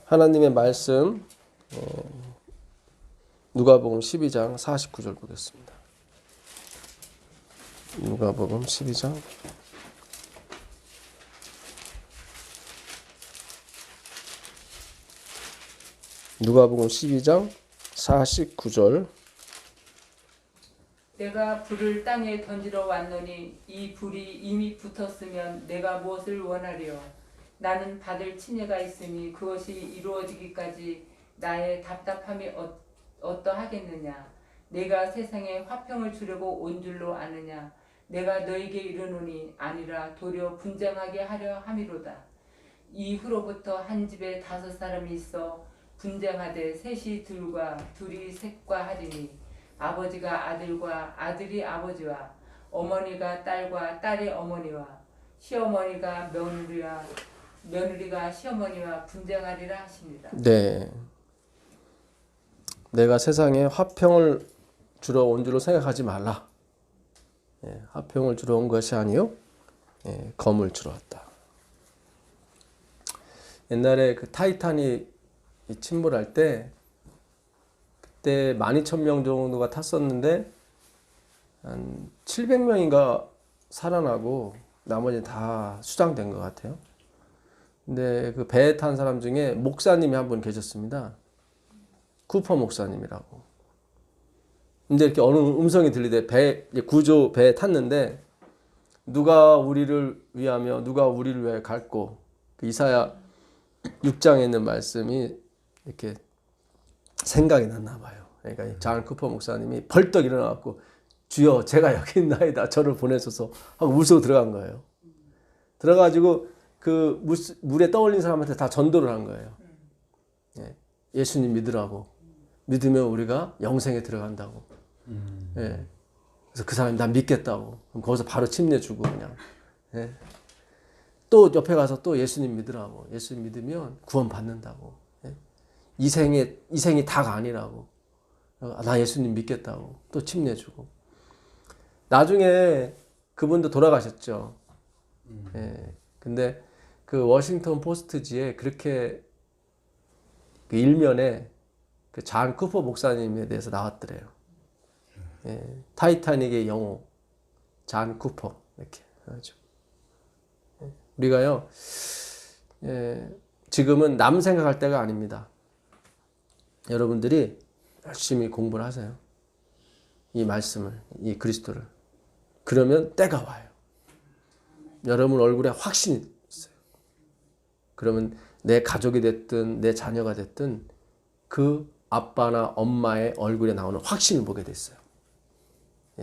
하나님의 말씀 누가복음 12장 49절 보겠습니다. 누가복음 12장 누가복음 12장 49절 내가 불을 땅에 던지러 왔노니 이 불이 이미 붙었으면 내가 무엇을 원하리요? 나는 받을 침례가 있으니 그것이 이루어지기까지 나의 답답함이 어떠하겠느냐? 내가 세상에 화평을 주려고 온 줄로 아느냐? 내가 너에게 이르노니 아니라 도리어 분쟁하게 하려 함이로다. 이후로부터 한 집에 5사람이 있어 분쟁하되 셋이 둘과 둘이 셋과 하리니 아버지가 아들과 아들이 아버지와 어머니가 딸과 딸이 어머니와 시어머니가 며느리가 시어머니와 분쟁하리라 하십니다. 네, 내가 세상에 화평을 주러 온 줄로 생각하지 말라. 화평을 주러 온 것이 아니요 검을 주러 왔다. 옛날에 그 타이타닉 침몰할 때 그때 12,000명 정도가 탔었는데 한 700명인가 살아나고 나머지 다 수장된 것 같아요. 근데 그 배에 탄 사람 중에 목사님이 한 분 계셨습니다. 쿠퍼 목사님이라고. 근데 이렇게 어느 음성이 들리대 구조 배에 탔는데 누가 우리를 위하며 누가 우리를 위해 갈고 그 이사야 6장에 있는 말씀이 이렇게 생각이 났나 봐요. 그러니까 잔 쿠퍼 목사님이 벌떡 일어나갖고 주여 제가 여기 있나이다 저를 보내소서 하고 물속으로 들어간 거예요. 들어가지고 그 물에 떠올린 사람한테 다 전도를 한 거예요. 예수님 믿으라고. 믿으면 우리가 영생에 들어간다고. 그래서 그 사람이 난 믿겠다고. 그럼 거기서 바로 침례 주고 그냥. 또 옆에 가서 또 예수님 믿으라고. 예수님 믿으면 구원 받는다고. 이 생이 다가 아니라고. 나 예수님 믿겠다고. 또 침례 주고. 나중에 그분도 돌아가셨죠. 근데 그 워싱턴 포스트지에 그렇게 그 일면에 그 잔 쿠퍼 목사님에 대해서 나왔더래요. 타이타닉의 영호 잔 쿠퍼 이렇게 해가지고. 우리가요 지금은 남 생각할 때가 아닙니다. 여러분들이 열심히 공부를 하세요. 이 말씀을, 이 그리스도를. 그러면 때가 와요. 여러분 얼굴에 확신이 있어요. 그러면 내 가족이 됐든 내 자녀가 됐든 그 아빠나 엄마의 얼굴에 나오는 확신을 보게 됐어요.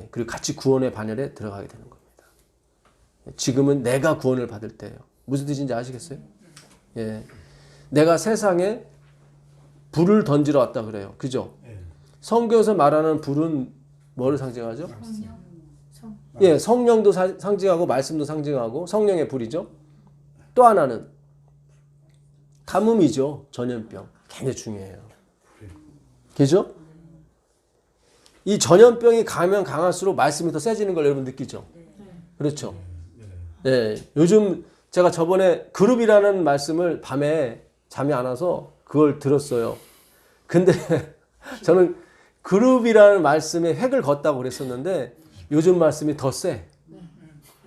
그리고 같이 구원의 반열에 들어가게 되는 겁니다. 지금은 내가 구원을 받을 때예요. 무슨 뜻인지 아시겠어요? 내가 세상에 불을 던지러 왔다 그래요. 그죠? 성경에서 말하는 불은 뭐를 상징하죠? 성령도 상징하고 말씀도 상징하고 성령의 불이죠. 또 하나는 가뭄이죠. 전염병. 굉장히 중요해요. 그죠? 이 전염병이 가면 강할수록 말씀이 더 세지는 걸 여러분 느끼죠? 그렇죠? 요즘 제가 저번에 그룹이라는 말씀을 밤에 잠이 안 와서 그걸 들었어요. 근데 저는 그룹이라는 말씀에 획을 걷다고 그랬었는데 요즘 말씀이 더 세.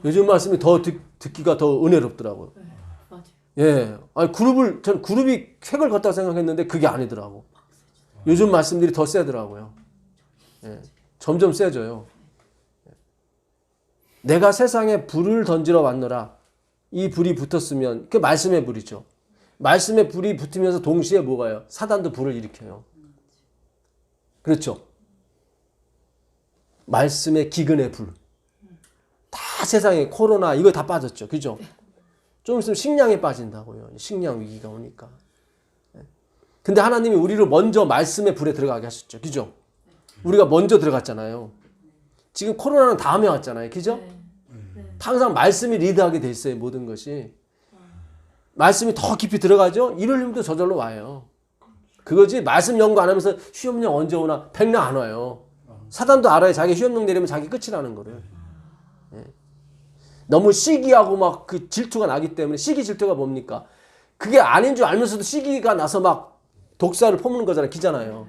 요즘 말씀이 더 듣기가 더 은혜롭더라고요. 아니 저는 그룹이 획을 걷다고 생각했는데 그게 아니더라고. 요즘 말씀들이 더 세더라고요. 점점 세져요. 내가 세상에 불을 던지러 왔노라. 이 불이 붙었으면 그 말씀의 불이죠. 말씀의 불이 붙으면서 동시에 뭐가요? 사단도 불을 일으켜요. 그렇죠? 말씀의 기근의 불. 다 세상에 코로나 이거 다 빠졌죠. 그죠? 좀 있으면 식량이 빠진다고요. 식량 위기가 오니까. 근데 하나님이 우리를 먼저 말씀의 불에 들어가게 하셨죠. 그죠? 우리가 먼저 들어갔잖아요. 지금 코로나는 다음에 왔잖아요. 그죠? 항상 말씀이 리드하게 돼 있어요. 모든 것이. 말씀이 더 깊이 들어가죠? 이럴 힘도 저절로 와요. 그거지 말씀 연구 안 하면서 시험령 언제 오나 백날 안 와요. 사단도 알아요. 자기 시험령 내리면 자기 끝이라는 거를. 너무 시기하고 막 그 질투가 나기 때문에 시기 질투가 뭡니까? 그게 아닌 줄 알면서도 시기가 나서 막 독사를 퍼무는 거잖아요. 기잖아요.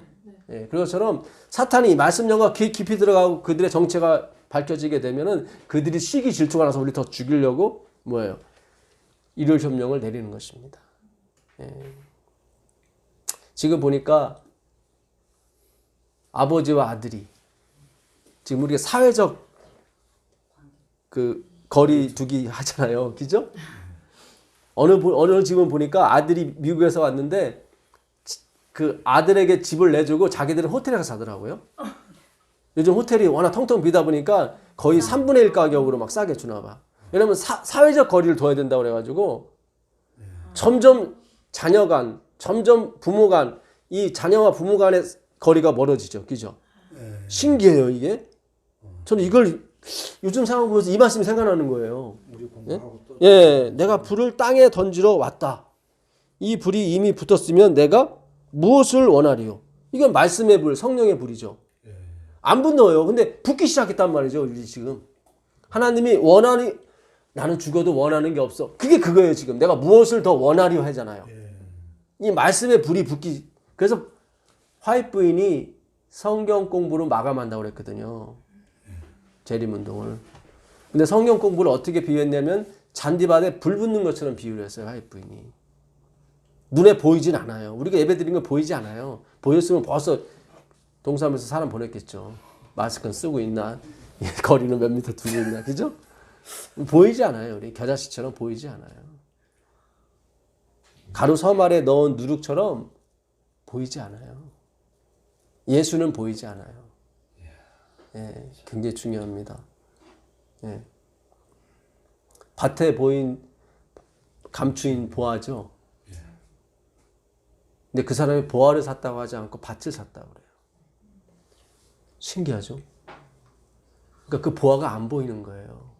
예, 그것처럼 사탄이 말씀령과 깊이 들어가고 그들의 정체가 밝혀지게 되면은 그들이 시기 질투가 나서 우리 더 죽이려고 뭐예요? 일요일 협령을 내리는 것입니다. 예. 지금 보니까 아버지와 아들이 지금 우리가 사회적 그 거리 두기 하잖아요. 그죠? 어느 집은 보니까 아들이 미국에서 왔는데 그 아들에게 집을 내주고 자기들은 호텔에 가서 자더라고요. 요즘 호텔이 워낙 텅텅 비다 보니까 거의 3분의 1 가격으로 막 싸게 주나 봐. 왜냐면 사회적 거리를 둬야 된다고 그래가지고 점점 자녀 간, 점점 부모 간, 이 자녀와 부모 간의 거리가 멀어지죠. 그죠? 신기해요, 이게. 저는 이걸 요즘 상황 보면서 이 말씀이 생각나는 거예요. 예, 내가 불을 땅에 던지러 왔다. 이 불이 이미 붙었으면 내가 무엇을 원하리요? 이건 말씀의 불, 성령의 불이죠. 안 붙어요. 근데 붙기 시작했단 말이죠. 우리 지금 하나님이 원하니 나는 죽어도 원하는 게 없어. 그게 그거예요. 지금 내가 무엇을 더 원하려 하잖아요. 이 말씀의 불이 붙기. 그래서 화이트 부인이 성경 공부로 마감한다고 그랬거든요. 재림운동을. 근데 성경 공부를 어떻게 비유했냐면 잔디밭에 불 붙는 것처럼 비유를 했어요. 화이트 부인이. 눈에 보이진 않아요. 우리가 예배 드린 거 보이지 않아요. 보였으면 벌써 동사무소 사람 보냈겠죠. 마스크는 쓰고 있나? 거리는 몇 미터 두고 있나? 그죠? 보이지 않아요. 우리 겨자씨처럼 보이지 않아요. 가루 섬 아래 넣은 누룩처럼 보이지 않아요. 예수는 보이지 않아요. 예, 굉장히 중요합니다. 예. 밭에 보인 감추인 보아죠. 근데 그 사람이 보아를 샀다고 하지 않고 밭을 샀다고 그래요. 신기하죠? 그러니까 그 보아가 안 보이는 거예요.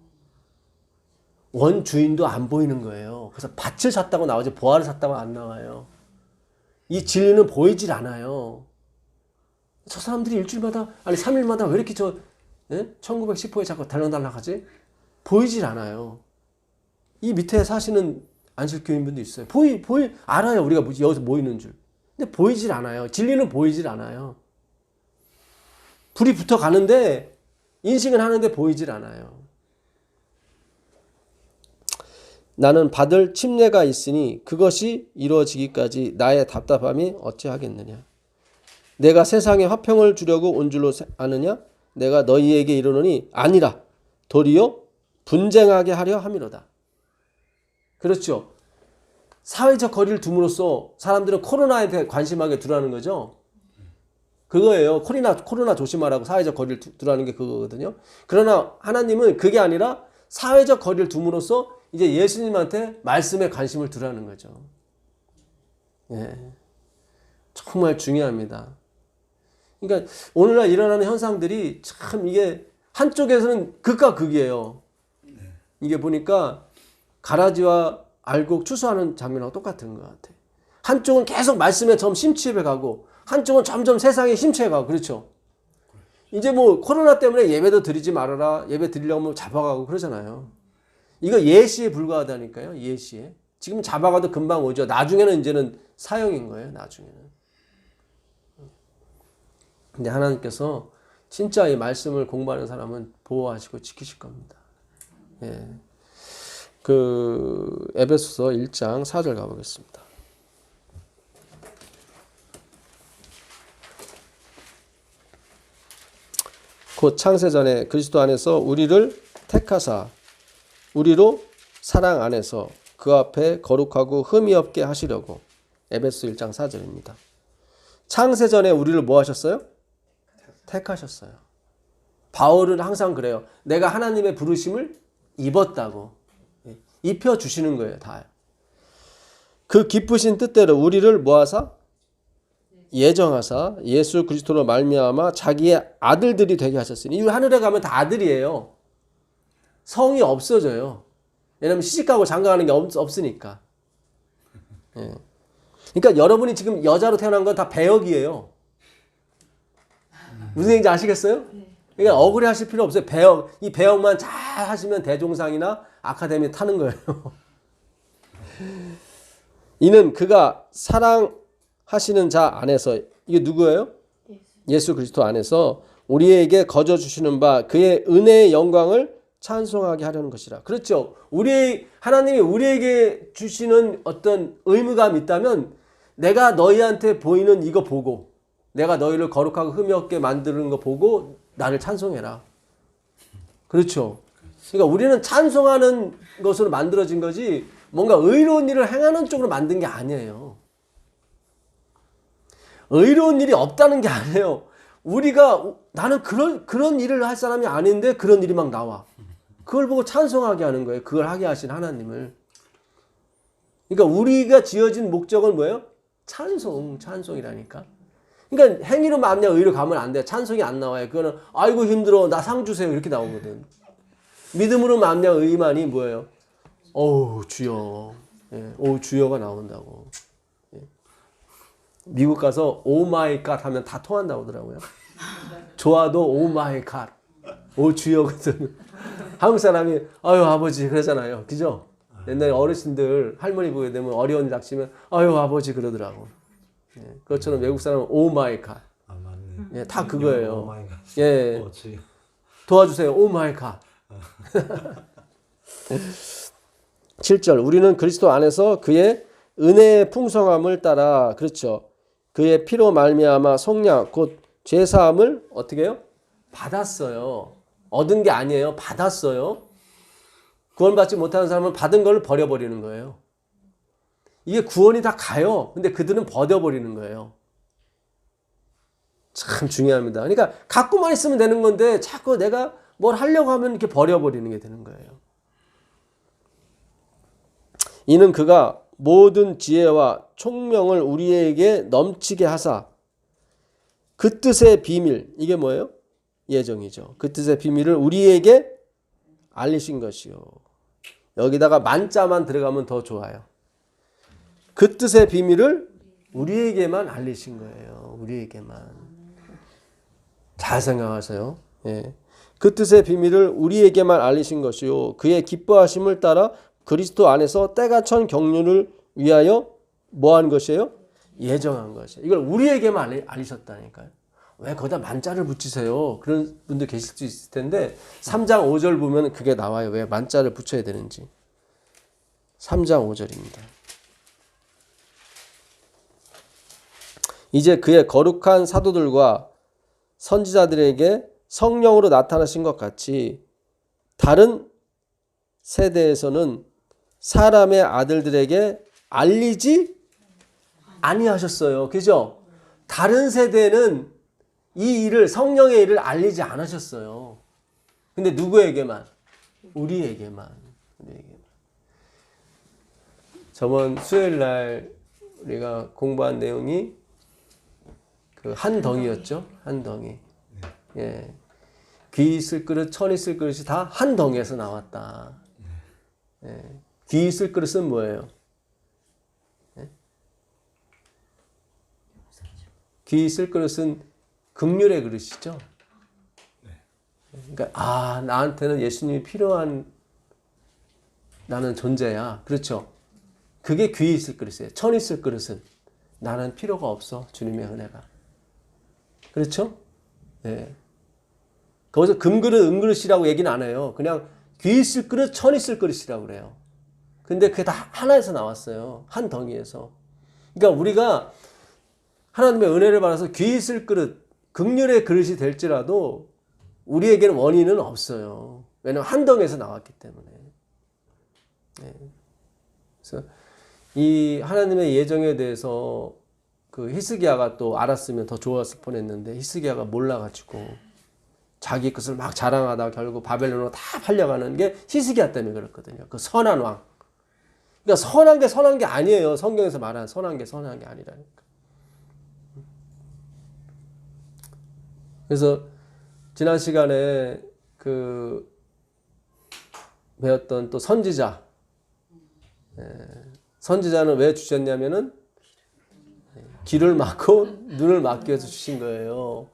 원주인도 안 보이는 거예요. 그래서 밭을 샀다고 나오지 보아를 샀다고 안 나와요. 이 진리는 보이질 않아요. 저 사람들이 일주일마다 아니 3일마다 왜 이렇게 1910호에 자꾸 달랑달랑하지? 보이질 않아요. 이 밑에 사시는 안식교인분도 있어요. 알아요. 우리가 여기서 모이는 줄. 근데 보이질 않아요. 진리는 보이질 않아요. 불이 붙어 가는데 인식은 하는데 보이질 않아요. 나는 받을 침례가 있으니 그것이 이루어지기까지 나의 답답함이 어찌하겠느냐. 내가 세상에 화평을 주려고 온 줄로 아느냐? 내가 너희에게 이르노니 아니라 도리어 분쟁하게 하려 함이로다. 그렇죠. 사회적 거리를 둠으로써 사람들은 코로나에 대해 관심하게 두라는 거죠. 그거예요. 코로나 조심하라고 사회적 거리를 두라는 게 그거거든요. 그러나 하나님은 그게 아니라 사회적 거리를 둠으로써 이제 예수님한테 말씀에 관심을 두라는 거죠. 예. 정말 중요합니다. 그러니까 오늘날 일어나는 현상들이 참 이게 한쪽에서는 극과 극이에요. 이게 보니까 가라지와 알곡 추수하는 장면하고 똑같은 것 같아. 한쪽은 계속 말씀에 점 심취해 가고 한쪽은 점점 세상에 심취해 가고 그렇죠. 이제 뭐 코로나 때문에 예배도 드리지 말아라. 예배 드리려면 잡아가고 그러잖아요. 이거 예시에 불과하다니까요. 예시에. 지금 잡아가도 금방 오죠. 나중에는 이제는 사형인 거예요. 나중에는. 근데 하나님께서 진짜 이 말씀을 공부하는 사람은 보호하시고 지키실 겁니다. 예. 그 에베소서 1장 4절 가보겠습니다. 곧 창세전에 그리스도 안에서 우리를 택하사 우리로 사랑 안에서 그 앞에 거룩하고 흠이 없게 하시려고. 에베소 1장 4절입니다. 창세전에 우리를 뭐 하셨어요? 택하셨어요. 바울은 항상 그래요. 내가 하나님의 부르심을 입었다고. 입혀주시는 거예요. 다. 그 기쁘신 뜻대로 우리를 모아사 예정하사 예수 그리스도로 말미암아 자기의 아들들이 되게 하셨으니. 이 하늘에 가면 다 아들이에요. 성이 없어져요. 왜냐하면 시집가고 장가가는 게 없으니까. 예. 그러니까 여러분이 지금 여자로 태어난 건 다 배역이에요. 무슨 얘기인지 아시겠어요? 그러니까 억울해 하실 필요 없어요. 배역. 이 배역만 잘 하시면 대종상이나 아카데미 타는 거예요. 이는 그가 사랑하시는 자 안에서, 이게 누구예요? 예수 그리스도 안에서 우리에게 거저 주시는 바 그의 은혜의 영광을 찬송하게 하려는 것이라. 그렇죠. 하나님이 우리에게 주시는 어떤 의무감이 있다면, 내가 너희한테 보이는 이거 보고, 내가 너희를 거룩하고 흠이 없게 만드는 거 보고 나를 찬송해라. 그렇죠. 그러니까 우리는 찬송하는 것으로 만들어진 거지, 뭔가 의로운 일을 행하는 쪽으로 만든 게 아니에요. 의로운 일이 없다는 게 아니에요. 나는 그런 일을 할 사람이 아닌데 그런 일이 막 나와. 그걸 보고 찬송하게 하는 거예요. 그걸 하게 하신 하나님을. 그러니까 우리가 지어진 목적은 뭐예요? 찬송이라니까. 그러니까 행위로 만약 의로 가면 안 돼요. 찬송이 안 나와요. 그거는 아이고 힘들어, 나 상 주세요, 이렇게 나오거든. 믿음으로 만약 의만이 뭐예요? 어우 주여, 어우 주여가 나온다고. 미국 가서 오 마이 갓 하면 다 통한다고 하더라고요. 좋아도 오 마이 갓, 오 주여거든. 한국 사람이 아유 아버지 그러잖아요. 그죠? 옛날에 어르신들 할머니 보게 되면 어려운 일 닥치면 아유 아버지 그러더라고. 그것처럼 외국 사람은 오 마이 갓. 아 맞네. 다 그거예요. 오 마이 갓. 예. 주여. 도와주세요. 오 마이 갓. 7절 우리는 그리스도 안에서 그의 은혜의 풍성함을 따라, 그렇죠, 그의 피로 말미암아 속량 곧 죄사함을 어떻게 해요? 받았어요. 얻은 게 아니에요. 받았어요. 구원받지 못하는 사람은 받은 걸 버려버리는 거예요. 이게 구원이 다 가요. 근데 그들은 버려버리는 거예요. 참 중요합니다. 그러니까 갖고만 있으면 되는 건데 자꾸 내가 뭘 하려고 하면 이렇게 버려버리는 게 되는 거예요. 이는 그가 모든 지혜와 총명을 우리에게 넘치게 하사 그 뜻의 비밀, 이게 뭐예요? 예정이죠. 그 뜻의 비밀을 우리에게 알리신 것이요. 여기다가 만자만 들어가면 더 좋아요. 그 뜻의 비밀을 우리에게만 알리신 거예요. 우리에게만. 잘 생각하세요. 예. 그 뜻의 비밀을 우리에게만 알리신 것이요. 그의 기뻐하심을 따라 그리스도 안에서 때가 천 경륜을 위하여 뭐한 것이에요? 예정한 것이에요. 이걸 우리에게만 알리셨다니까요. 왜 거기다 만자를 붙이세요? 그런 분들 계실 수 있을 텐데 3장 5절 보면 그게 나와요. 왜 만자를 붙여야 되는지. 3장 5절입니다. 이제 그의 거룩한 사도들과 선지자들에게 성령으로 나타나신 것 같이 다른 세대에서는 사람의 아들들에게 알리지 아니하셨어요. 그죠? 다른 세대는 이 일을, 성령의 일을 알리지 않으셨어요. 근데 누구에게만? 우리에게만. 저번 수요일 날 우리가 공부한 내용이 그 한 덩이였죠. 한 덩이. 예. 귀 있을 그릇, 천 있을 그릇이 다 한 덩이에서 나왔다. 예. 귀 있을 그릇은 뭐예요? 예? 귀 있을 그릇은 긍휼의 그릇이죠. 그러니까 나한테는 예수님이 필요한 나는 존재야. 그렇죠? 그게 귀 있을 그릇이에요. 천 있을 그릇은 나는 필요가 없어. 주님의 은혜가. 그렇죠? 예. 거기서 금그릇, 은그릇이라고 얘기는 안 해요. 그냥 귀 있을 그릇, 천 있을 그릇이라고 그래요. 근데 그게 다 하나에서 나왔어요. 한 덩이에서. 그러니까 우리가 하나님의 은혜를 받아서 귀 있을 그릇, 긍휼의 그릇이 될지라도 우리에게는 원인은 없어요. 왜냐하면 한 덩이에서 나왔기 때문에. 네. 그래서 이 하나님의 예정에 대해서 그 히스기야가 또 알았으면 더 좋았을 뻔했는데 히스기야가 몰라가지고 자기 것을 막 자랑하다가 결국 바벨론으로 다 팔려가는 게 히스기야 때문에 그렇거든요. 그 선한 왕. 그러니까 선한 게 아니에요. 성경에서 말하는 선한 게 아니라니까. 그래서 지난 시간에 그 배웠던 또 선지자. 선지자는 왜 주셨냐면은 귀를 막고 눈을 막기 위해서 주신 거예요.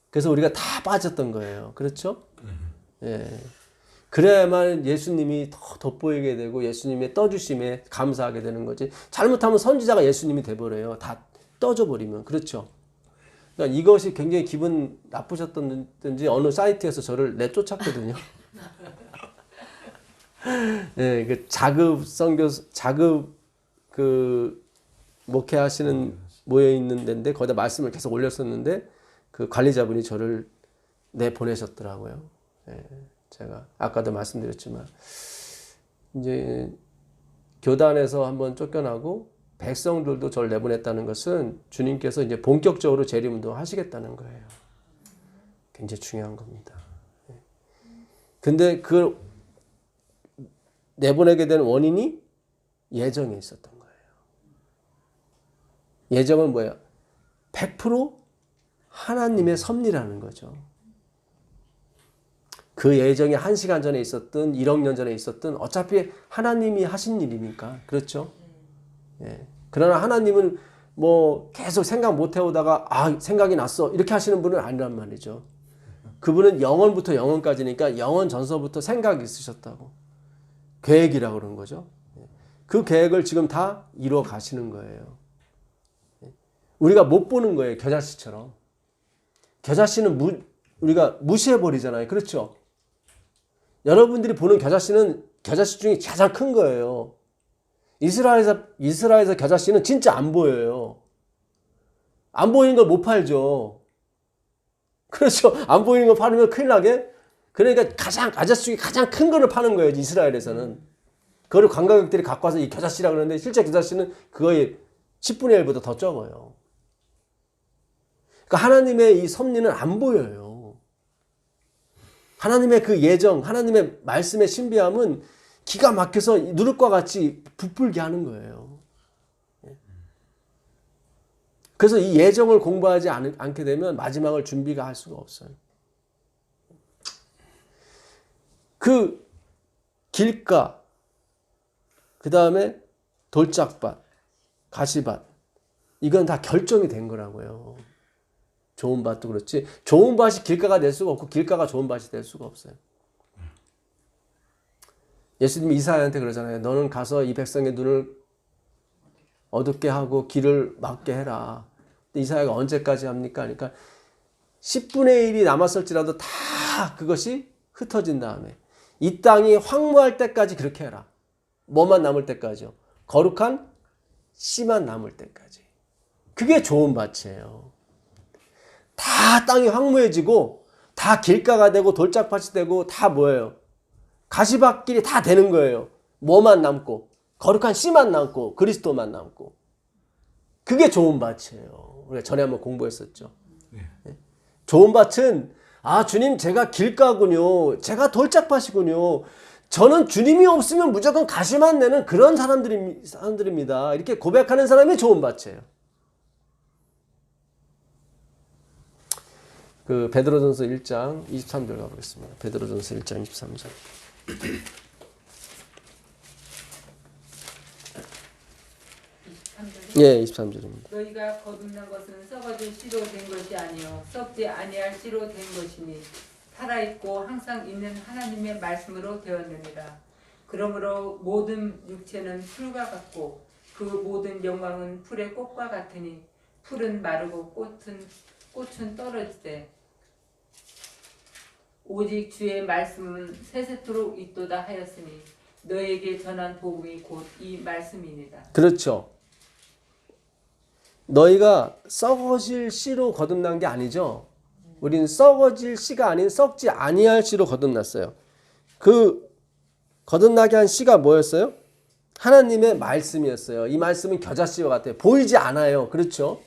그래서 우리가 다 빠졌던 거예요. 그렇죠? 예. 그래야만 예수님이 더 돋보이게 되고 예수님의 떠주심에 감사하게 되는 거지. 잘못하면 선지자가 예수님이 돼버려요. 다 떠져버리면. 그렇죠. 그러니까 이것이 굉장히 기분 나쁘셨던지 어느 사이트에서 저를 내쫓았거든요. 네, 그 자급 그 목회하시는 모여 있는 데인데 거기다 말씀을 계속 올렸었는데 그 관리자분이 저를 내보내셨더라고요. 네, 제가 아까도 말씀드렸지만 이제 교단에서 한번 쫓겨나고 백성들도 저를 내보냈다는 것은 주님께서 이제 본격적으로 재림운동 하시겠다는 거예요. 굉장히 중요한 겁니다. 근데 그 내보내게 된 원인이 예정에 있었던 거예요. 예정은 뭐예요? 100% 하나님의 섭리라는 거죠. 그 예정이 1시간 전에 있었든 1억 년 전에 있었든 어차피 하나님이 하신 일이니까. 그렇죠? 예. 그러나 하나님은 뭐 계속 생각 못 해오다가 생각이 났어 이렇게 하시는 분은 아니란 말이죠. 그분은 영원부터 영원까지니까 영원 전서부터 생각이 있으셨다고. 계획이라고 그러는 거죠. 그 계획을 지금 다 이루어 가시는 거예요. 우리가 못 보는 거예요. 겨자씨처럼. 겨자씨는 우리가 무시해버리잖아요. 그렇죠? 여러분들이 보는 겨자씨 중에 가장 큰 거예요. 이스라엘에서 겨자씨는 진짜 안 보여요. 안 보이는 걸 못 팔죠. 그렇죠. 안 보이는 걸 팔으면 큰일 나게. 그러니까 겨자씨 중에 가장 큰 거를 파는 거예요. 이스라엘에서는. 그걸 관광객들이 갖고 와서 이 겨자씨라고 그러는데 실제 겨자씨는 그거의 10분의 1보다 더 적어요. 그러니까 하나님의 이 섭리는 안 보여요. 하나님의 그 예정, 하나님의 말씀의 신비함은 기가 막혀서 누룩과 같이 부풀게 하는 거예요. 그래서 이 예정을 공부하지 않게 되면 마지막을 준비가 할 수가 없어요. 그 길가, 그 다음에 돌짝밭, 가시밭, 이건 다 결정이 된 거라고요. 좋은 밭도 그렇지. 좋은 밭이 길가가 될 수가 없고 길가가 좋은 밭이 될 수가 없어요. 예수님이 이사야한테 그러잖아요. 너는 가서 이 백성의 눈을 어둡게 하고 길을 막게 해라. 근데 이사야가 언제까지 합니까? 그러니까 10분의 1이 남았을지라도 다 그것이 흩어진 다음에 이 땅이 황무할 때까지 그렇게 해라. 뭐만 남을 때까지요? 거룩한 씨만 남을 때까지. 그게 좋은 밭이에요. 다 땅이 황무해지고 다 길가가 되고 돌짝밭이 되고 다 뭐예요? 가시밭길이 다 되는 거예요. 뭐만 남고 거룩한 씨만 남고 그리스도만 남고. 그게 좋은 밭이에요. 우리가 전에 한번 공부했었죠. 네. 좋은 밭은 주님 제가 길가군요. 제가 돌짝밭이군요. 저는 주님이 없으면 무조건 가시만 내는 그런 사람들입니다. 이렇게 고백하는 사람이 좋은 밭이에요. 그 베드로전서 1장 23절 가보겠습니다. 베드로전서 1장 23절. 예, 23절입니다. 너희가 거듭난 것은 썩어질 씨로 된 것이 아니요 썩지 아니할 씨로 된 것이니 살아있고 항상 있는 하나님의 말씀으로 되었느니라. 그러므로 모든 육체는 풀과 같고 그 모든 영광은 풀의 꽃과 같으니 풀은 마르고 꽃은 떨어지되 오직 주의 말씀은 세세토록 있도다 하였으니 너에게 전한 복음이 곧 이 말씀이니라. 그렇죠. 너희가 썩어질 씨로 거듭난 게 아니죠. 우리는 썩어질 씨가 아닌 썩지 아니할 씨로 거듭났어요. 그 거듭나게 한 씨가 뭐였어요? 하나님의 말씀이었어요. 이 말씀은 겨자씨와 같아요. 보이지 않아요. 그렇죠?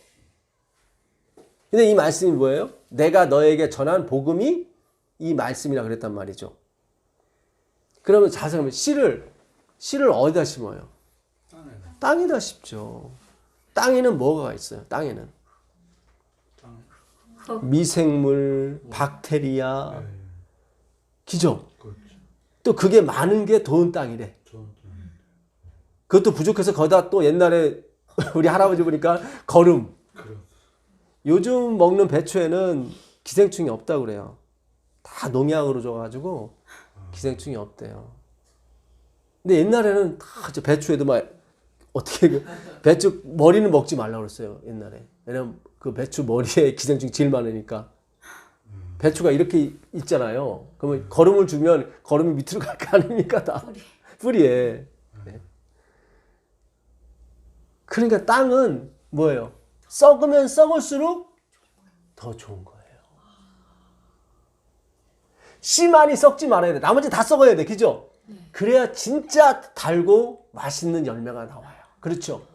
근데 이 말씀이 뭐예요? 내가 너에게 전한 복음이 이 말씀이라 그랬단 말이죠. 그러면 자세히 보면 씨를 어디다 심어요? 땅에다 심죠. 땅에는 뭐가 있어요? 땅에는 미생물, 박테리아, 기죠. 또 그게 많은 게 좋은 땅이래. 그것도 부족해서 거기다 또 옛날에 우리 할아버지 보니까 거름. 요즘 먹는 배추에는 기생충이 없다고 그래요. 다 농약으로 줘가지고 기생충이 없대요. 근데 옛날에는 다 배추에도 막 어떻게 배추 머리는 먹지 말라고 그랬어요. 옛날에. 왜냐면 그 배추 머리에 기생충이 제일 많으니까. 배추가 이렇게 있잖아요. 그러면 거름을 주면 거름이 밑으로 갈 거 아닙니까? 다. 뿌리에. 네. 그러니까 땅은 뭐예요? 썩으면 썩을수록 더 좋은 거예요. 씨만이 썩지 말아야 돼. 나머지 다 썩어야 돼. 그죠? 그래야 진짜 달고 맛있는 열매가 나와요. 그렇죠?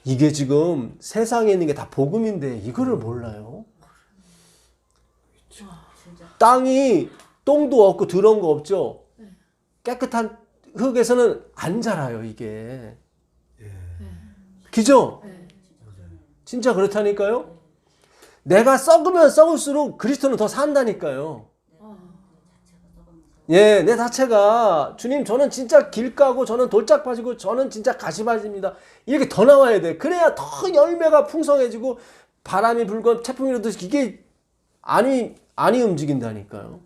이게 지금 세상에 있는 게 다 복음인데 이거를 몰라요. 땅이 똥도 없고 더러운 거 없죠? 깨끗한 흙에서는 안 자라요, 이게. 그죠? 진짜 그렇다니까요? 내가 썩으면 썩을수록 그리스도는 더 산다니까요. 예, 내 자체가 주님 저는 진짜 길가고 저는 돌짝파지고 저는 진짜 가시밭입니다. 이렇게 더 나와야 돼. 그래야 더 열매가 풍성해지고 바람이 불건 태풍이 일어도 이게 안이 움직인다니까요.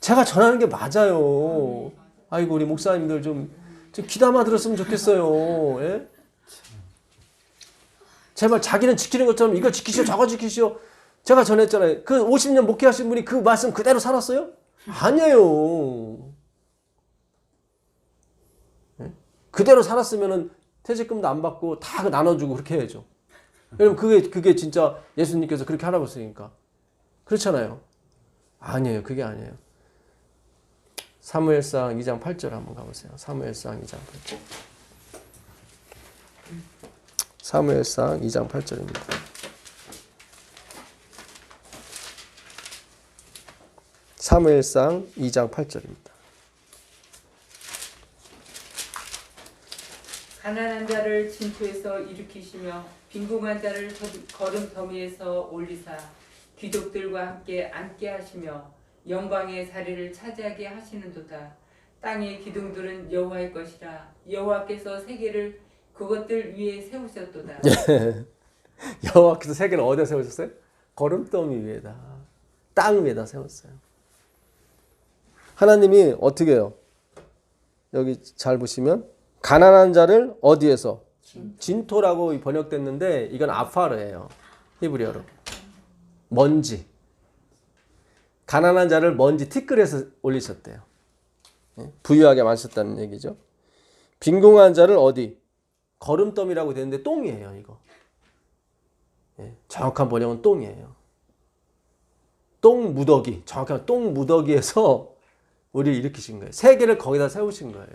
제가 전하는 게 맞아요. 아이고 우리 목사님들 좀 귀담아 들었으면 좋겠어요. 예? 제발 자기는 지키는 것처럼 이거 지키시오 저거 지키시오. 제가 전했잖아요. 그 50년 목회하신 분이 그 말씀 그대로 살았어요? 아니에요. 네? 그대로 살았으면은 퇴직금도 안 받고 다 나눠주고 그렇게 해야죠. 왜냐면 그게 진짜 예수님께서 그렇게 하라고 했으니까. 그렇잖아요. 아니에요. 그게 아니에요. 사무엘상 2장 8절 한번 가보세요. 사무엘상 2장 8절. 사무엘상 2장 8절입니다. 사무엘상 2장 8절입니다. 가난한 자를 진토에서 일으키시며 빈궁한 자를 거름더미에서 올리사 귀족들과 함께 앉게 하시며 영광의 자리를 차지하게 하시는도다. 땅의 기둥들은 여호와의 것이라. 여호와께서 세계를 그것들 위에 세우셨도다. 여호와께서 세계를 어디에 세우셨어요? 거름더미 위에다. 땅 위에다 세웠어요. 하나님이 어떻게 해요? 여기 잘 보시면 가난한 자를 어디에서? 진토라고 번역됐는데 이건 아파르예요. 히브리어로. 먼지. 가난한 자를 먼지 티끌에서 올리셨대요. 부유하게 만드셨다는 얘기죠. 빈궁한 자를 어디? 거름더미라고 되는데 똥이에요, 이거. 정확한 번역은 똥이에요. 똥 무더기. 정확한 똥 무더기에서 우리를 일으키신 거예요. 세계를 거기다 세우신 거예요.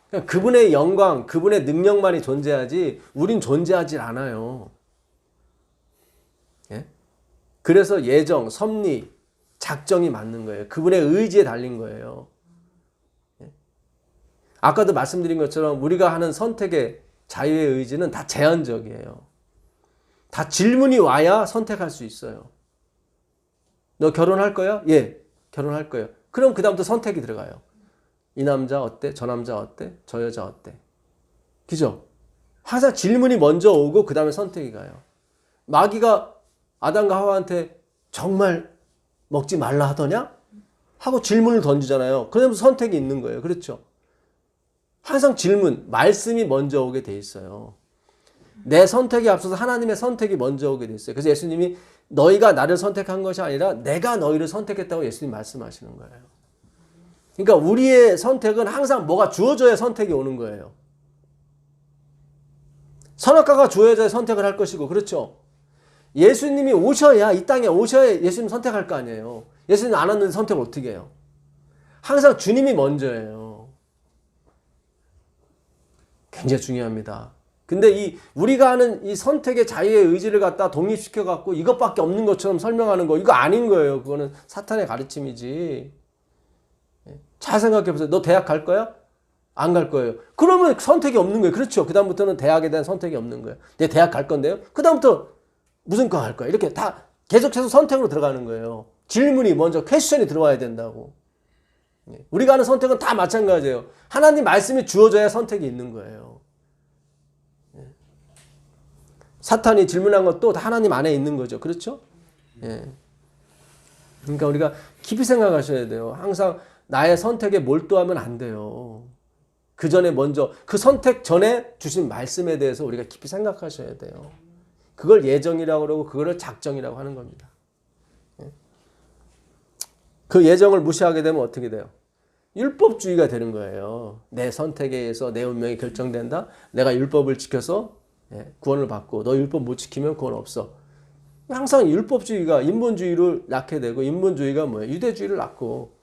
그러니까 그분의 영광, 그분의 능력만이 존재하지 우린 존재하지 않아요. 예? 그래서 예정, 섭리, 작정이 맞는 거예요. 그분의 의지에 달린 거예요. 예? 아까도 말씀드린 것처럼 우리가 하는 선택의 자유의 의지는 다 제한적이에요. 다 질문이 와야 선택할 수 있어요. 너 결혼할 거야? 예, 결혼할 거예요. 그럼 그 다음부터 선택이 들어가요. 이 남자 어때? 저 남자 어때? 저 여자 어때? 그죠? 항상 질문이 먼저 오고 그 다음에 선택이 가요. 마귀가 아담과 하와한테 정말 먹지 말라 하더냐? 하고 질문을 던지잖아요. 그러면서 선택이 있는 거예요. 그렇죠? 항상 질문, 말씀이 먼저 오게 돼 있어요. 내 선택이 앞서서 하나님의 선택이 먼저 오게 돼 있어요. 그래서 예수님이 너희가 나를 선택한 것이 아니라 내가 너희를 선택했다고 예수님 말씀하시는 거예요. 그러니까 우리의 선택은 항상 뭐가 주어져야 선택이 오는 거예요. 선악과가 주어져야 선택을 할 것이고, 그렇죠? 예수님이 오셔야, 이 땅에 오셔야 예수님 선택할 거 아니에요. 예수님 안 왔는데 선택을 어떻게 해요? 항상 주님이 먼저예요. 굉장히 중요합니다. 근데 우리가 하는 이 선택의 자유의 의지를 갖다 독립시켜갖고 이것밖에 없는 것처럼 설명하는 거, 이거 아닌 거예요. 그거는 사탄의 가르침이지. 잘 생각해보세요. 너 대학 갈 거야? 안 갈 거예요. 그러면 선택이 없는 거예요. 그렇죠. 그다음부터는 대학에 대한 선택이 없는 거예요. 내 대학 갈 건데요? 그다음부터 무슨 과 갈 거야? 이렇게 다 계속해서 선택으로 들어가는 거예요. 질문이 먼저 퀘스천이 들어와야 된다고. 우리가 하는 선택은 다 마찬가지예요. 하나님 말씀이 주어져야 선택이 있는 거예요. 사탄이 질문한 것도 다 하나님 안에 있는 거죠. 그렇죠? 예. 그러니까 우리가 깊이 생각하셔야 돼요. 항상 나의 선택에 몰두하면 안 돼요. 그 전에 먼저 그 선택 전에 주신 말씀에 대해서 우리가 깊이 생각하셔야 돼요. 그걸 예정이라고 그러고 그거를 작정이라고 하는 겁니다. 그 예정을 무시하게 되면 어떻게 돼요? 율법주의가 되는 거예요. 내 선택에 의해서 내 운명이 결정된다. 내가 율법을 지켜서 구원을 받고 너 율법 못 지키면 구원 없어. 항상 율법주의가 인본주의를 낳게 되고 인본주의가 뭐예요? 유대주의를 낳고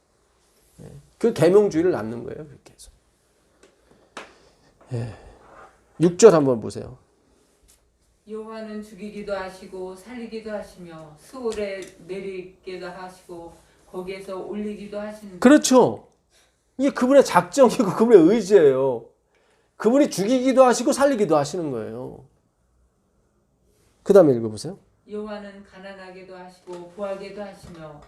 그 계명주의를 낳는 거예요. 그렇게 해서. 6절 한번 보세요. 여호와는 죽이기도 하시고 살리기도 하시며 수월에 내리기도 하시고 거기에서 올리기도 하시는. 그렇죠. 이게 그분의 작정이고 그분의 의지예요. 그분이 죽이기도 하시고 살리기도 하시는 거예요. 그 다음에 읽어보세요. 여호와는 가난하게도 하시고 부하게도 하시며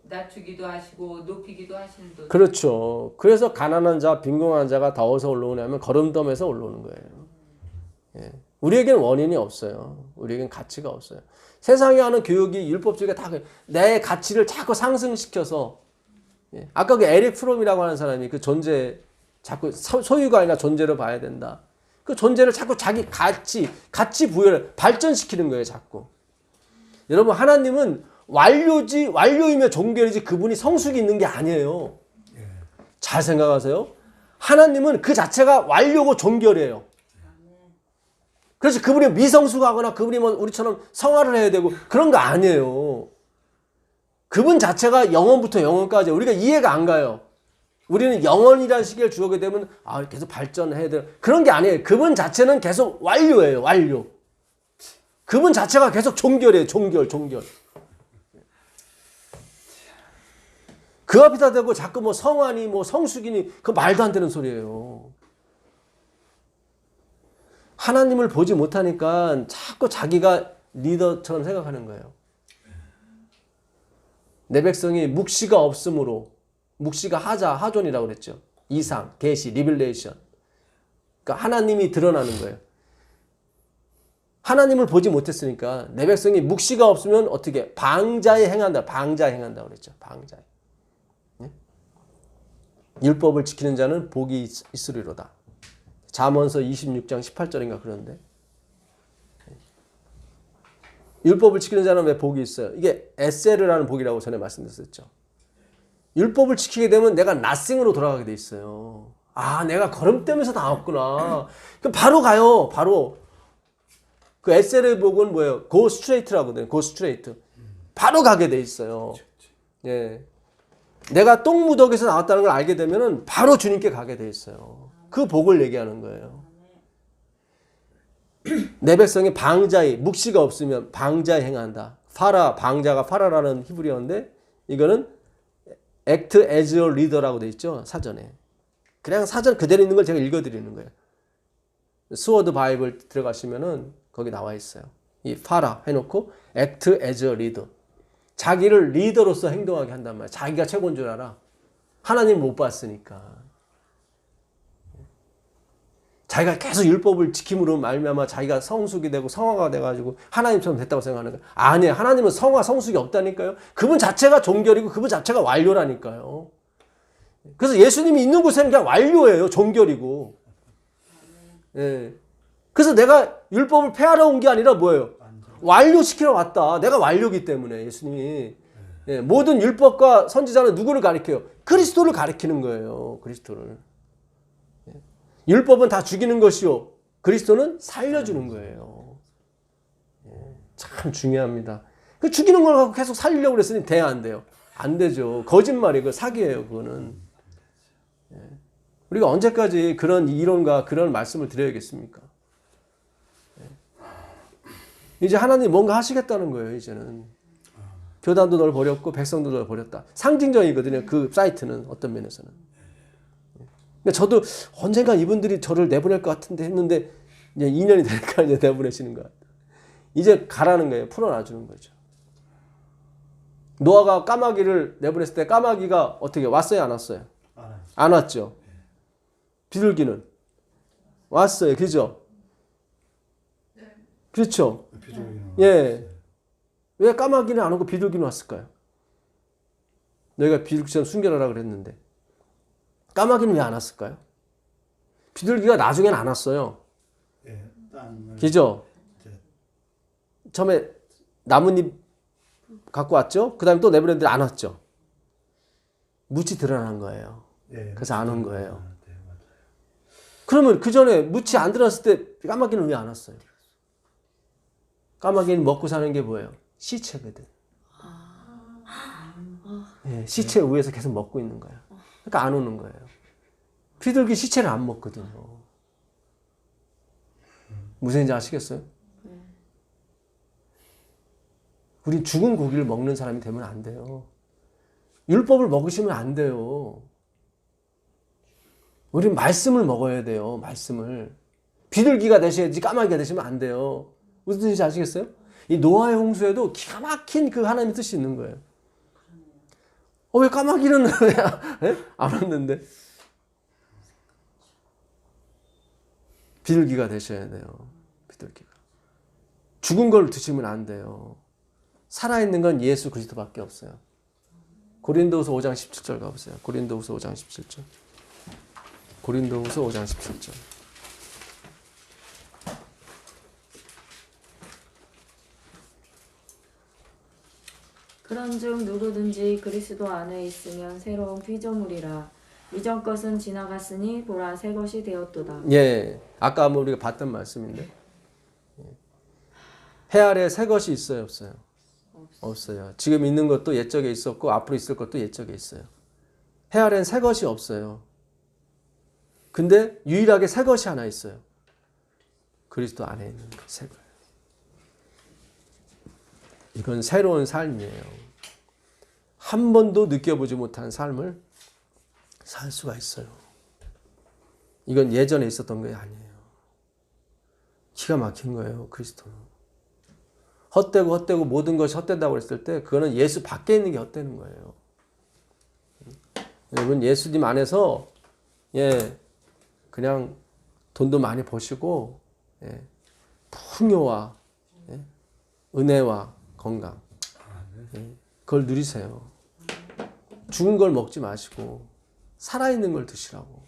낮추기도 하시고 높이기도 하시는 도. 그렇죠. 그래서 가난한 자, 빈곤한 자가 다 어디서 올라오냐면 거름덤에서 올라오는 거예요. 우리에게는 원인이 없어요. 우리에게는 가치가 없어요. 세상에 하는 교육이 율법주의가 다 내 가치를 자꾸 상승시켜서 아까 그 에릭 프롬이라고 하는 사람이 그 존재 자꾸 소유가 아니라 존재로 봐야 된다. 그 존재를 자꾸 자기 가치 부여를 발전시키는 거예요, 자꾸. 여러분, 하나님은 완료이며 종결이지 그분이 성숙이 있는 게 아니에요. 잘 생각하세요. 하나님은 그 자체가 완료고 종결이에요. 그래서 그분이 미성숙하거나 그분이 뭐 우리처럼 성화를 해야 되고 그런 거 아니에요. 그분 자체가 영원부터 영원까지 우리가 이해가 안 가요. 우리는 영원이라는 시계를 주게 되면 계속 발전해야 돼요. 그런 게 아니에요. 그분 자체는 계속 완료예요. 완료. 그분 자체가 계속 종결이에요. 종결. 그 앞에다 대고 자꾸 뭐 성하니 뭐 성숙이니 그 말도 안 되는 소리예요. 하나님을 보지 못하니까 자꾸 자기가 리더처럼 생각하는 거예요. 내 백성이 묵시가 없으므로 묵시가 하존이라고 그랬죠. 이상, 계시, 리빌레이션. 그러니까 하나님이 드러나는 거예요. 하나님을 보지 못했으니까 내 백성이 묵시가 없으면 어떻게 방자에 행한다. 방자에 행한다 그랬죠. 방자에. 율법을 지키는 자는 복이 있으리로다. 잠언서 26장 18절인가 그런데. 율법을 지키는 자는 왜 복이 있어요? 이게 에세르라는 복이라고 전에 말씀드렸죠. 율법을 지키게 되면 내가 낫싱으로 돌아가게 돼 있어요. 내가 걸음되면서 나왔구나. 그럼 바로 가요. 바로. 그 에세르 복은 뭐예요? Go straight라고 하거든요. Go straight. 바로 가게 돼 있어요. 예. 내가 똥무더기에서 나왔다는 걸 알게 되면은 바로 주님께 가게 돼 있어요. 그 복을 얘기하는 거예요. 내 백성이 방자에 묵시가 없으면 방자에 행한다. 방자가 파라라는 히브리어인데 이거는 act as a leader라고 돼 있죠. 사전에. 그냥 사전 그대로 있는 걸 제가 읽어드리는 거예요. 스워드 바이블 들어가시면은 거기 나와 있어요. 이 파라 해놓고 act as a leader. 자기를 리더로서 행동하게 한단 말이야. 자기가 최고인 줄 알아. 하나님 못 봤으니까. 자기가 계속 율법을 지킴으로 말미암아 자기가 성숙이 되고 성화가 돼가지고 하나님처럼 됐다고 생각하는 거예요. 아니에요. 하나님은 성숙이 없다니까요. 그분 자체가 종결이고 그분 자체가 완료라니까요. 그래서 예수님이 있는 곳에는 그냥 완료예요. 종결이고. 예. 그래서 내가 율법을 폐하러 온 게 아니라 뭐예요? 완료시키러 왔다. 내가 완료기 때문에 예수님이. 예. 모든 율법과 선지자는 누구를 가리켜요? 그리스도를 가리키는 거예요. 그리스도를. 율법은 다 죽이는 것이요. 그리스도는 살려주는 거예요. 참 중요합니다. 그 죽이는 걸 갖고 계속 살리려고 그랬으니 돼야 안 돼요. 안 되죠. 거짓말이고 사기예요. 그거는. 우리가 언제까지 그런 이론과 그런 말씀을 드려야겠습니까? 이제 하나님 뭔가 하시겠다는 거예요. 이제는. 교단도 널 버렸고 백성도 널 버렸다. 상징적이거든요. 그 사이트는 어떤 면에서는. 저도 언젠가 이분들이 저를 내보낼 것 같은데 했는데 이제 2년이 되니까 이제 내보내시는 것 같아요. 이제 가라는 거예요. 풀어놔주는 거죠. 노아가 까마귀를 내보냈을 때 까마귀가 어떻게 왔어요? 안 왔어요? 안 왔죠. 비둘기는 왔어요. 그죠? 그렇죠. 예. 왜 까마귀는 안 오고 비둘기는 왔을까요? 너희가 비둘기처럼 숨겨라라 그랬는데 까마귀는 왜 안 왔을까요? 비둘기가 나중엔 안 왔어요. 예, 땅을 그죠? 이제 처음에 나뭇잎 갖고 왔죠? 그 다음에 또 내버렸는데 안 왔죠? 묻이 드러난 거예요. 예, 그래서 안 온 거예요. 네, 맞아요. 그러면 그 전에 묻이 안 드러났을 때 까마귀는 왜 안 왔어요? 까마귀는 먹고 사는 게 뭐예요? 시체거든. 예, 시체 위에서 계속 먹고 있는 거예요. 그러니까 안 오는 거예요. 비둘기 시체를 안 먹거든요. 무슨 얘기인지 아시겠어요? 우린 죽은 고기를 먹는 사람이 되면 안 돼요. 율법을 먹으시면 안 돼요. 우린 말씀을 먹어야 돼요. 말씀을. 비둘기가 되셔야지 까마귀가 되시면 안 돼요. 무슨 뜻인지 아시겠어요? 이 노아의 홍수에도 기가 막힌 그 하나님의 뜻이 있는 거예요. 왜 까마귀는 왜 안 왔는데? 비둘기가 되셔야 돼요. 비둘기가. 죽은 걸 드시면 안 돼요. 살아있는 건 예수 그리스도밖에 없어요. 고린도후서 5장 17절 가보세요. 고린도후서 5장 17절. 고린도후서 5장 17절. 그런즉 누구든지 그리스도 안에 있으면 새로운 피조물이라. 이전 것은 지나갔으니 보라 새 것이 되었도다. 예, 아까 한번 우리가 봤던 말씀인데 해 아래 새 것이 있어요, 없어요? 없어요. 지금 있는 것도 옛적에 있었고 앞으로 있을 것도 옛적에 있어요. 해 아래는 새 것이 없어요. 근데 유일하게 새 것이 하나 있어요. 그리스도 안에 있는 그 새 것. 이건 새로운 삶이에요. 한 번도 느껴보지 못한 삶을 살 수가 있어요. 이건 예전에 있었던 게 아니에요. 기가 막힌 거예요, 그리스도는. 헛되고 모든 것이 헛된다고 했을 때 그거는 예수 밖에 있는 게 헛되는 거예요. 여러분 예수님 안에서 그냥 돈도 많이 버시고 풍요와 은혜와 건강 그걸 누리세요. 죽은 걸 먹지 마시고 살아있는 걸 드시라고.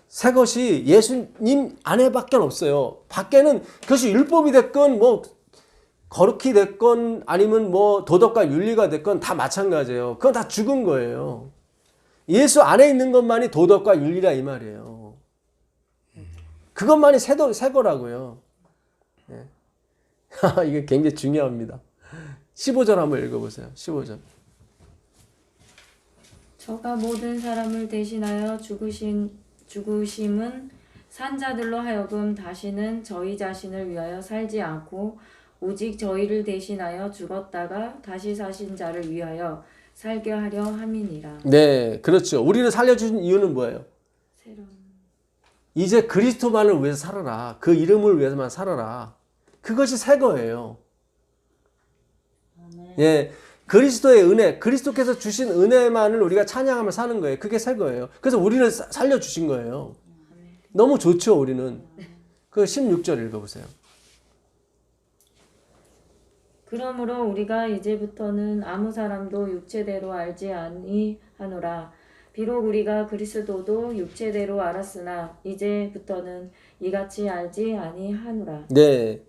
새 것이 예수님 안에밖에 없어요. 밖에는 그것이 율법이 됐건 뭐 거룩히 됐건 아니면 뭐 도덕과 윤리가 됐건 다 마찬가지예요. 그건 다 죽은 거예요. 예수 안에 있는 것만이 도덕과 윤리라 이 말이에요. 그것만이 새 거라고요. 이게 굉장히 중요합니다. 15절 한번 읽어보세요. 15절. 저가 모든 사람을 대신하여 죽으심은 산자들로 하여금 다시는 저희 자신을 위하여 살지 않고 오직 저희를 대신하여 죽었다가 다시 사신 자를 위하여 살게 하려 함이니라. 네, 그렇죠. 우리를 살려주신 이유는 뭐예요? 새로운 이제 그리스도만을 위해서 살아라. 그 이름을 위해서만 살아라. 그것이 새 거예요. 예, 그리스도의 은혜, 그리스도께서 주신 은혜만을 우리가 찬양하며 사는 거예요. 그게 새 거예요. 그래서 우리를 살려주신 거예요. 너무 좋죠, 우리는. 그 16절 읽어보세요. 그러므로 우리가 이제부터는 아무 사람도 육체대로 알지 아니하노라. 비록 우리가 그리스도도 육체대로 알았으나 이제부터는 이같이 알지 아니하노라. 네,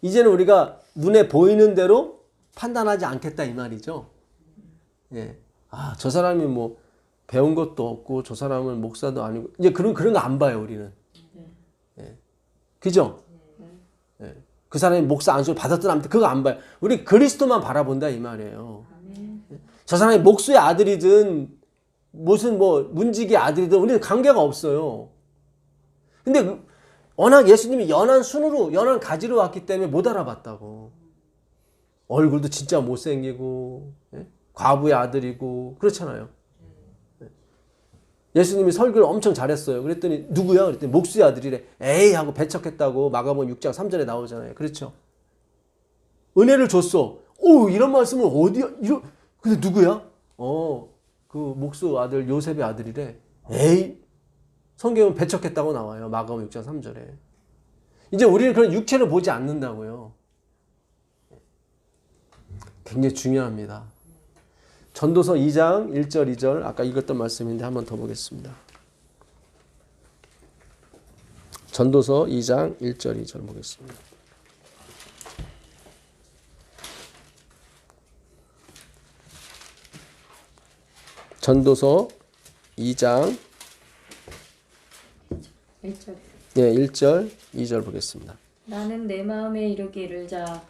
이제는 우리가 눈에 보이는 대로 판단하지 않겠다 이 말이죠. 예, 저 사람이 뭐 배운 것도 없고 저 사람은 목사도 아니고 이제 그런 거 안 봐요 우리는. 예, 그죠? 예, 그 사람이 목사 안수를 받았든 안 받든 그거 안 봐요. 우리 그리스도만 바라본다 이 말이에요. 저 사람이 목수의 아들이든 무슨 뭐 문지기 아들이든 우리는 관계가 없어요. 근데 워낙 예수님이 연한 순으로 연한 가지로 왔기 때문에 못 알아봤다고. 얼굴도 진짜 못생기고 과부의 아들이고 그렇잖아요. 예수님이 설교를 엄청 잘했어요. 그랬더니 누구야? 그랬더니 목수의 아들이래. 에이 하고 배척했다고 마가복음 6장 3절에 나오잖아요. 그렇죠? 은혜를 줬어. 오 이런 말씀은 어디야? 근데 누구야? 그 목수 아들 요셉의 아들이래. 에이 성경은 배척했다고 나와요. 마가복음 6장 3절에. 이제 우리는 그런 육체를 보지 않는다고요. 굉장히 중요합니다. 전도서 2장 1절 2절 아까 읽었던 말씀인데 한번 더 보겠습니다. 전도서 2장 1절 2절 보겠습니다. 전도서 2장 1절. 예, 1절 2절 보겠습니다. 나는 내 마음에 이르기를 자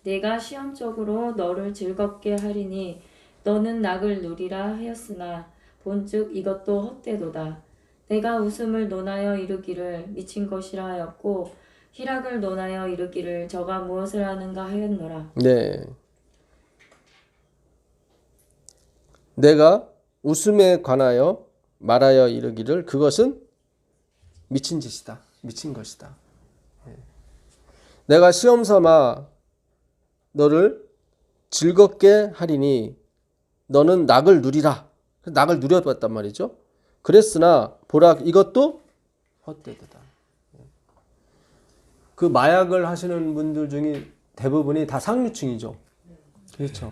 내가 시험적으로 너를 즐겁게 하리니 너는 낙을 누리라 하였으나 본즉 이것도 헛되도다. 내가 웃음을 논하여 이르기를 미친 것이라 하였고 희락을 논하여 이르기를 저가 무엇을 하는가 하였노라. 네. 내가 웃음에 관하여 말하여 이르기를 그것은 미친 짓이다. 미친 것이다. 내가 시험 삼아 너를 즐겁게 하리니 너는 낙을 누리라. 낙을 누려봤단 말이죠. 그랬으나 보라 이것도 헛되도다. 그 마약을 하시는 분들 중에 대부분이 다 상류층이죠. 그렇죠.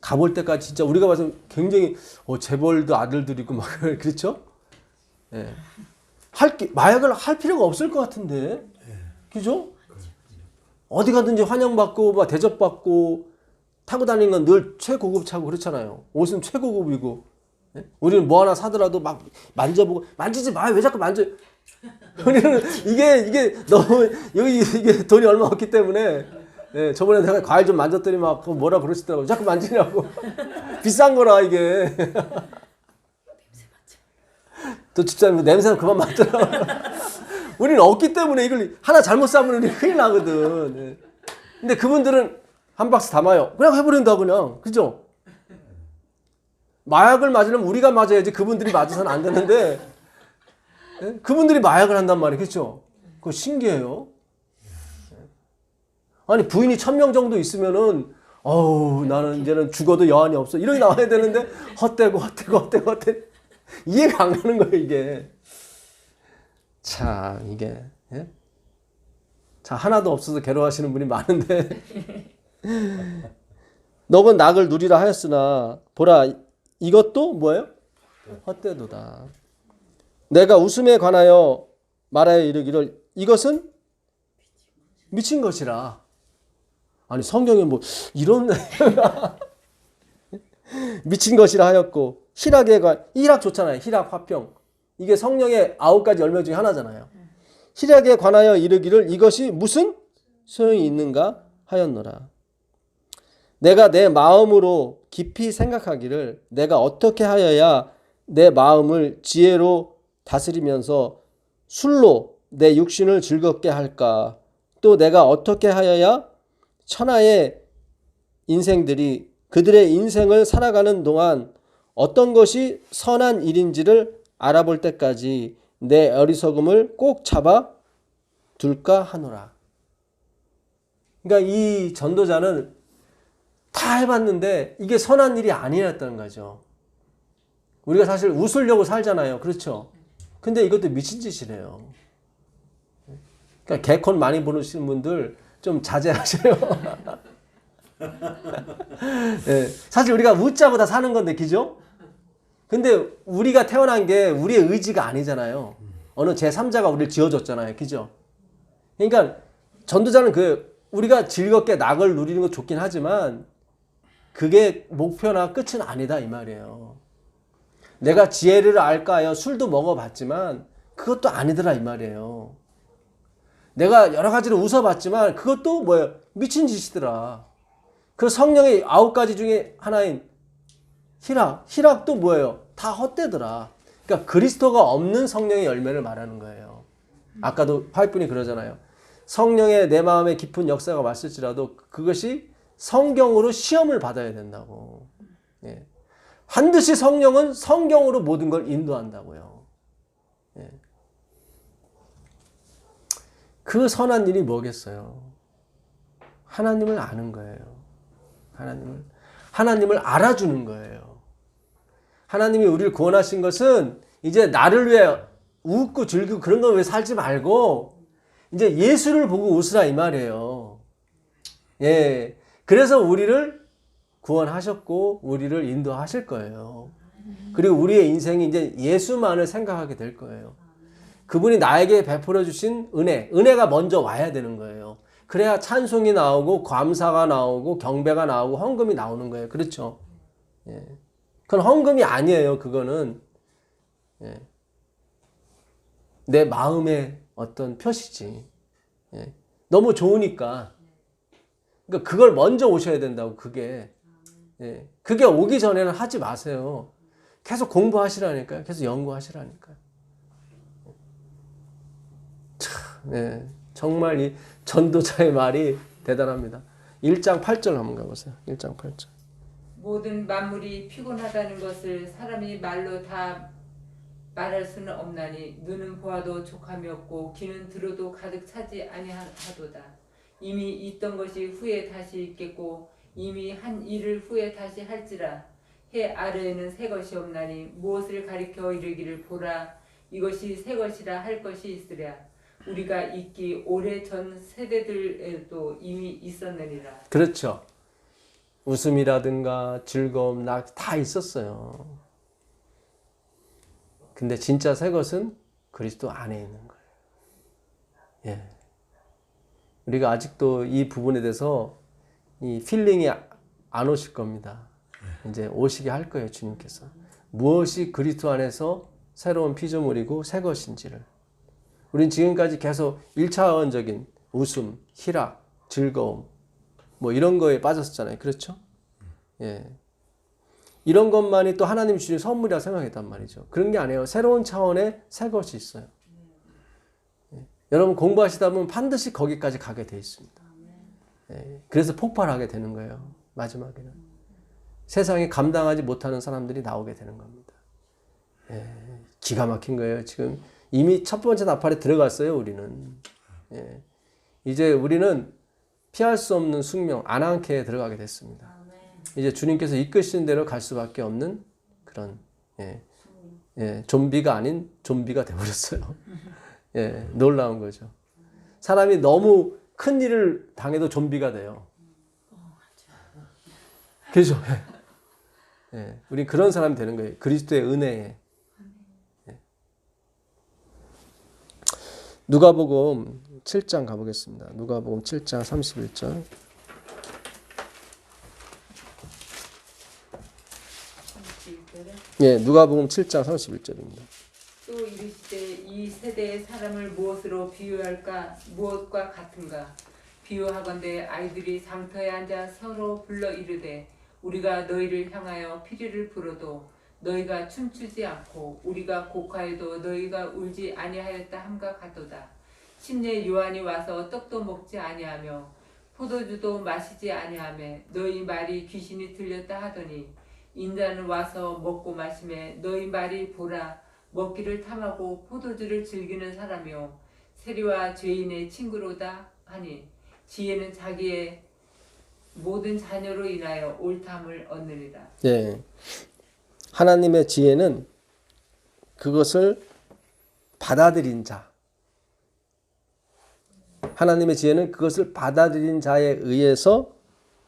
가볼 때까지 진짜 우리가 봐서 굉장히 재벌도 아들들이고 막 그렇죠. 예. 마약을 할 필요가 없을 것 같은데, 그죠? 어디 가든지 환영받고 막 대접받고 타고 다니는 건 늘 최고급 차고 그렇잖아요. 옷은 최고급이고. 예? 우리는 뭐 하나 사더라도 막 만져보고 만지지 마. 왜 자꾸 만져? 우리는 이게 너무 여기 이게 돈이 얼마 없기 때문에 예, 저번에 내가 과일 좀 만졌더니 막 뭐라 그러시더라고요. 자꾸 만지냐고. 비싼 거라 이게. 또 집사님 냄새는 그만 맡더라. 우리는 없기 때문에 이걸 하나 잘못 사면 우리 큰일 나거든. 예. 근데 그분들은 한 박스 담아요. 그냥 해버린다 그냥. 그죠? 마약을 맞으려면 우리가 맞아야지 그분들이 맞아서는 안 되는데 예? 그분들이 마약을 한단 말이에요. 그렇죠? 그거 신기해요. 아니 부인이 1000명 정도 있으면은 나는 이제는 죽어도 여한이 없어 이렇게 나와야 되는데 헛되고 이해가 안 가는 거예요 이게. 자 이게 예? 자 하나도 없어서 괴로워하시는 분이 많은데 너는 낙을 누리라 하였으나 보라 이것도 뭐예요? 헛되도다. 내가 웃음에 관하여 말하여 이르기를 이것은 미친 것이라. 아니 성경에 뭐 이런 미친 것이라 하였고 희락 좋잖아요. 희락 화평 이게 성령의 9가지 열매 중에 하나잖아요. 희락에 관하여 이르기를 이것이 무슨 소용이 있는가 하였노라. 내가 내 마음으로 깊이 생각하기를 내가 어떻게 하여야 내 마음을 지혜로 다스리면서 술로 내 육신을 즐겁게 할까? 또 내가 어떻게 하여야 천하의 인생들이 그들의 인생을 살아가는 동안 어떤 것이 선한 일인지를 알아볼 때까지 내 어리석음을 꼭 잡아 둘까 하노라. 그러니까 이 전도자는 다 해봤는데 이게 선한 일이 아니었다는 거죠. 우리가 사실 웃으려고 살잖아요. 그렇죠? 근데 이것도 미친 짓이래요. 그러니까 개콘 많이 보시는 분들 좀 자제하세요. 네, 사실 우리가 웃자고 다 사는 건데, 그죠? 근데 우리가 태어난 게 우리의 의지가 아니잖아요. 어느 제3자가 우리를 지어줬잖아요. 그죠? 그러니까 전도자는 우리가 즐겁게 낙을 누리는 거 좋긴 하지만 그게 목표나 끝은 아니다 이 말이에요. 내가 지혜를 알까 하여 술도 먹어봤지만 그것도 아니더라 이 말이에요. 내가 여러 가지로 웃어봤지만 그것도 뭐예요? 미친 짓이더라. 그 성령의 9가지 중에 하나인 희락도 뭐예요? 다 헛되더라. 그러니까 그리스도가 없는 성령의 열매를 말하는 거예요. 아까도 화이트분이 그러잖아요. 성령의 내 마음에 깊은 역사가 왔을지라도 그것이 성경으로 시험을 받아야 된다고. 예. 반드시 성령은 성경으로 모든 걸 인도한다고요. 예. 그 선한 일이 뭐겠어요? 하나님을 아는 거예요. 하나님을 알아주는 거예요. 하나님이 우리를 구원하신 것은 이제 나를 위해 웃고 즐기고 그런 거 왜 살지 말고 이제 예수를 보고 웃으라 이 말이에요. 예. 그래서 우리를 구원하셨고 우리를 인도하실 거예요. 그리고 우리의 인생이 이제 예수만을 생각하게 될 거예요. 그분이 나에게 베풀어 주신 은혜가 먼저 와야 되는 거예요. 그래야 찬송이 나오고 감사가 나오고 경배가 나오고 헌금이 나오는 거예요. 그렇죠? 예. 그건 헌금이 아니에요. 그거는 예. 내 마음의 어떤 표시지. 예. 너무 좋으니까. 그러니까 그걸 먼저 오셔야 된다고. 그게 그게 오기 전에는 하지 마세요. 계속 공부하시라니까요. 계속 연구하시라니까요. 참, 정말 이 전도자의 말이 대단합니다. 1장 8절 한번 가보세요. 1장 8절. 모든 만물이 피곤하다는 것을 사람이 말로 다 말할 수는 없나니 눈은 보아도 족함이 없고 귀는 들어도 가득 차지 아니하도다. 이미 있던 것이 후에 다시 있겠고 이미 한 일을 후에 다시 할지라. 해 아래에는 새 것이 없나니 무엇을 가리켜 이르기를 보라 이것이 새 것이라 할 것이 있으랴. 우리가 있기 오래전 세대들에도 이미 있었느니라. 그렇죠. 웃음이라든가 즐거움 다 있었어요. 근데 진짜 새 것은 그리스도 안에 있는 거예요. 예. 우리가 아직도 이 부분에 대해서 이 필링이 안 오실 겁니다. 이제 오시게 할 거예요, 주님께서. 무엇이 그리스도 안에서 새로운 피조물이고 새 것인지를. 우린 지금까지 계속 1차원적인 웃음, 희락, 즐거움 뭐 이런 거에 빠졌었잖아요. 그렇죠? 예. 이런 것만이 또 하나님이 주신 선물이라 생각했단 말이죠. 그런 게 아니에요. 새로운 차원의 새 것이 있어요. 예. 여러분 공부하시다 보면 반드시 거기까지 가게 돼 있습니다. 예. 그래서 폭발하게 되는 거예요. 마지막에는. 세상에 감당하지 못하는 사람들이 나오게 되는 겁니다. 예. 기가 막힌 거예요. 지금 이미 첫 번째 나팔에 들어갔어요. 우리는. 예. 이제 우리는 피할 수 없는 숙명, 아난케에 들어가게 됐습니다. 이제 주님께서 이끄시는 대로 갈 수밖에 없는 그런 좀비가 아닌 좀비가 되어버렸어요. 예, 놀라운 거죠. 사람이 너무 큰 일을 당해도 좀비가 돼요. 그죠? 예, 우린 그런 사람이 되는 거예요. 그리스도의 은혜에. 예. 누가복음 7장 가보겠습니다. 누가복음 7장 31절. 예, 누가복음 7장 31절입니다. 또 이르시되 이 세대의 사람을 무엇으로 비유할까? 무엇과 같은가? 비유하건대 아이들이 장터에 앉아 서로 불러 이르되 우리가 너희를 향하여 피리를 불어도 너희가 춤추지 않고 우리가 곡하여도 너희가 울지 아니하였다 함과 같도다. 심지어 요한이 와서 떡도 먹지 아니하며 포도주도 마시지 아니하며 너희 말이 귀신이 들렸다 하더니 인자는 와서 먹고 마시매 너희 말이 보라 먹기를 탐하고 포도주를 즐기는 사람이요 세리와 죄인의 친구로다 하니 지혜는 자기의 모든 자녀로 인하여 옳담을 얻느니라. 예. 하나님의 지혜는 그것을 받아들인 자. 하나님의 지혜는 그것을 받아들인 자에 의해서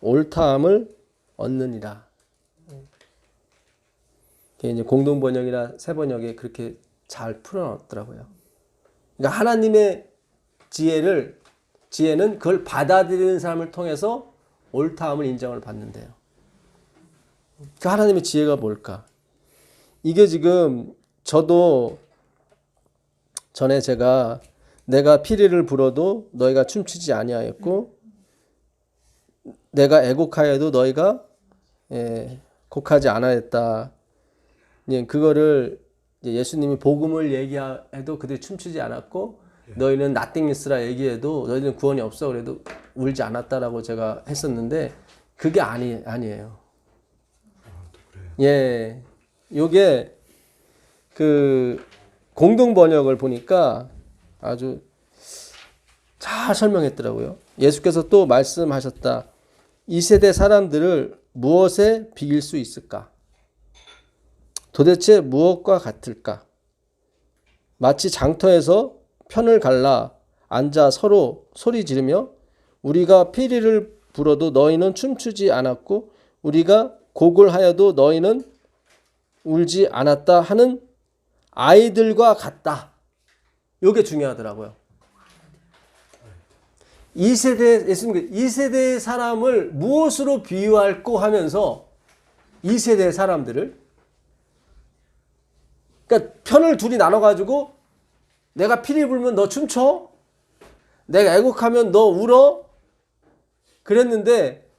옳다함을 얻느니라. 이제 공동번역이나 새번역에 그렇게 잘 풀어놨더라고요. 그러니까 하나님의 지혜는 그걸 받아들이는 사람을 통해서 옳다함을 인정을 받는데요. 그 하나님의 지혜가 뭘까? 이게 지금 저도 전에 내가 피리를 불어도 너희가 춤추지 아니하였고 내가 애곡하여도 너희가 곡하지 않았다. 그거를 예수님이 복음을 얘기해도 그들이 춤추지 않았고 너희는 nothing이라 얘기해도 너희는 구원이 없어 그래도 울지 않았다라고 제가 했었는데 그게 아니에요. 예, 요게 그 공동 번역을 보니까 아주 잘 설명했더라고요. 예수께서 또 말씀하셨다. 이 세대 사람들을 무엇에 비길 수 있을까? 도대체 무엇과 같을까? 마치 장터에서 편을 갈라 앉아 서로 소리 지르며 우리가 피리를 불어도 너희는 춤추지 않았고 우리가 곡을 하여도 너희는 울지 않았다 하는 아이들과 같다. 이게 중요하더라고요. 2세대 예수님 2세대의 사람을 무엇으로 비유할꼬 하면서 2세대의 사람들을 그러니까 편을 둘이 나눠 가지고 내가 피리 불면 너 춤춰? 내가 애곡하면 너 울어? 그랬는데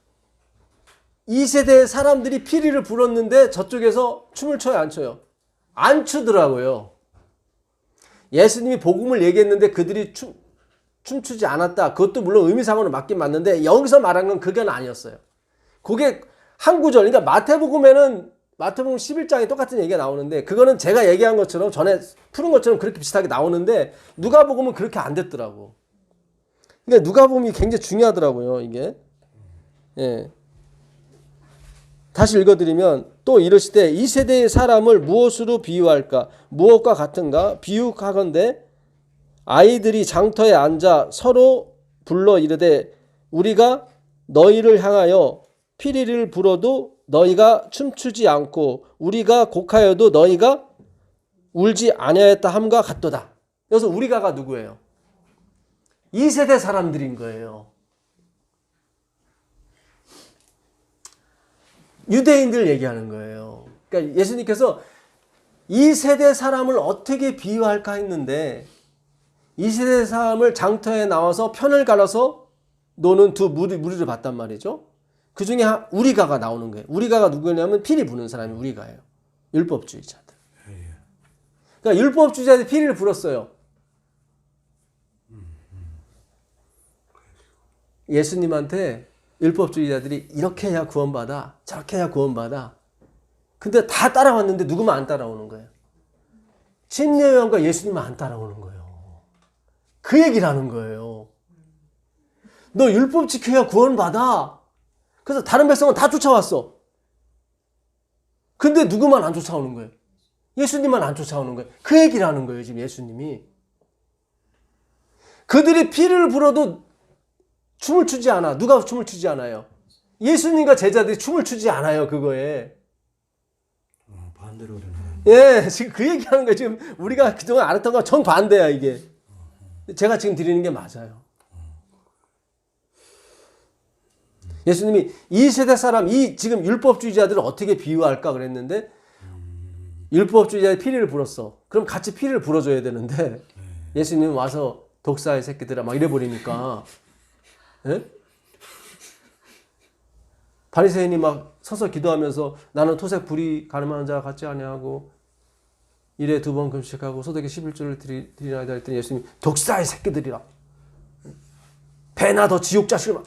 2세대의 사람들이 피리를 불었는데 저쪽에서 춤을 춰요, 안 춰요? 안 추더라고요. 예수님이 복음을 얘기했는데 그들이 춤추지 않았다. 그것도 물론 의미상으로 맞긴 맞는데 여기서 말한 건 그건 아니었어요. 그게 한 구절. 그러니까 마태복음 11장에 똑같은 얘기가 나오는데 그거는 제가 얘기한 것처럼 전에 푸는 것처럼 그렇게 비슷하게 나오는데 누가복음은 그렇게 안 됐더라고. 그러니까 누가복음이 굉장히 중요하더라고요, 이게. 예. 다시 읽어드리면 또 이르시되 이 세대의 사람을 무엇으로 비유할까? 무엇과 같은가? 비유하건대 아이들이 장터에 앉아 서로 불러 이르되 우리가 너희를 향하여 피리를 불어도 너희가 춤추지 않고 우리가 곡하여도 너희가 울지 아니하였다 함과 같도다. 여기서 우리가가 누구예요? 2세대 사람들인 거예요. 유대인들 얘기하는 거예요. 그러니까 예수님께서 2세대 사람을 어떻게 비유할까 했는데 2세대 사람을 장터에 나와서 편을 갈아서 노는 두 무리를 봤단 말이죠. 그 중에 우리가가 나오는 거예요. 우리가가 누구냐면 피리 부는 사람이 우리가예요. 율법주의자들. 그러니까 율법주의자들이 피리를 불었어요. 예수님한테 율법주의자들이 이렇게 해야 구원받아, 저렇게 해야 구원받아. 근데 다 따라왔는데 누구만 안 따라오는 거예요. 침례요한과 예수님만 안 따라오는 거예요. 그 얘기를 하는 거예요. 너 율법 지켜야 구원받아. 그래서 다른 백성은 다 쫓아왔어. 근데 누구만 안 쫓아오는 거예요. 예수님만 안 쫓아오는 거예요. 그 얘기를 하는 거예요, 지금 예수님이. 그들이 피를 불어도 춤을 추지 않아. 누가 춤을 추지 않아요? 예수님과 제자들이 춤을 추지 않아요, 그거에. 반대로 그러네. 예, 지금 그 얘기하는 거예요. 지금 우리가 그동안 알았던 거랑 정반대야, 이게. 제가 지금 드리는 게 맞아요. 예수님이 이 세대 사람, 이 지금 율법주의자들을 어떻게 비유할까 그랬는데 율법주의자의 피리를 불었어. 그럼 같이 피리를 불어줘야 되는데 예수님은 와서 독사의 새끼들아 막 이래버리니까 예? 바리새인이 막 서서 기도하면서 나는 토색 불이 가늠하는 자와 같지 아니하고 일에 2번 금식하고 소득에 11조를 드리나이다 했더니 예수님이 독사의 새끼들이라 배나 더 지옥 자식을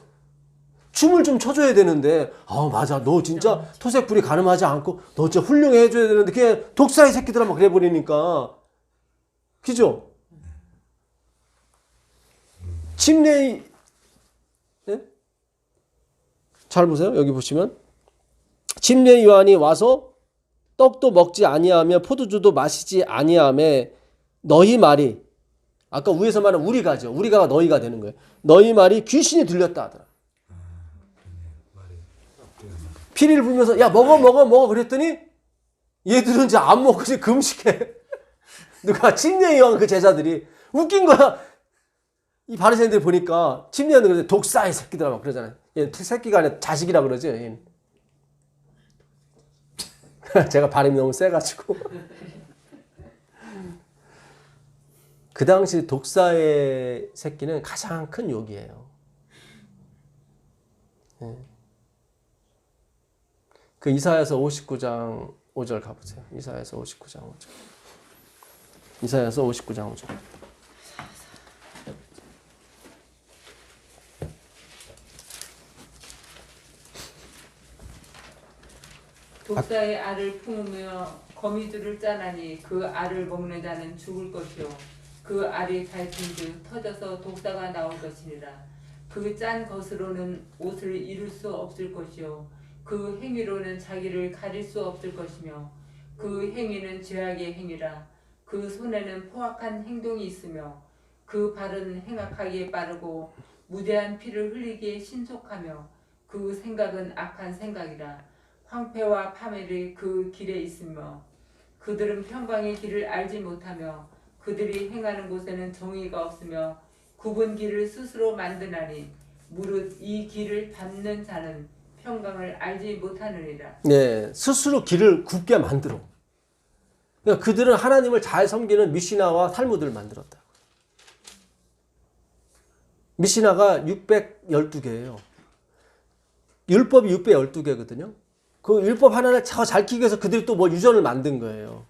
춤을 좀 춰줘야 되는데 맞아 너 진짜 토색 불이 가늠하지 않고 너 진짜 훌륭해 해줘야 되는데 그냥 독사의 새끼들아 막 그래버리니까 그죠? 침례 네? 잘 보세요. 여기 보시면 침례 요한이 와서 떡도 먹지 아니하며 포도주도 마시지 아니하며 너희 말이 아까 위에서 말한 우리가죠. 우리가가 너희가 되는 거예요. 너희 말이 귀신이 들렸다 하더라. 피리를 불면서 야 먹어 그랬더니 얘들은 이제 안 먹고 이제 금식해. 누가 침례 요한 그 제자들이 웃긴 거야. 이 바리새인들 보니까 침례 요한은 그러는데 독사의 새끼들아 막 그러잖아요. 얘 새끼가 아니라 자식이라 그러죠. 얘는. 제가 발음이 너무 세가지고. 그 당시 독사의 새끼는 가장 큰 욕이에요. 네. 그 이사야서 59장 5절 가보세요. 이사야서 59장 5절. 이사야서 59장 5절. 독사의 알을 품으며 거미줄을 짜나니 그 알을 먹는 자는 죽을 것이요 그 알이 닳은즉 터져서 독사가 나올 것이니라. 그 짠 것으로는 옷을 이룰 수 없을 것이요 그 행위로는 자기를 가릴 수 없을 것이며 그 행위는 죄악의 행위라. 그 손에는 포악한 행동이 있으며 그 발은 행악하기에 빠르고 무대한 피를 흘리기에 신속하며 그 생각은 악한 생각이라. 황폐와 파멸이 그 길에 있으며 그들은 평강의 길을 알지 못하며 그들이 행하는 곳에는 정의가 없으며 굽은 길을 스스로 만드나니 무릇 이 길을 밟는 자는 평강을 알지 못하느니라. 네, 스스로 길을 굽게 만들어. 그러니까 그들은 하나님을 잘 섬기는 미시나와 탈무드를 만들었다. 미시나가 612개예요. 율법이 612개거든요. 그 율법 하나를 잘 지키기 위해서 그들이 또 뭐 유전을 만든 거예요.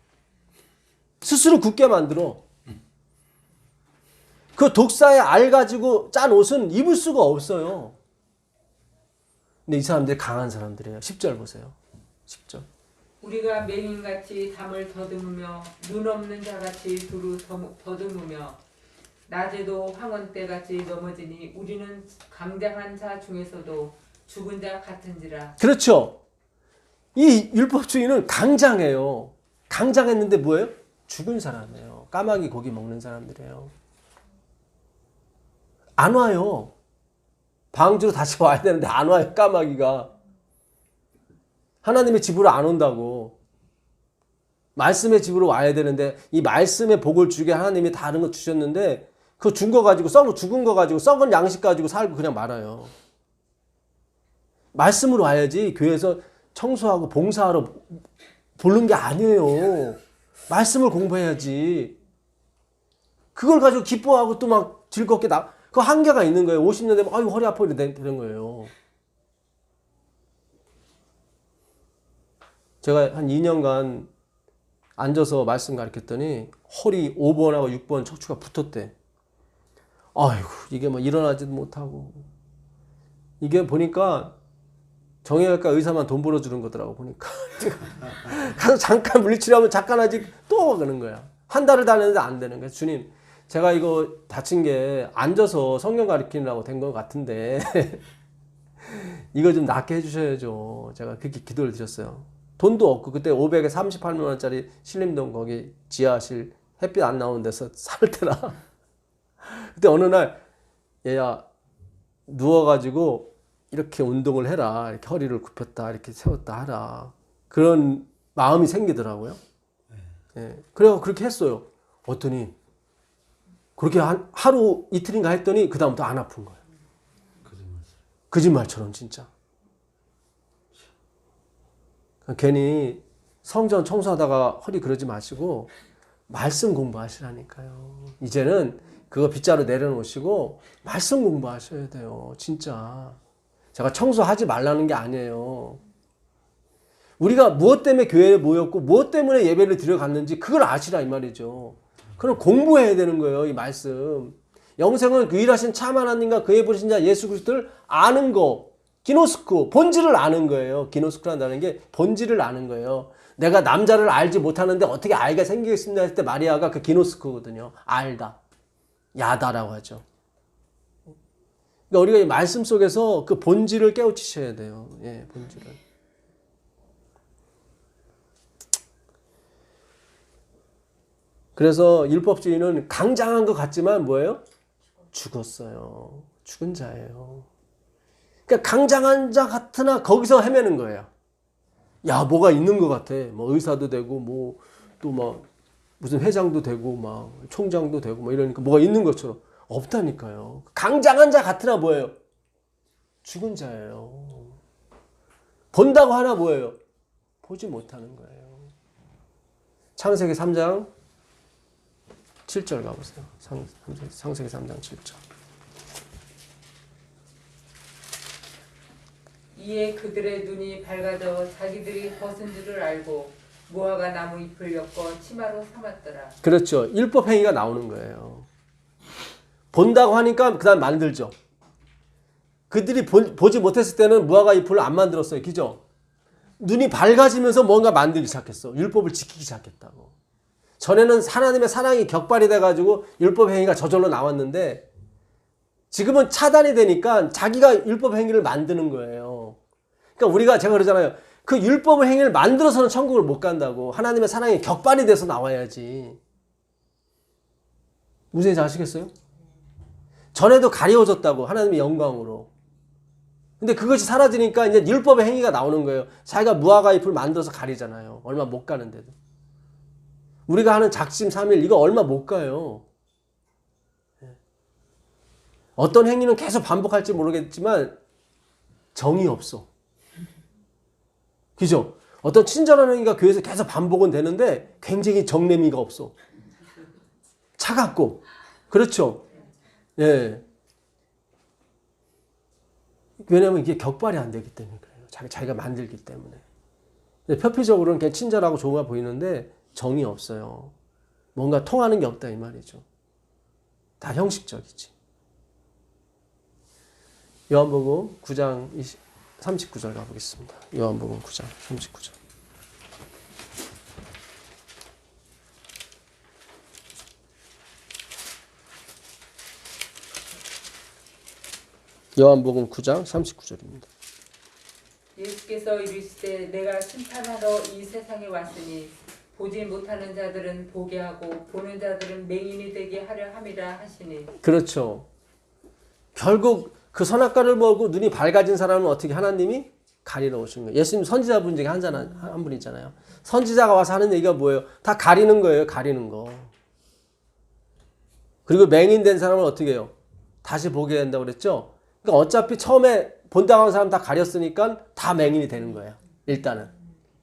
스스로 굳게 만들어. 그 독사의 알 가지고 짠 옷은 입을 수가 없어요. 근데 이 사람들이 강한 사람들이에요. 10절 보세요. 10절. 우리가 맹인같이 담을 더듬으며 눈 없는 자같이 두루 더듬으며 낮에도 황혼때같이 넘어지니 우리는 강장한 자 중에서도 죽은 자 같은지라. 그렇죠. 이 율법주의는 강장해요. 강장했는데 뭐예요? 죽은 사람이에요. 까마귀 고기 먹는 사람들이에요. 안 와요. 방주로 다시 와야 되는데 안 와요. 까마귀가. 하나님의 집으로 안 온다고. 말씀의 집으로 와야 되는데 이 말씀의 복을 주게 하나님이 다른 거 주셨는데 그거 준 거 가지고 죽은 거 가지고 썩은 양식 가지고 살고 그냥 말아요. 말씀으로 와야지 교회에서 청소하고 봉사하러 부른 게 아니에요. 말씀을 공부해야지. 그걸 가지고 기뻐하고 또 막 즐겁게 그 한계가 있는 거예요. 50년 되면 아유 허리 아파 이렇게 되는 거예요. 제가 한 2년간 앉아서 말씀 가르쳤더니 허리 5번하고 6번 척추가 붙었대. 아이고 이게 뭐 일어나지도 못하고. 이게 보니까 정형외과 의사만 돈 벌어주는 거더라고 보니까. 가서 잠깐 물리치료하면 잠깐 하지 또 그러는 거야. 한 달을 다녔는데 안 되는 거야. 주님 제가 이거 다친 게 앉아서 성경 가르치느라고 된 것 같은데 이거 좀 낫게 해주셔야죠. 제가 그렇게 기도를 드렸어요. 돈도 없고 그때 500에 38만 원짜리 신림동 거기 지하실 햇빛 안 나오는 데서 살 때라. 그때 어느 날 얘야 누워가지고 이렇게 운동을 해라. 이렇게 허리를 굽혔다 이렇게 세웠다 하라. 그런 마음이 생기더라고요. 예. 그래서 그렇게 했어요. 어떠니 그렇게 하루 이틀인가 했더니 그 다음부터 안 아픈 거예요. 거짓말처럼 진짜. 괜히 성전 청소하다가 허리 그러지 마시고 말씀 공부하시라니까요. 이제는 그거 빗자루 내려놓으시고 말씀 공부하셔야 돼요. 진짜. 제가 청소하지 말라는 게 아니에요. 우리가 무엇 때문에 교회에 모였고 무엇 때문에 예배를 드려갔는지 그걸 아시라 이 말이죠. 그럼 공부해야 되는 거예요. 이 말씀. 영생은 유일하신 참 하나님과 그의 부르신 자 예수 그리스도를 아는 거. 기노스코. 본질을 아는 거예요. 기노스코란다는 게 본질을 아는 거예요. 내가 남자를 알지 못하는데 어떻게 알게 생기겠습니까? 할 때 마리아가 그 기노스코거든요. 알다. 야다라고 하죠. 그러니까 우리가 이 말씀 속에서 그 본질을 깨우치셔야 돼요. 예, 본질을. 그래서 율법주의는 강장한 것 같지만 뭐예요? 죽었어요. 죽은 자예요. 그러니까 강장한 자 같으나 거기서 헤매는 거예요. 야, 뭐가 있는 것 같아. 뭐 의사도 되고, 뭐 또 막 무슨 회장도 되고, 막 총장도 되고, 뭐 이러니까 뭐가 있는 것처럼 없다니까요. 강장한 자 같으나 뭐예요? 죽은 자예요. 본다고 하나 뭐예요? 보지 못하는 거예요. 창세기 3장 7절 가보세요. 창세기 3장 7절. 이에 그들의 눈이 밝아져 자기들이 벗은 줄을 알고 무화과 나무 잎을 엮어 치마로 삼았더라. 그렇죠. 율법 행위가 나오는 거예요. 본다고 하니까 그 다음 만들죠. 그들이 보지 못했을 때는 무화과 잎을 안 만들었어요. 그죠? 눈이 밝아지면서 뭔가 만들기 시작했어. 율법을 지키기 시작했다고. 전에는 하나님의 사랑이 격발이 돼가지고 율법 행위가 저절로 나왔는데 지금은 차단이 되니까 자기가 율법 행위를 만드는 거예요. 그러니까 우리가 제가 그러잖아요. 그 율법 행위를 만들어서는 천국을 못 간다고. 하나님의 사랑이 격발이 돼서 나와야지. 무슨 얘기인지 아시겠어요? 전에도 가려워졌다고. 하나님의 영광으로. 근데 그것이 사라지니까 이제 율법의 행위가 나오는 거예요. 자기가 무화과 잎을 만들어서 가리잖아요. 얼마 못 가는데도. 우리가 하는 작심 삼일 이거 얼마 못 가요. 어떤 행위는 계속 반복할지 모르겠지만 정이 없어. 그죠? 어떤 친절한 행위가 교회에서 계속 반복은 되는데 굉장히 정내미가 없어. 차갑고. 그렇죠? 예. 왜냐면 이게 격발이 안 되기 때문에 그래요. 자기가 만들기 때문에. 근데 표피적으로는 그냥 친절하고 좋아 보이는데 정이 없어요. 뭔가 통하는 게 없다 이 말이죠. 다 형식적이지. 요한복음 9장 39절 가보겠습니다. 요한복음 9장 39절. 요한복음 9장 39절입니다. 예수께서 이르시되 내가 심판하러 이 세상에 왔으니 보지 못하는 자들은 보게 하고 보는 자들은 맹인이 되게 하려 함이라 하시니. 그렇죠. 결국 그 선악과를 먹고 눈이 밝아진 사람은 어떻게 하나님이 가리러 오신 거예요. 예수님 선지자분 중에 한 분 있잖아요. 선지자가 와서 하는 얘기가 뭐예요? 다 가리는 거예요. 가리는 거. 그리고 맹인된 사람은 어떻게 해요? 다시 보게 된다고 그랬죠? 그러니까 어차피 처음에 본당하는 사람 다 가렸으니까 다 맹인이 되는 거예요. 일단은.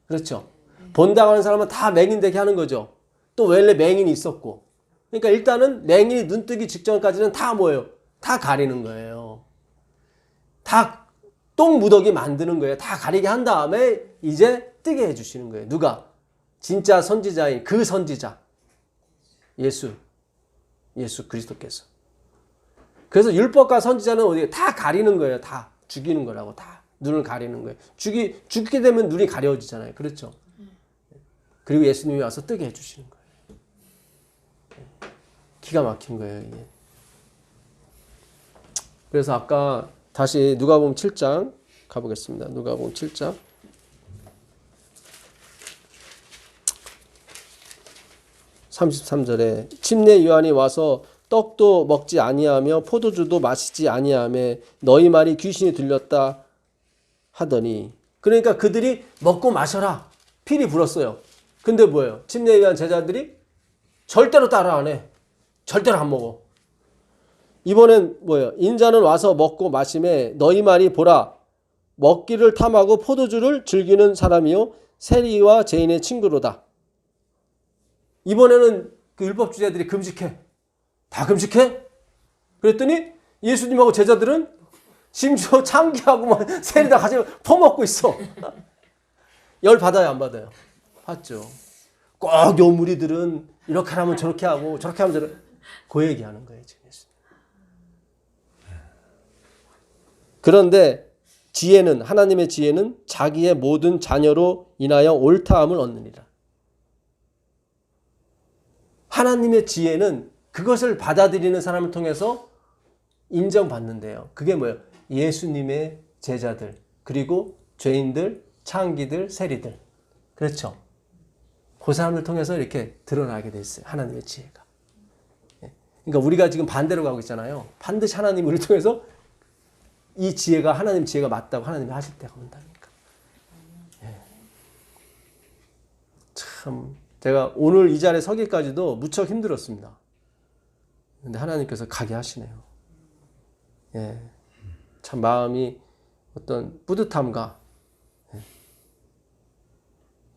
그렇죠? 본당하는 사람은 다 맹인 되게 하는 거죠. 또 원래 맹인이 있었고. 그러니까 일단은 맹인이 눈 뜨기 직전까지는 다 뭐예요? 다 가리는 거예요. 다 똥무더기 만드는 거예요. 다 가리게 한 다음에 이제 뜨게 해주시는 거예요. 누가? 진짜 선지자인 그 선지자. 예수 그리스도께서. 그래서 율법과 선지자는 어디 다 가리는 거예요. 다 죽이는 거라고. 다 눈을 가리는 거예요. 죽게 되면 눈이 가려지잖아요. 그렇죠? 그리고 예수님이 와서 뜨게 해주시는 거예요. 기가 막힌 거예요. 이게. 그래서 아까 다시 누가복음 7장 가보겠습니다. 누가복음 7장 33절에 침례 요한이 와서 떡도 먹지 아니하며 포도주도 마시지 아니하며 너희 말이 귀신이 들렸다 하더니. 그러니까 그들이 먹고 마셔라 필히 불었어요. 근데 뭐예요? 침례 요한 제자들이 절대로 따라 안 해. 절대로 안 먹어. 이번엔 뭐예요? 인자는 와서 먹고 마시매 너희 말이 보라 먹기를 탐하고 포도주를 즐기는 사람이요 세리와 죄인의 친구로다. 이번에는 그 율법주의자들이 금식해. 다 금식해? 그랬더니 예수님하고 제자들은 심지어 창기하고 막 세리다 같이 퍼먹고 있어. 열 받아요 안 받아요? 받죠. 꼭 요 무리들은 이렇게 하면 저렇게 하고 저렇게 하면 저렇게 그 얘기하는 거예요 지금. 그런데 지혜는 하나님의 지혜는 자기의 모든 자녀로 인하여 옳다함을 얻느니라. 하나님의 지혜는 그것을 받아들이는 사람을 통해서 인정받는데요. 그게 뭐예요? 예수님의 제자들 그리고 죄인들, 창기들, 세리들. 그렇죠? 그 사람을 통해서 이렇게 드러나게 돼 있어요. 하나님의 지혜가. 그러니까 우리가 지금 반대로 가고 있잖아요. 반드시 하나님이 우리를 통해서 이 지혜가 하나님 지혜가 맞다고 하나님이 하실 때가 온다니까. 예. 참 제가 오늘 이 자리에 서기까지도 무척 힘들었습니다. 근데 하나님께서 가게 하시네요. 예. 참 마음이 어떤 뿌듯함과 예.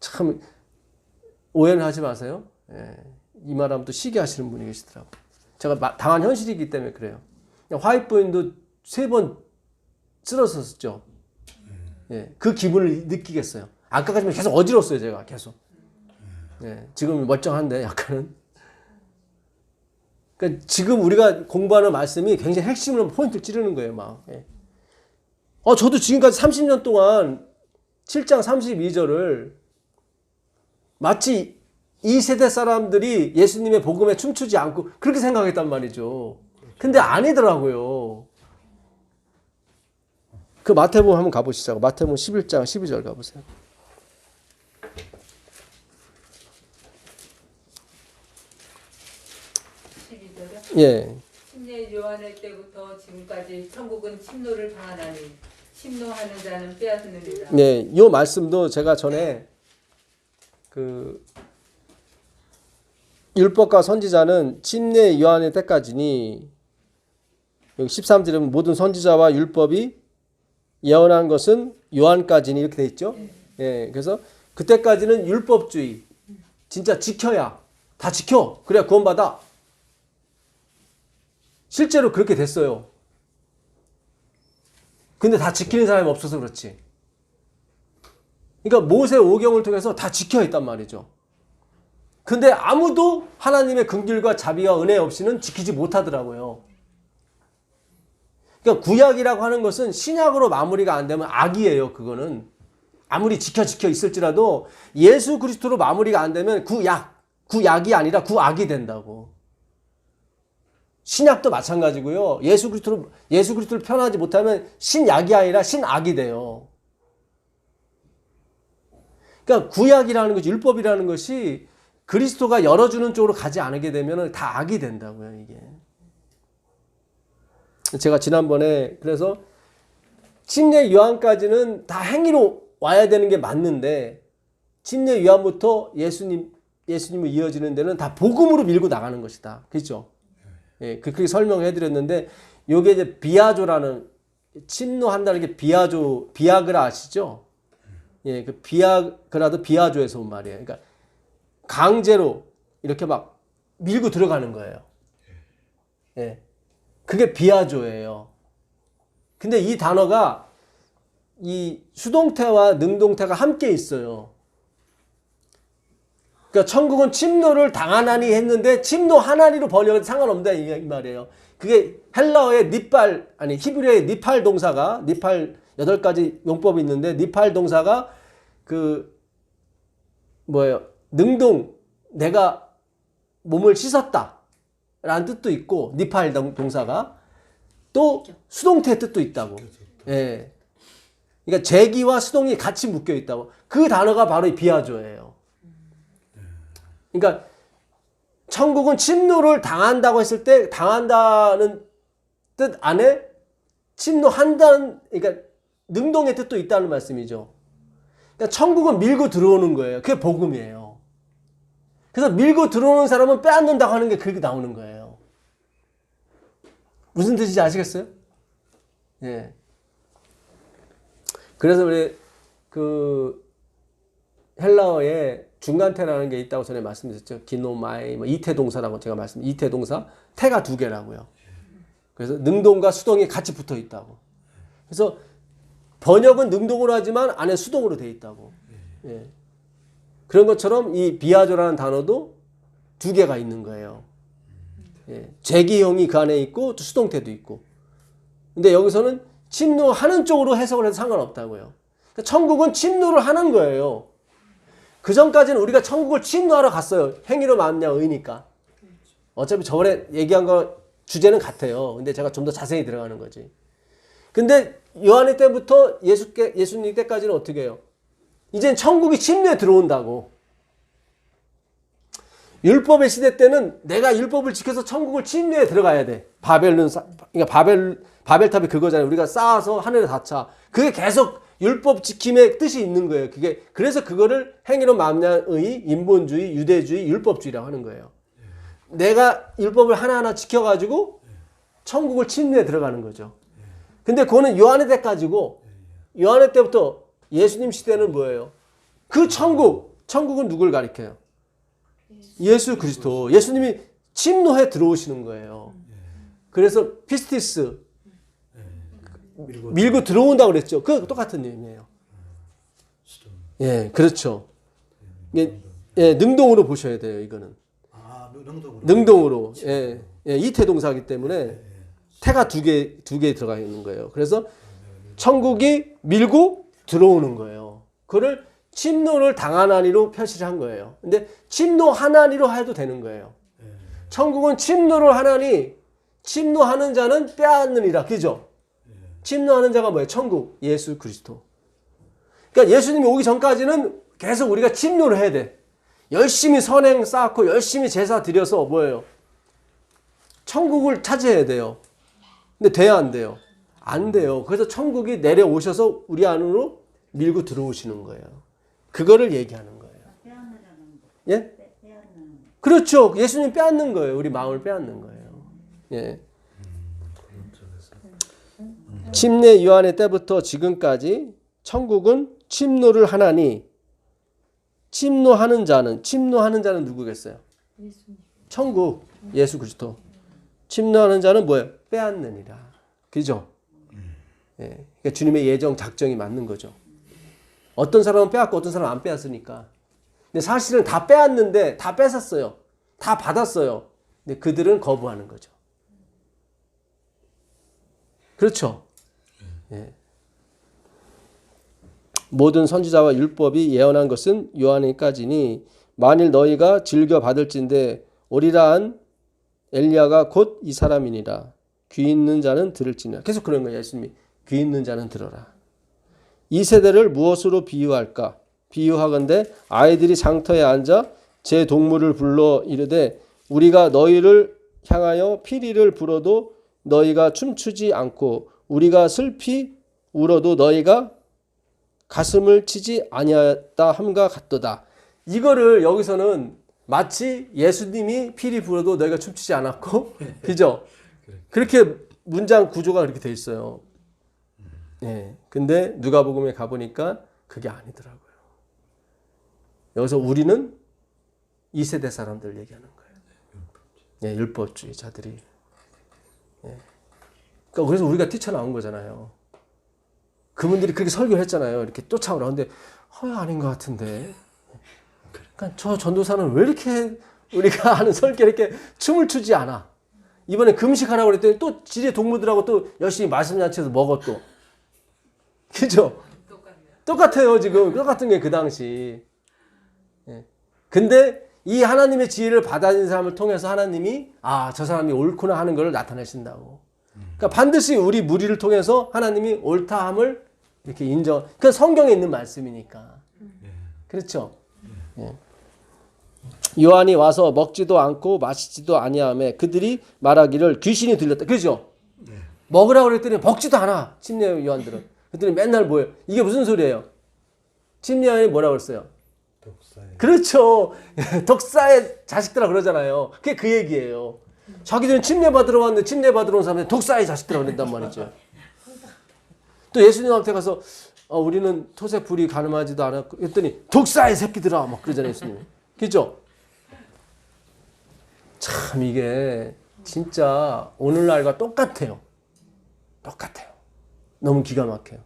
참 오해는 하지 마세요. 예. 이 말하면 또 시기 하시는 분이 계시더라고요. 제가 당한 현실이기 때문에 그래요. 화이트보인도 3번 쓰러졌었죠. 예, 그 기분을 느끼겠어요. 아까까지만 계속 어지러웠어요, 제가 계속. 예, 지금 멀쩡한데 약간은. 그러니까 지금 우리가 공부하는 말씀이 굉장히 핵심으로 포인트를 찌르는 거예요, 막. 예. 저도 지금까지 30년 동안 7장 32절을 마치 이 세대 사람들이 예수님의 복음에 춤추지 않고 그렇게 생각했단 말이죠. 근데 아니더라고요. 그 마태복음 한번 가보시죠. 마태복음 11장 12절 가보세요. 12절에 예. 침례 요한의 때부터 지금까지 천국은 침노를 당하나니 침노하는 자는 빼앗느니라. 네, 이 말씀도 제가 전에 그 율법과 선지자는 침례 요한의 때까지니 여기 13절에 모든 선지자와 율법이 예언한 것은 요한까지니 이렇게 돼 있죠. 예, 그래서 그때까지는 율법주의 진짜 지켜야 다 지켜 그래야 구원받아. 실제로 그렇게 됐어요. 근데 다 지키는 사람이 없어서 그렇지. 그러니까 모세 오경을 통해서 다 지켜야 했단 말이죠. 근데 아무도 하나님의 긍휼과 자비와 은혜 없이는 지키지 못하더라고요. 그러니까 구약이라고 하는 것은 신약으로 마무리가 안 되면 악이에요. 그거는 아무리 지켜 있을지라도 예수 그리스도로 마무리가 안 되면 구약이 아니라 구악이 된다고. 신약도 마찬가지고요. 예수 그리스도를 편하지 못하면 신약이 아니라 신악이 돼요. 그러니까 구약이라는 것이 율법이라는 것이 그리스도가 열어주는 쪽으로 가지 않게 되면 다 악이 된다고요. 이게. 제가 지난번에 그래서 침례 요한까지는 다 행위로 와야 되는 게 맞는데 침례 요한부터 예수님을 이어지는 데는 다 복음으로 밀고 나가는 것이다. 그렇죠? 예, 그렇게 설명해 드렸는데 요게 이제 비아조라는 침노한다는 게 비아그라 아시죠? 예, 그 비아그라도 비아조에서 온 말이에요. 그러니까 강제로 이렇게 막 밀고 들어가는 거예요. 예. 그게 비아조예요. 근데 이 단어가 이 수동태와 능동태가 함께 있어요. 그러니까 천국은 침노를 당하나니 했는데 침노하나니로 번역해도 상관없다 이 말이에요. 그게 헬라어의 히브리어의 니팔 동사가 니팔 8가지 용법이 있는데 니팔 동사가 내가 몸을 씻었다 라는 뜻도 있고 니팔 동사가 또 수동태 뜻도 있다고. 예. 그러니까 제기와 수동이 같이 묶여 있다고. 그 단어가 바로 이 비아조예요. 그러니까 천국은 침노를 당한다고 했을 때 당한다는 뜻 안에 침노한다는 그러니까 능동의 뜻도 있다는 말씀이죠. 그러니까 천국은 밀고 들어오는 거예요. 그게 복음이에요. 그래서 밀고 들어오는 사람은 빼앗는다고 하는 게 그렇게 나오는 거예요. 무슨 뜻인지 아시겠어요? 예. 그래서 우리 헬라어에 중간태라는 게 있다고 전에 말씀드렸죠. 기노마이, 이태 동사라고 제가 이태 동사 태가 2개라고요. 그래서 능동과 수동이 같이 붙어 있다고. 그래서 번역은 능동으로 하지만 안에 수동으로 돼 있다고. 예. 그런 것처럼 이 비아조라는 단어도 2개가 있는 거예요. 예. 제기형이 그 안에 있고 또 수동태도 있고. 근데 여기서는 침노하는 쪽으로 해석을 해도 상관없다고요. 그러니까 천국은 침노를 하는 거예요. 그 전까지는 우리가 천국을 침노하러 갔어요. 행위로 말미암아 의니까. 어차피 저번에 얘기한 거 주제는 같아요. 근데 제가 좀 더 자세히 들어가는 거지. 근데 요한의 때부터 예수님 때까지는 어떻게 해요? 이젠 천국이 침례에 들어온다고. 율법의 시대 때는 내가 율법을 지켜서 천국을 침례에 들어가야 돼. 그러니까 바벨탑이 그거잖아요. 우리가 쌓아서 하늘에 닫자. 그게 계속 율법 지킴의 뜻이 있는 거예요. 그래서 그거를 행위로 말미암의 인본주의, 유대주의, 율법주의라고 하는 거예요. 내가 율법을 하나하나 지켜가지고 천국을 침례에 들어가는 거죠. 근데 그거는 요한의 때까지고 요한의 때부터 예수님 시대는 뭐예요? 그 천국은 누굴 가리켜요? 예수 그리스도. 예수님이 침노해 들어오시는 거예요. 그래서 피스티스 밀고 들어온다고 그랬죠. 그 똑같은 의미예요. 예, 그렇죠. 예, 능동으로 보셔야 돼요. 이거는. 능동으로. 예, 이태 동사이기 때문에 태가 2개 들어가 있는 거예요. 그래서 천국이 밀고 들어오는 거예요. 그걸 침노를 당하나니로 표시를 한 거예요. 근데 침노하나니로 해도 되는 거예요. 천국은 침노를 하나니 침노하는 자는 빼앗느니라. 그죠? 침노하는 자가 뭐예요? 천국, 예수 그리스도. 그러니까 예수님이 오기 전까지는 계속 우리가 침노를 해야 돼. 열심히 선행 쌓고 열심히 제사 드려서 뭐예요? 천국을 차지해야 돼요. 근데 돼야 안 돼요? 안 돼요. 그래서 천국이 내려오셔서 우리 안으로 밀고 들어오시는 거예요. 그거를 얘기하는 거예요. 예? 그렇죠. 예수님 빼앗는 거예요. 우리 마음을 빼앗는 거예요. 예. 침례 요한의 때부터 지금까지 천국은 침노를 하나니 침노하는 자는 누구겠어요? 예수님. 천국 예수 그리스도. 침노하는 자는 뭐예요? 빼앗느니라. 그죠? 예. 그러니까 주님의 예정 작정이 맞는 거죠. 어떤 사람은 빼앗고 어떤 사람은 안 빼앗으니까. 근데 사실은 다 빼앗는데 다 뺏었어요. 다 받았어요. 근데 그들은 거부하는 거죠. 그렇죠? 예. 모든 선지자와 율법이 예언한 것은 요한에까지니 만일 너희가 즐겨 받을진대 오리라 한 엘리야가 곧 이 사람이니라. 귀 있는 자는 들을지니라. 계속 그런 거예요. 예수님이 귀 있는 자는 들어라. 이 세대를 무엇으로 비유할까? 비유하건대 아이들이 장터에 앉아 제 동물을 불러 이르되 우리가 너희를 향하여 피리를 불어도 너희가 춤추지 않고 우리가 슬피 울어도 너희가 가슴을 치지 아니하였다 함과 같도다. 이거를 여기서는 마치 예수님이 피리 불어도 너희가 춤추지 않았고 그죠? 그렇게 문장 구조가 그렇게 돼 있어요. 예. 근데 누가복음에 가보니까 그게 아니더라고요. 여기서 우리는 2세대 사람들 얘기하는 거예요. 예, 율법주의자들이. 예. 그러니까 그래서 우리가 뛰쳐나온 거잖아요. 그분들이 그렇게 설교를 했잖아요. 이렇게 쫓아오라. 근데 아닌 것 같은데. 그러니까 저 전도사는 왜 이렇게 우리가 하는 설교에 이렇게 춤을 추지 않아? 이번에 금식하라고 그랬더니 또 지뢰 동무들하고 또 열심히 말씀 잔치에서 먹어 또. 그죠? 똑같아요 지금. 똑같은 게 그 당시. 예. 근데 이 하나님의 지혜를 받아들인 사람을 통해서 하나님이 저 사람이 옳구나 하는 걸 나타내신다고. 그러니까 반드시 우리 무리를 통해서 하나님이 옳다함을 이렇게 인정. 그 성경에 있는 말씀이니까. 그렇죠? 예. 요한이 와서 먹지도 않고 마시지도 아니하며 그들이 말하기를 귀신이 들렸다. 그죠? 먹으라고 그랬더니 먹지도 않아. 침례 요한들은. 그랬더니 맨날 뭐예요? 이게 무슨 소리예요? 침례 요한이 뭐라고 그랬어요? 그렇죠. 독사의 자식들아 그러잖아요. 그게 그 얘기예요. 자기들은 침례 받으러 왔는데 침례 받으러 온 사람들은 독사의 자식들아 그랬단 말이죠. 또 예수님한테 가서 우리는 토색 불이 가늠하지도 않았고 했더니 독사의 새끼들아 막 그러잖아요. 예수님. 그죠? 참 이게 진짜 오늘날과 똑같아요. 똑같아요. 너무 기가 막혀요.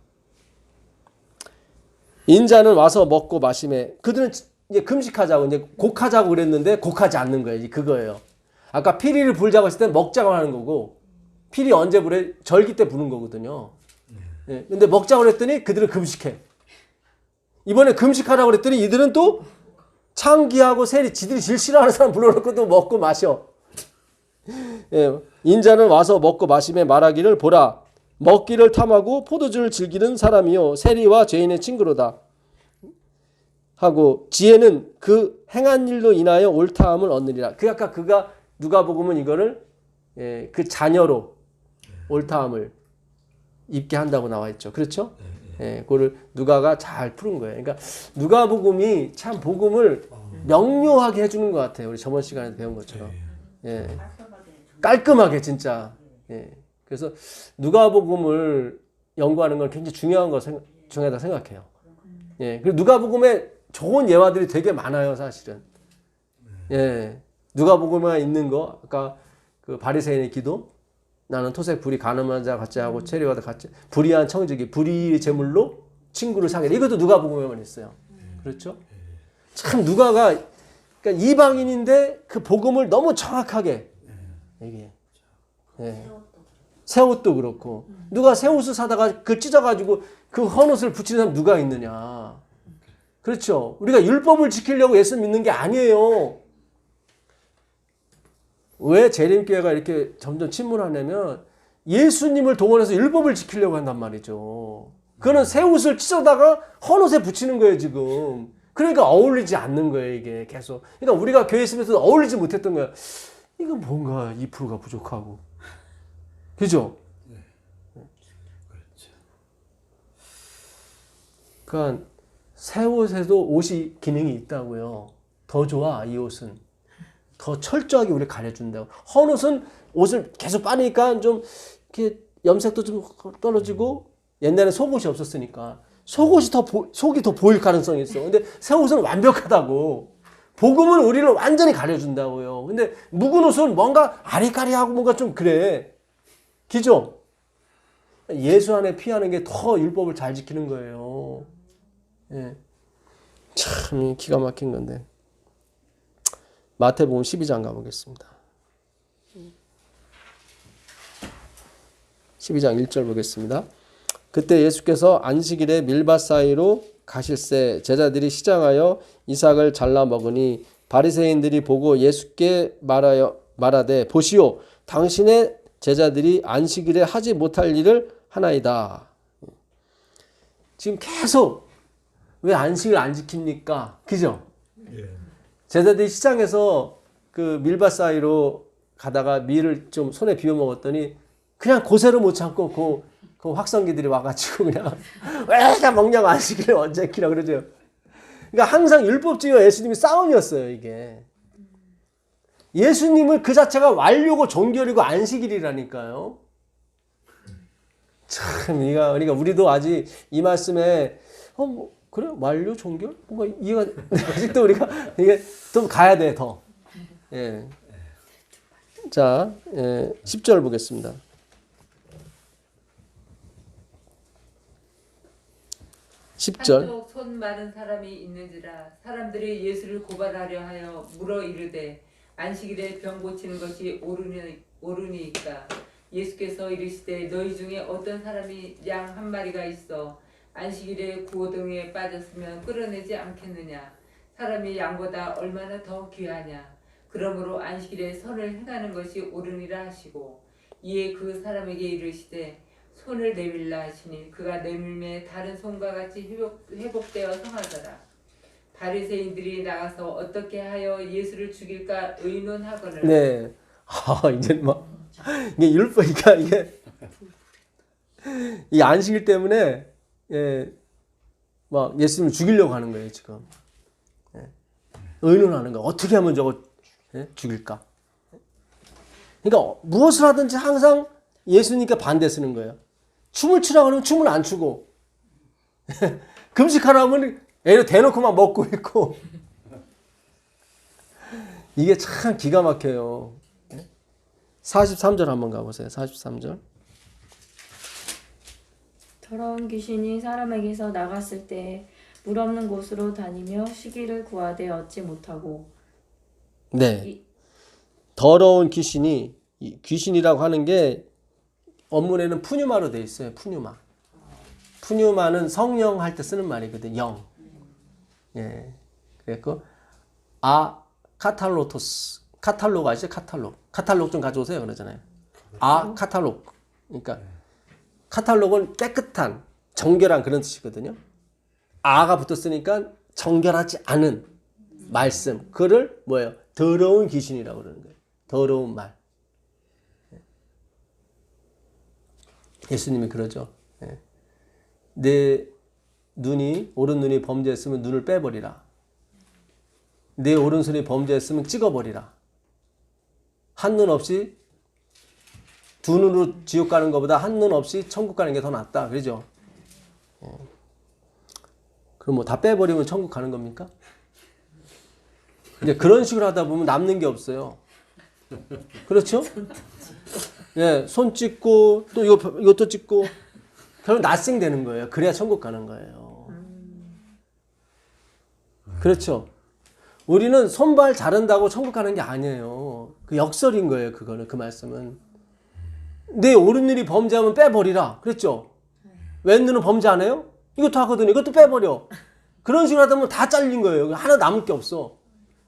인자는 와서 먹고 마시매 그들은 이제 금식하자고 이제 곡하자고 그랬는데 곡하지 않는 거예요. 그거예요. 아까 피리를 불자고 했을 때 먹자고 하는 거고 피리 언제 불에? 절기 때 부는 거거든요. 예. 근데 먹자고 그랬더니 그들은 금식해. 이번에 금식하라고 그랬더니 이들은 또 창기하고 세리 지들이 제일 싫어하는 사람 불러놓고 또 먹고 마셔. 예. 인자는 와서 먹고 마시며 말하기를 보라 먹기를 탐하고 포도주를 즐기는 사람이요 세리와 죄인의 친구로다 하고 지혜는 그 행한 일로 인하여 옳다함을 얻느니라. 그 아까 그가 누가복음은 이거를 그 자녀로 옳다함을 입게 한다고 나와 있죠. 그렇죠? 그거를 누가가 잘 푸는 거예요. 그러니까 누가복음이 참 복음을 명료하게 해주는 것 같아요. 우리 저번 시간에 배운 것처럼. 예. 깔끔하게 진짜. 예. 그래서 누가복음을 연구하는 건 굉장히 중요한 중요하다 생각해요. 예. 그리고 누가복음에 좋은 예화들이 되게 많아요, 사실은. 예. 누가복음에 있는 거, 아까 그 바리새인의 기도, 나는 토색 불이 가늠한 자 같이 하고 체류하다 같이 불의한 청지기 불의의 제물로 친구를 사귀라. 이것도 누가복음에만 있어요. 그렇죠? 참 누가가 그러니까 이방인인데 그 복음을 너무 정확하게 얘기해. 예. 새 옷도 그렇고 누가 새 옷을 사다가 그 찢어가지고 그 헌 옷을 붙이는 사람 누가 있느냐. 그렇죠. 우리가 율법을 지키려고 예수 믿는 게 아니에요. 왜 재림교회가 이렇게 점점 침몰하냐면 예수님을 동원해서 율법을 지키려고 한단 말이죠. 그거는 새 옷을 찢어다가 헌 옷에 붙이는 거예요 지금. 그러니까 어울리지 않는 거예요 이게 계속. 그러니까 우리가 교회 있으면서 어울리지 못했던 거야. 이거 뭔가 2%가 부족하고. 그죠? 그러니까 새 옷에도 옷이 기능이 있다고요. 더 좋아, 이 옷은. 더 철저하게 우리 가려준다고. 헌 옷은 옷을 계속 빠니까 좀 이렇게 염색도 좀 떨어지고, 옛날에 속옷이 없었으니까 속옷이 속이 더 보일 가능성이 있어. 근데 새 옷은 완벽하다고. 복음은 우리를 완전히 가려준다고요. 근데 묵은 옷은 뭔가 아리까리하고 뭔가 좀 그래. 그죠? 예수 안에 피하는 게 더 율법을 잘 지키는 거예요. 예. 참 기가 막힌 건데. 마태복음 12장 가보겠습니다. 12장 1절 보겠습니다. 그때 예수께서 안식일에 밀밭 사이로 가실새 제자들이 시장하여 이삭을 잘라 먹으니 바리새인들이 보고 예수께 말하되 보시오 당신의 제자들이 안식일에 하지 못할 일을 하나이다. 지금 계속 왜 안식을 안 지킵니까? 그죠? 예. 제자들이 시장에서 그 밀밭 사이로 가다가 밀을 좀 손에 비워 먹었더니 그냥 고세를 못 참고 그 확성기들이 와가지고 그냥 왜 다 먹냐고 안식일을 언제 지키라 그러죠. 그러니까 항상 율법주의와 예수님이 싸움이었어요, 이게. 예수님을 그 자체가 완료고 종결이고 안식일이라니까요. 참, 그러니까 우리도 아직 이 말씀에, 뭐, 그래? 완료, 종결? 뭔가 이해가, 아직도 우리가 이게 좀 가야 돼, 더. 예. 자, 10절 보겠습니다. 10절. 한쪽 손 마른 사람이 있는지라 사람들이 예수를 고발하려 하여 물어 이르되 안식일에 병 고치는 것이 옳으니까 예수께서 이르시되 너희 중에 어떤 사람이 양 한 마리가 있어 안식일에 구호등에 빠졌으면 끌어내지 않겠느냐 사람이 양보다 얼마나 더 귀하냐 그러므로 안식일에 선을 행하는 것이 옳으니라 하시고 이에 그 사람에게 이르시되 손을 내밀라 하시니 그가 내밀매 다른 손과 같이 회복되어 성하더라. 바리새인들이 나가서 어떻게 하여 예수를 죽일까 의논하거늘. 네. 이제 이게 율법이니까 이게 이 안식일 때문에 막 예수님을 죽이려고 하는 거예요, 지금. 의논하는 거예요. 어떻게 하면 저거 죽일까? 그러니까 무엇을 하든지 항상 예수님께 반대 쓰는 거예요. 춤을 추라고 하면 춤을 안 추고 금식하라고 하면 애를 대놓고만 먹고 있고 이게 참 기가 막혀요. 43절 한번 가보세요. 43절. 더러운 귀신이 사람에게서 나갔을 때 물 없는 곳으로 다니며 쉬기를 구하되 얻지 못하고. 네. 더러운 귀신이 귀신이라고 하는 게 원문에는 푸뉴마로 되어 있어요. 푸뉴마. 푸뉴마는 성령 할 때 쓰는 말이거든. 영. 예. 그랬고 카탈로토스. 카탈로그 아시죠? 카탈로그. 카탈로그 좀 가져오세요. 그러잖아요. 카탈로그. 그러니까 카탈로그는 깨끗한, 정결한 그런 뜻이거든요. 아가 붙었으니까 정결하지 않은 말씀. 그를 뭐예요? 더러운 귀신이라고 그러는 거예요. 더러운 말. 예수님이 그러죠. 내 오른 눈이 범죄했으면 눈을 빼버리라. 내 오른손이 범죄했으면 찍어버리라. 한 눈 없이 두 눈으로 지옥 가는 것보다 한 눈 없이 천국 가는 게 더 낫다. 그러죠? 그럼 뭐 다 빼버리면 천국 가는 겁니까? 이제 그런 식으로 하다 보면 남는 게 없어요. 그렇죠? 예, 손 찍고 또 이것도 찍고 결국 낫생 되는 거예요. 그래야 천국 가는 거예요. 그렇죠? 우리는 손발 자른다고 천국 가는 게 아니에요. 그 역설인 거예요. 그거는 그 말씀은 내 오른눈이 범죄하면 빼버리라. 그랬죠? 왼눈은 범죄 안 해요? 이것도 하거든요. 이것도 빼버려. 그런 식으로 하다 보면 다 잘린 거예요. 하나 남을 게 없어.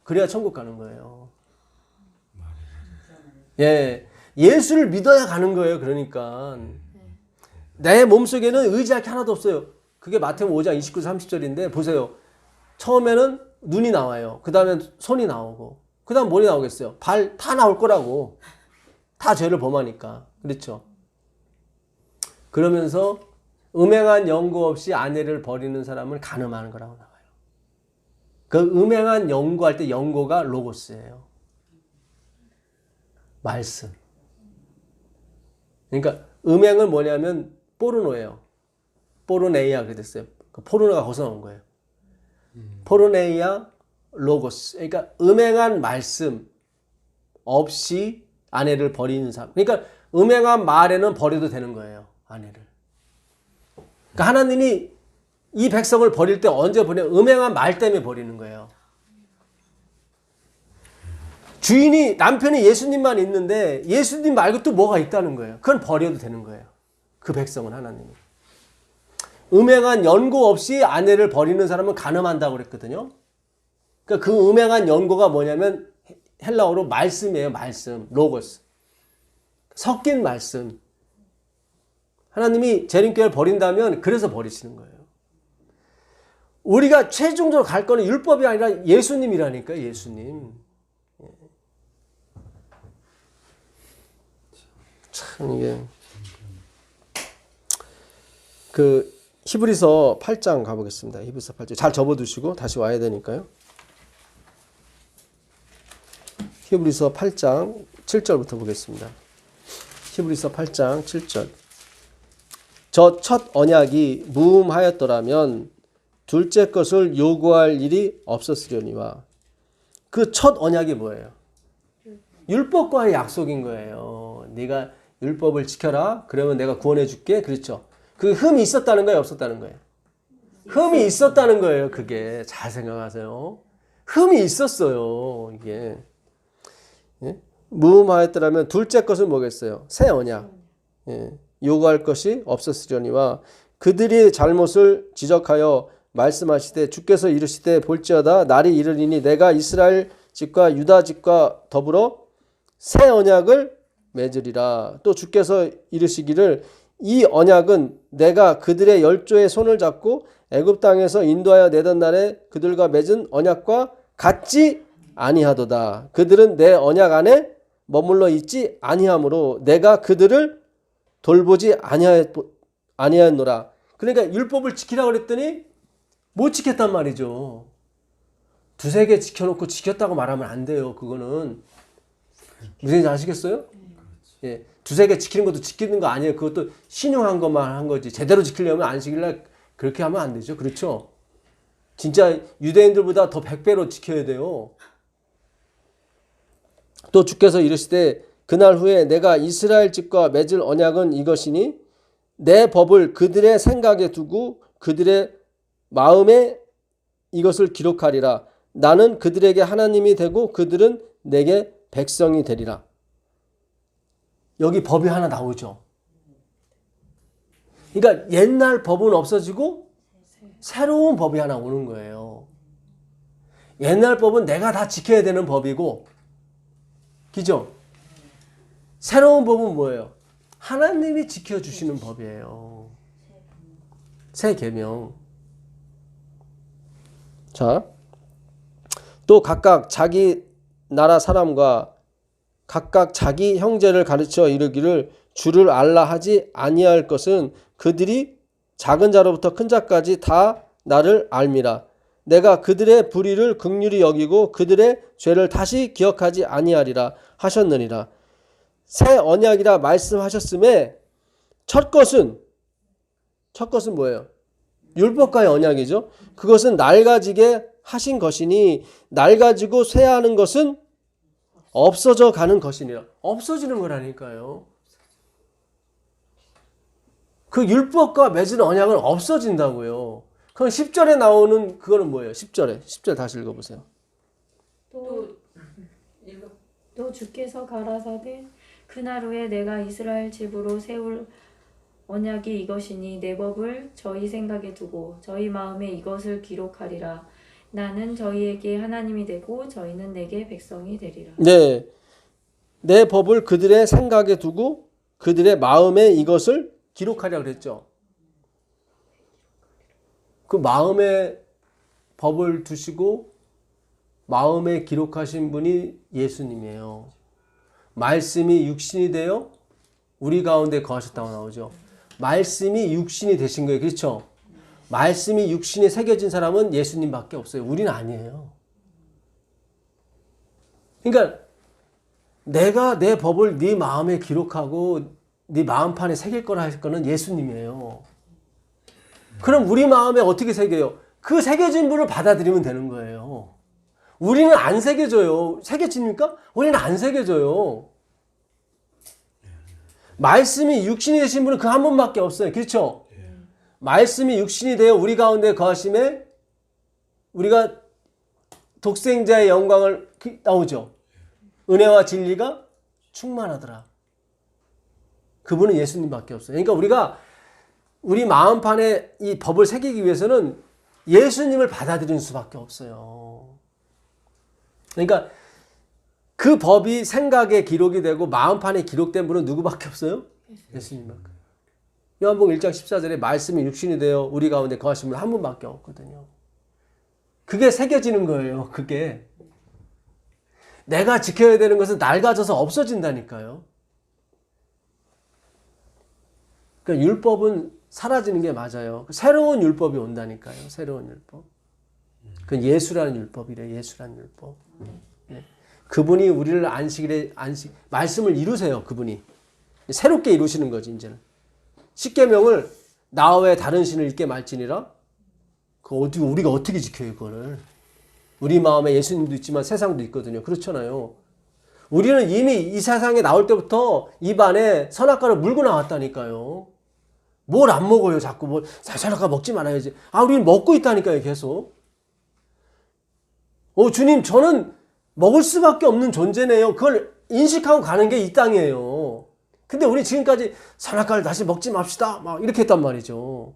그래야 천국 가는 거예요. 예, 예수를 믿어야 가는 거예요. 그러니까 내 몸속에는 의지할 게 하나도 없어요. 그게 마태복음 5장 29, 30절인데 보세요. 처음에는 눈이 나와요. 그 다음에 손이 나오고 그 다음 뭐이 나오겠어요? 발 다 나올 거라고. 다 죄를 범하니까. 그렇죠? 그러면서 음행한 연고 없이 아내를 버리는 사람은 간음하는 거라고 나와요. 그 음행한 연고할 때 연고가 로고스예요. 말씀. 그러니까 음행은 뭐냐면 포르노예요. 포르네이아 그랬어요. 그 포르노가 거기서 나온 거예요. 포르네이아 로고스. 그러니까 음행한 말씀 없이 아내를 버리는 사람. 그러니까 음행한 말에는 버려도 되는 거예요. 아내를. 그러니까 하나님이 이 백성을 버릴 때 언제 버려? 음행한 말 때문에 버리는 거예요. 주인이 남편이 예수님만 있는데 예수님 말고 또 뭐가 있다는 거예요. 그건 버려도 되는 거예요. 그 백성은 하나님이. 음행한 연고 없이 아내를 버리는 사람은 간음한다고 그랬거든요. 그러니까 그 음행한 연고가 뭐냐면 헬라어로 말씀이에요. 말씀. 로고스. 섞인 말씀. 하나님이 재림교회를 버린다면 그래서 버리시는 거예요. 우리가 최종적으로 갈 거는 율법이 아니라 예수님이라니까. 예수님. 참 이게 그 히브리서 8장 가보겠습니다. 히브리서 8장 잘 접어두시고 다시 와야 되니까요. 히브리서 8장 7절부터 보겠습니다. 히브리서 8장 7절. 저 첫 언약이 무음하였더라면 둘째 것을 요구할 일이 없었으려니와. 그 첫 언약이 뭐예요? 율법과의 약속인 거예요. 네가 율법을 지켜라. 그러면 내가 구원해 줄게. 그렇죠. 그 흠이 있었다는 거예요? 없었다는 거예요? 흠이 있었다는 거예요. 그게. 잘 생각하세요. 흠이 있었어요. 이게. 예? 무음하였더라면 둘째 것은 뭐겠어요? 새 언약. 예. 요구할 것이 없었으려니와 그들이 잘못을 지적하여 말씀하시되 주께서 이르시되 볼지어다 날이 이르리니 내가 이스라엘 집과 유다 집과 더불어 새 언약을 맺으리라. 또 주께서 이르시기를 이 언약은 내가 그들의 열조의 손을 잡고 애굽 땅에서 인도하여 내던 날에 그들과 맺은 언약과 같지 아니하도다. 그들은 내 언약 안에 머물러 있지 아니하므로 내가 그들을 돌보지 아니하였노라. 그러니까 율법을 지키라고 그랬더니 못 지켰단 말이죠. 두세 개 지켜놓고 지켰다고 말하면 안 돼요. 그거는 무슨 얘기인지 아시겠어요? 예, 두세 개 지키는 것도 지키는 거 아니에요. 그것도 신용한 것만 한 거지. 제대로 지키려면 안식일날 그렇게 하면 안 되죠. 그렇죠? 진짜 유대인들보다 더 100배로 지켜야 돼요. 또 주께서 이르시되 그날 후에 내가 이스라엘 집과 맺을 언약은 이것이니 내 법을 그들의 생각에 두고 그들의 마음에 이것을 기록하리라. 나는 그들에게 하나님이 되고 그들은 내게 백성이 되리라. 여기 법이 하나 나오죠. 그러니까 옛날 법은 없어지고 새로운 법이 하나 오는 거예요. 옛날 법은 내가 다 지켜야 되는 법이고, 그죠? 새로운 법은 뭐예요? 하나님이 지켜주시는 법이에요. 새 계명. 자, 또 각각 자기 나라 사람과 각각 자기 형제를 가르쳐 이르기를 주를 알라 하지 아니할 것은 그들이 작은 자로부터 큰 자까지 다 나를 알미라. 내가 그들의 불의를 긍휼히 여기고 그들의 죄를 다시 기억하지 아니하리라 하셨느니라. 새 언약이라 말씀하셨음에 첫 것은 뭐예요? 율법과의 언약이죠. 그것은 낡아지게 하신 것이니 낡아지고 쇠하는 것은 없어져 가는 것이니라. 없어지는 거라니까요. 그 율법과 맺은 언약은 없어진다고요. 그럼 10절에 나오는 그거는 뭐예요? 10절 다시 읽어보세요. 또 주께서 가라사대 그날 후에 내가 이스라엘 집으로 세울 언약이 이것이니 내 법을 저희 생각에 두고 저희 마음에 이것을 기록하리라. 나는 저희에게 하나님이 되고 저희는 내게 백성이 되리라. 네, 내 법을 그들의 생각에 두고 그들의 마음에 이것을 기록하리라 그랬죠. 그 마음에 법을 두시고 마음에 기록하신 분이 예수님이에요. 말씀이 육신이 되어 우리 가운데 거하셨다고 나오죠. 말씀이 육신이 되신 거예요. 그렇죠? 말씀이 육신에 새겨진 사람은 예수님밖에 없어요. 우리는 아니에요. 그러니까 내가 내 법을 네 마음에 기록하고 네 마음판에 새길 거라 할 거는 예수님이에요. 그럼 우리 마음에 어떻게 새겨요? 그 새겨진 분을 받아들이면 되는 거예요. 우리는 안 새겨져요. 새겨집니까? 우리는 안 새겨져요. 말씀이 육신이 되신 분은 그 한 분밖에 없어요. 그렇죠? 말씀이 육신이 되어 우리 가운데 거하심에 우리가 독생자의 영광을 나오죠. 은혜와 진리가 충만하더라. 그분은 예수님밖에 없어요. 그러니까 우리가 우리 마음판에 이 법을 새기기 위해서는 예수님을 받아들이는 수밖에 없어요. 그러니까 그 법이 생각에 기록이 되고 마음판에 기록된 분은 누구밖에 없어요? 예수님밖에. 요한복음 1장 14절에 말씀이 육신이 되어 우리 가운데 거하신 분 한 분밖에 없거든요. 그게 새겨지는 거예요. 그게. 내가 지켜야 되는 것은 낡아져서 없어진다니까요. 그러니까 율법은 사라지는 게 맞아요. 새로운 율법이 온다니까요. 새로운 율법. 그건 예수라는 율법이래. 예수라는 율법. 네. 그분이 우리를 말씀을 이루세요. 그분이. 새롭게 이루시는 거지 이제는. 십계명을 나 외에 다른 신을 잊게 말지니라. 우리가 어떻게 지켜요 그거를. 우리 마음에 예수님도 있지만 세상도 있거든요. 그렇잖아요. 우리는 이미 이 세상에 나올 때부터 입안에 선악과를 물고 나왔다니까요. 뭘 안 먹어요 자꾸. 선악과 먹지 말아야지. 우리는 먹고 있다니까요 계속. 주님 저는 먹을 수밖에 없는 존재네요. 그걸 인식하고 가는 게 이 땅이에요. 근데 우리 지금까지 선악과를 다시 먹지 맙시다 막 이렇게 했단 말이죠.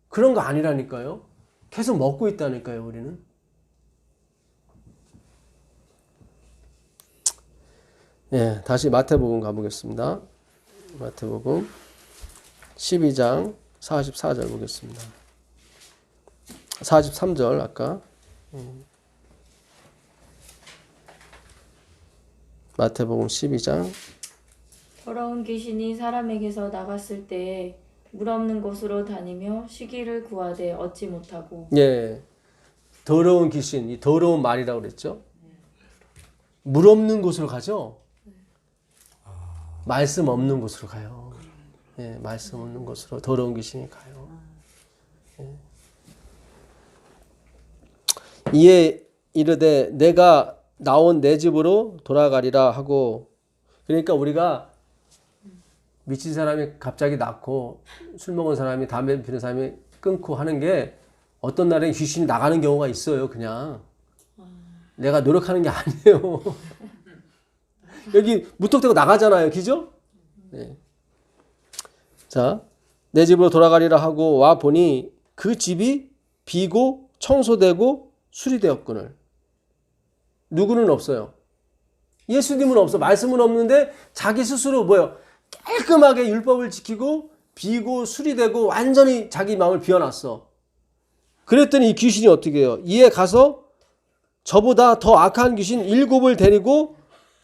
그런 거 아니라니까요. 계속 먹고 있다니까요 우리는. 예, 다시 마태복음 가보겠습니다. 마태복음 12장 44절 보겠습니다. 43절 아까. 마태복음 12장. 더러운 귀신이 사람에게서 나갔을 때 물 없는 곳으로 다니며 쉬기를 구하되 얻지 못하고. 예, 더러운 귀신, 이 더러운 말이라고 그랬죠. 물 없는 곳으로 가죠. 말씀 없는 곳으로 가요. 예, 말씀 없는 곳으로 더러운 귀신이 가요. 예. 이에 이르되 내가 나온 내 집으로 돌아가리라 하고. 그러니까 우리가 미친 사람이 갑자기 낳고 술 먹은 사람이 담배 피는 사람이 끊고 하는 게 어떤 날에 귀신이 나가는 경우가 있어요. 그냥 내가 노력하는 게 아니에요. 여기 무턱대고 나가잖아요. 그죠? 네. 자, 내 집으로 돌아가리라 하고 와 보니 그 집이 비고 청소되고 수리되었거늘. 누구는 없어요. 예수님은 없어. 말씀은 없는데 자기 스스로 깔끔하게 율법을 지키고 비고 수리되고 완전히 자기 마음을 비워놨어. 그랬더니 이 귀신이 어떻게 해요? 이에 가서 저보다 더 악한 귀신 7을 데리고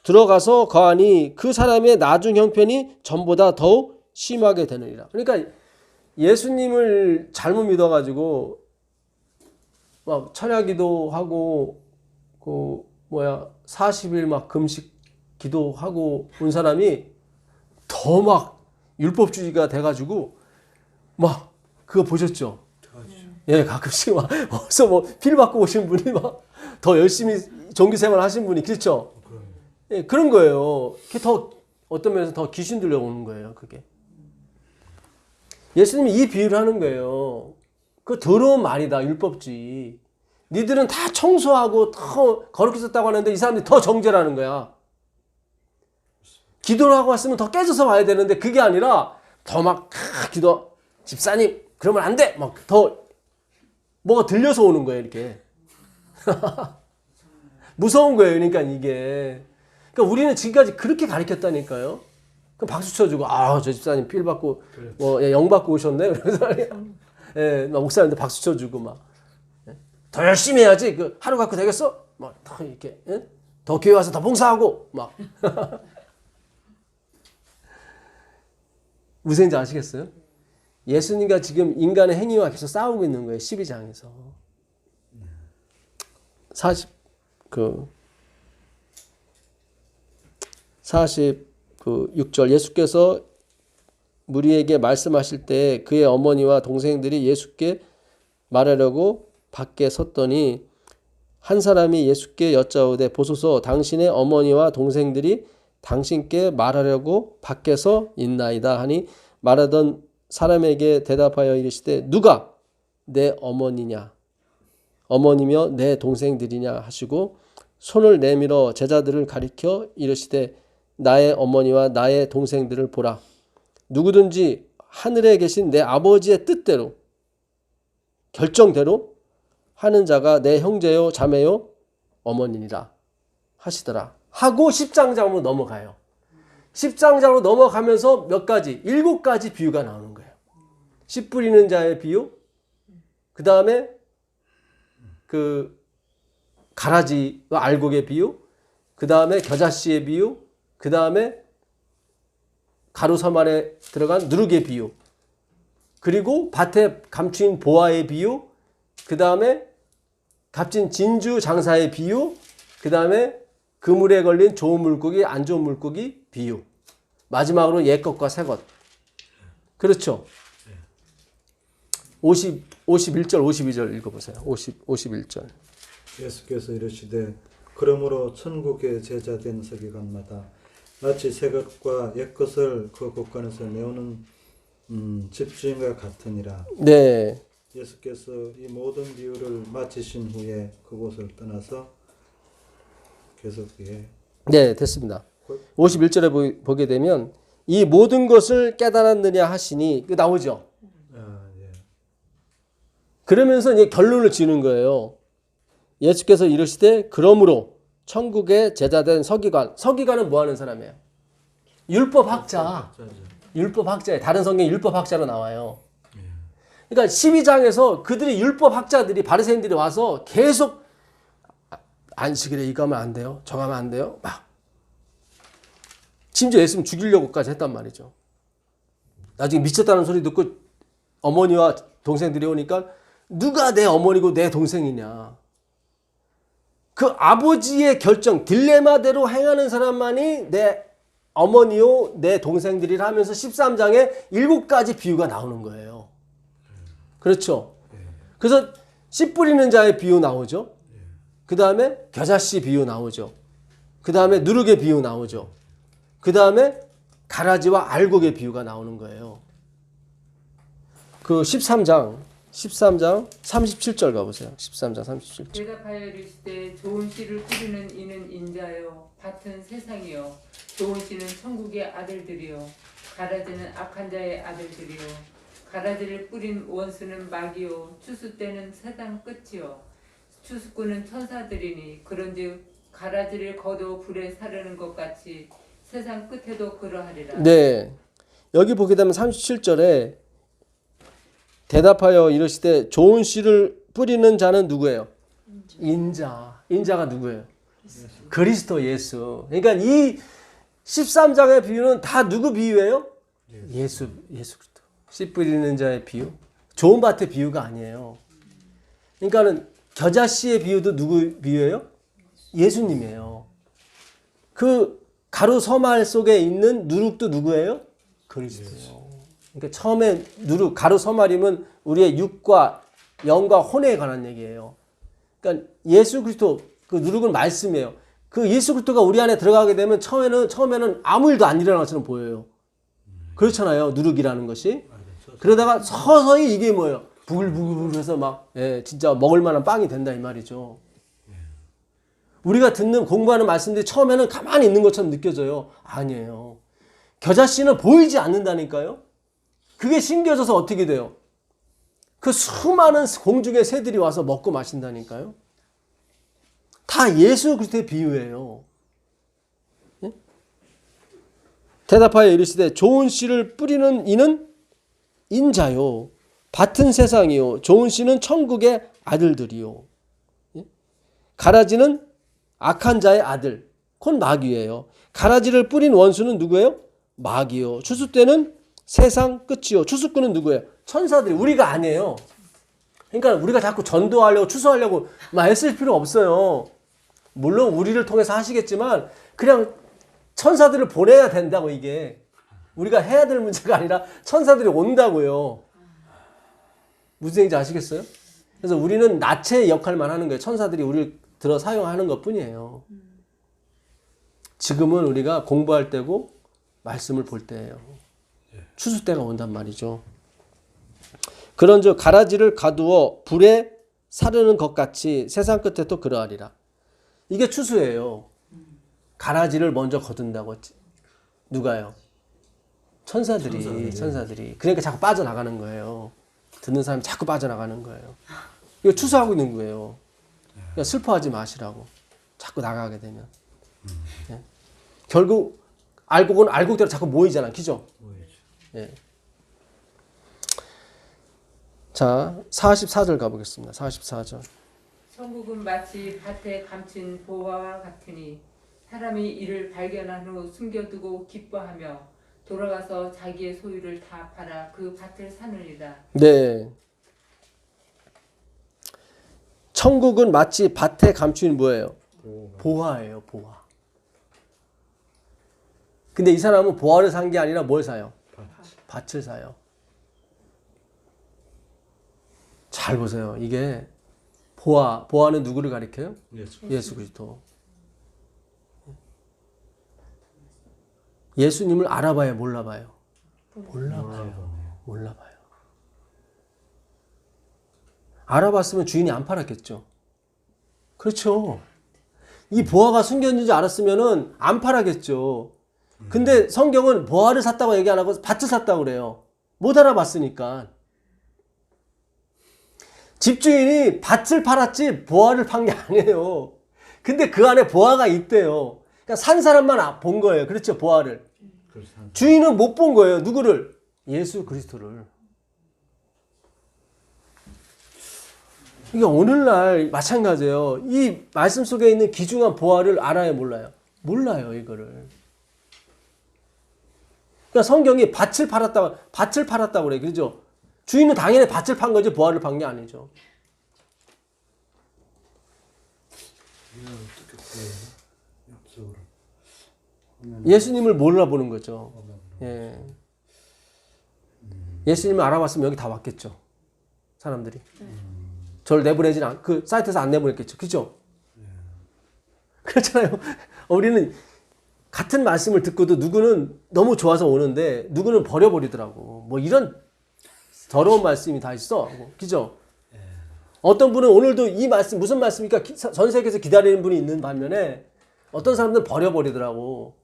들어가서 거하니 그 사람의 나중 형편이 전보다 더욱 심하게 되느니라. 그러니까 예수님을 잘못 믿어가지고 막 철야기도 하고 40일 막 금식 기도하고 온 사람이 더 막 율법주의가 돼가지고 막 그거 보셨죠? 예, 가끔씩 막 어디서 필 받고 오신 분이 막 더 열심히 종교생활 하신 분이 그렇죠? 예, 그런 거예요. 그게 더 어떤 면에서 더 귀신 들려오는 거예요. 그게. 예수님이 이 비유를 하는 거예요. 그 더러운 말이다. 율법주의. 니들은 다 청소하고 더 거룩히 썼다고 하는데 이 사람들이 더 정죄라는 거야. 기도를 하고 왔으면 더 깨져서 와야 되는데 그게 아니라 더 막 기도 집사님 그러면 안 돼. 막 더 뭐가 들려서 오는 거예요. 이렇게. 무서운 거예요. 그러니까 이게. 그러니까 우리는 지금까지 그렇게 가르쳤다니까요. 그럼 박수 쳐주고 저 집사님 필 받고 영 받고 오셨네. 그래서 예, 목사님들 박수 쳐주고 막 더 열심히 해야지. 그 하루 갖고 되겠어? 막 더 이렇게 예? 더 교회 와서 더 봉사하고 막 무슨지 아시겠어요? 예수님과 지금 인간의 행위와 계속 싸우고 있는 거예요. 12장에서. 46절 예수께서 무리에게 말씀하실 때 그의 어머니와 동생들이 예수께 말하려고 밖에 섰더니 한 사람이 예수께 여짜오되 보소서 당신의 어머니와 동생들이 당신께 말하려고 밖에서 있나이다 하니 말하던 사람에게 대답하여 이르시되 누가 내 어머니냐 어머니며 내 동생들이냐 하시고 손을 내밀어 제자들을 가리켜 이르시되 나의 어머니와 나의 동생들을 보라. 누구든지 하늘에 계신 내 아버지의 뜻대로 결정대로 하는 자가 내 형제요 자매요 어머니니라 하시더라. 하고 10장으로 넘어가요. 10장으로 넘어가면서 몇 가지 7가지 비유가 나오는 거예요. 씨 뿌리는 자의 비유, 그 다음에 그 가라지와 알곡의 비유, 그 다음에 겨자씨의 비유, 그 다음에 가루섬 안에 들어간 누룩의 비유, 그리고 밭에 감추인 보아의 비유, 그 다음에 값진 진주 장사의 비유, 그 다음에 그물에 걸린 좋은 물고기, 안 좋은 물고기 비유, 마지막으로 옛것과 새것. 그렇죠? 51절, 52절 읽어보세요. 51절. 예수께서 이르시되 그러므로 천국의 제자된 서기관마다 마치 새것과 옛것을 그 곳간에서 메우는 집주인과 같으니라. 네. 예수께서 이 모든 비유를 마치신 후에 그곳을 떠나서 계속 네, 됐습니다. 51절에 보게 되면 이 모든 것을 깨달았느냐 하시니 그 나오죠. 예. 그러면서 이제 결론을 지는 거예요. 예수께서 이르시되 그러므로 천국의 제자된 서기관은 뭐 하는 사람이에요? 율법학자. 율법학자예요. 다른 성경에 율법학자로 나와요. 그러니까 12장에서 그들이 율법학자들이 바리새인들이 와서 계속 안식일에 이거 하면 안 돼요. 저거 하면 안 돼요. 막 심지어 예수님 죽이려고까지 했단 말이죠. 나중에 미쳤다는 소리 듣고 어머니와 동생들이 오니까 누가 내 어머니고 내 동생이냐. 그 아버지의 결정, 딜레마대로 행하는 사람만이 내 어머니요, 내 동생들이라 하면서 13장에 7가지 비유가 나오는 거예요. 그렇죠? 그래서 씨 뿌리는 자의 비유 나오죠. 그 다음에 겨자씨 비유 나오죠. 그 다음에 누룩의 비유 나오죠. 그 다음에 가라지와 알곡의 비유가 나오는 거예요. 그 13장 37절 가보세요. 13장 37절. 대답하여 이르시되 좋은 씨를 뿌리는 이는 인자요 밭은 세상이요 좋은 씨는 천국의 아들들이요 가라지는 악한 자의 아들들이요 가라지를 뿌린 원수는 마귀요 추수 때는 세상 끝이요 추수꾼은 천사들이니 그런즉 가라지를 거두어 불에 사르는 것 같이 세상 끝에도 그러하리라. 네. 여기 보게 되면 37절에 대답하여 이르시되 좋은 씨를 뿌리는 자는 누구예요? 인자가 누구예요? 그리스도 예수. 그러니까 이 13장의 비유는 다 누구 비유예요? 예수 그리스도. 씨 뿌리는 자의 비유. 좋은 밭의 비유가 아니에요. 그러니까는 겨자씨의 비유도 누구 비유예요? 예수님이에요. 그 가루 서말 속에 있는 누룩도 누구예요? 그리스도예요. 그러니까 처음에 누룩, 가루 서말이면 우리의 육과 영과 혼에 관한 얘기예요. 그러니까 예수 그리스도 그 누룩은 말씀이에요. 그 예수 그리스도가 우리 안에 들어가게 되면 처음에는 아무 일도 안 일어날 것처럼 보여요. 그렇잖아요. 누룩이라는 것이. 그러다가 서서히 이게 뭐예요? 부글부글해서 막 진짜 먹을 만한 빵이 된다 이 말이죠. 우리가 듣는 공부하는 말씀들이 처음에는 가만히 있는 것처럼 느껴져요. 아니에요. 겨자씨는 보이지 않는다니까요. 그게 심겨져서 어떻게 돼요? 그 수많은 공중의 새들이 와서 먹고 마신다니까요. 다 예수 그리스도의 비유예요. 예? 대답하여 이르시되 좋은 씨를 뿌리는 이는 인자요 밭은 세상이요 좋은 씨는 천국의 아들들이요. 예? 가라지는 악한 자의 아들 곧 마귀예요. 가라지를 뿌린 원수는 누구예요? 마귀요. 추수 때는 세상 끝이요. 추수꾼은 누구예요? 천사들이. 우리가 아니에요. 그러니까 우리가 자꾸 전도하려고 추수하려고 막 애쓸 필요 없어요. 물론 우리를 통해서 하시겠지만 그냥 천사들을 보내야 된다고. 이게 우리가 해야 될 문제가 아니라 천사들이 온다고요. 무슨 얘기인지 아시겠어요? 그래서 우리는 나체의 역할만 하는 거예요. 천사들이 우리를 들어 사용하는 것 뿐이에요. 지금은 우리가 공부할 때고 말씀을 볼 때예요. 추수 때가 온단 말이죠. 그런즉 가라지를 가두어 불에 사르는 것 같이 세상 끝에 또 그러하리라. 이게 추수예요. 가라지를 먼저 거둔다고. 누가요? 천사들이. 그러니까 자꾸 빠져나가는 거예요. 듣는 사람이 자꾸 빠져나가는 거예요. 이거 추수하고 있는 거예요. 그러니까 슬퍼하지 마시라고. 자꾸 나가게 되면. 예? 결국 알곡은 알곡대로 자꾸 모이잖아. 그죠? 예. 자, 44절 가보겠습니다. 44절. 천국은 마치 밭에 감춘 보화와 같으니 사람이 이를 발견한 후 숨겨두고 기뻐하며 돌아가서 자기의 소유를 다 팔아 그 밭을 사느니라. 네. 천국은 마치 밭에 감춘 뭐예요? 보화예요, 보화. 근데 이 사람은 보화를 산 게 아니라 뭘 사요? 밭을 사요. 잘 보세요. 이게 보화는 누구를 가리켜요? 예수 그리스도. 예수님을 알아봐요, 몰라봐요? 몰라봐요. 알아봤으면 주인이 안 팔았겠죠. 그렇죠. 이 보화가 숨겨진 줄 알았으면은 안 팔았겠죠. 근데 성경은 보화를 샀다고 얘기 안 하고 밭을 샀다고 그래요. 못 알아봤으니까. 집주인이 밭을 팔았지 보화를 판 게 아니에요. 근데 그 안에 보화가 있대요. 그러니까 산 사람만 본 거예요. 그렇죠, 보화를. 주인은 못 본 거예요. 누구를? 예수 그리스도를. 이게 오늘날 마찬가지예요. 이 말씀 속에 있는 귀중한 보화를 알아요, 몰라요? 몰라요, 이거를. 그러니까 성경이 밭을 팔았다고 그래요. 그죠? 주인은 당연히 밭을 판 거지 보화를 판 게 아니죠. 예수님을 몰라보는 거죠. 예. 예수님을 알아봤으면 여기 다 왔겠죠. 사람들이. 저를 내보내진 그 사이트에서 안 내보냈겠죠. 그죠? 그렇잖아요. 우리는 같은 말씀을 듣고도 누구는 너무 좋아서 오는데 누구는 버려버리더라고. 뭐 이런 더러운 말씀이 다 있어. 그죠? 어떤 분은 오늘도 이 말씀 무슨 말씀입니까? 전 세계에서 기다리는 분이 있는 반면에 어떤 사람들은 버려버리더라고.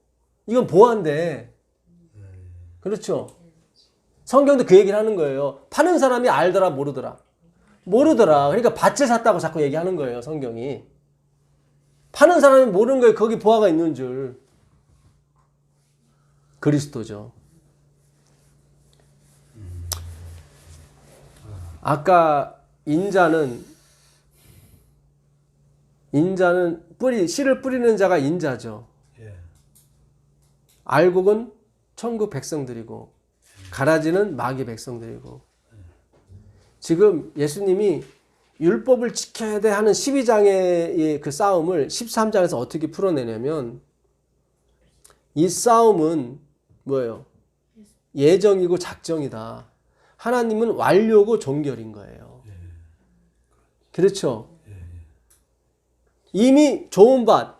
이건 보안데. 그렇죠? 성경도 그 얘기를 하는 거예요. 파는 사람이 알더라 모르더라. 그러니까 밭을 샀다고 자꾸 얘기하는 거예요. 성경이. 파는 사람이 모르는 거예요. 거기 보화가 있는 줄. 그리스도죠. 아까 인자는 씨를 뿌리는 자가 인자죠. 알곡은 천국 백성들이고 가라지는 마귀 백성들이고. 지금 예수님이 율법을 지켜야 돼 하는 12장의 그 싸움을 13장에서 어떻게 풀어내냐면, 이 싸움은 뭐예요? 예정이고 작정이다. 하나님은 완료고 종결인 거예요. 그렇죠? 이미 좋은 밭,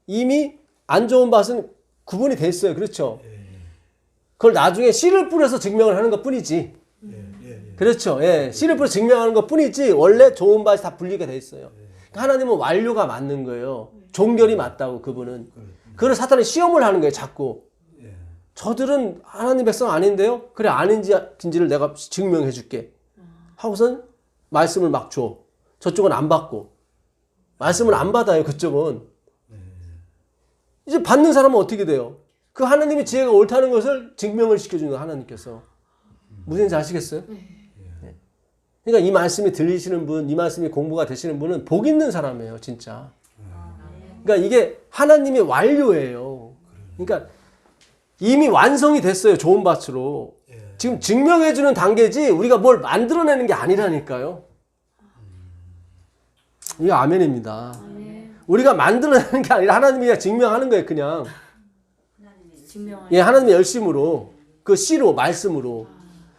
이미 안 좋은 밭은 구분이 됐어요. 그렇죠? 그걸 나중에 씨를 뿌려서 증명을 하는 것 뿐이지. 그렇죠? 예. 씨를 뿌려서 증명하는 것 뿐이지 원래 좋은 밭이 다 분리가 돼 있어요. 그러니까 하나님은 완료가 맞는 거예요. 종결이 맞다고. 그분은. 그걸 사탄이 시험을 하는 거예요. 자꾸. 저들은 하나님 백성 아닌데요? 그래, 아닌지를 내가 증명해 줄게. 하고선 말씀을 막 줘. 저쪽은 안 받고. 말씀을 안 받아요. 그쪽은. 이제 받는 사람은 어떻게 돼요? 그 하나님의 지혜가 옳다는 것을 증명을 시켜주는 거예요. 하나님께서. 무슨 얘기인지 아시겠어요? 네. 그러니까 이 말씀이 들리시는 분, 이 말씀이 공부가 되시는 분은 복 있는 사람이에요. 진짜. 그러니까 이게 하나님의 완료예요. 그러니까 이미 완성이 됐어요. 좋은 밭으로. 예. 지금 증명해주는 단계지 우리가 뭘 만들어내는 게 아니라니까요. 이거 아멘입니다. 아멘. 우리가 만들어내는 게 아니라 하나님이 그냥 증명하는 거예요. 그냥. 증명하는. 예, 하나님의 열심으로 그 씨로 말씀으로.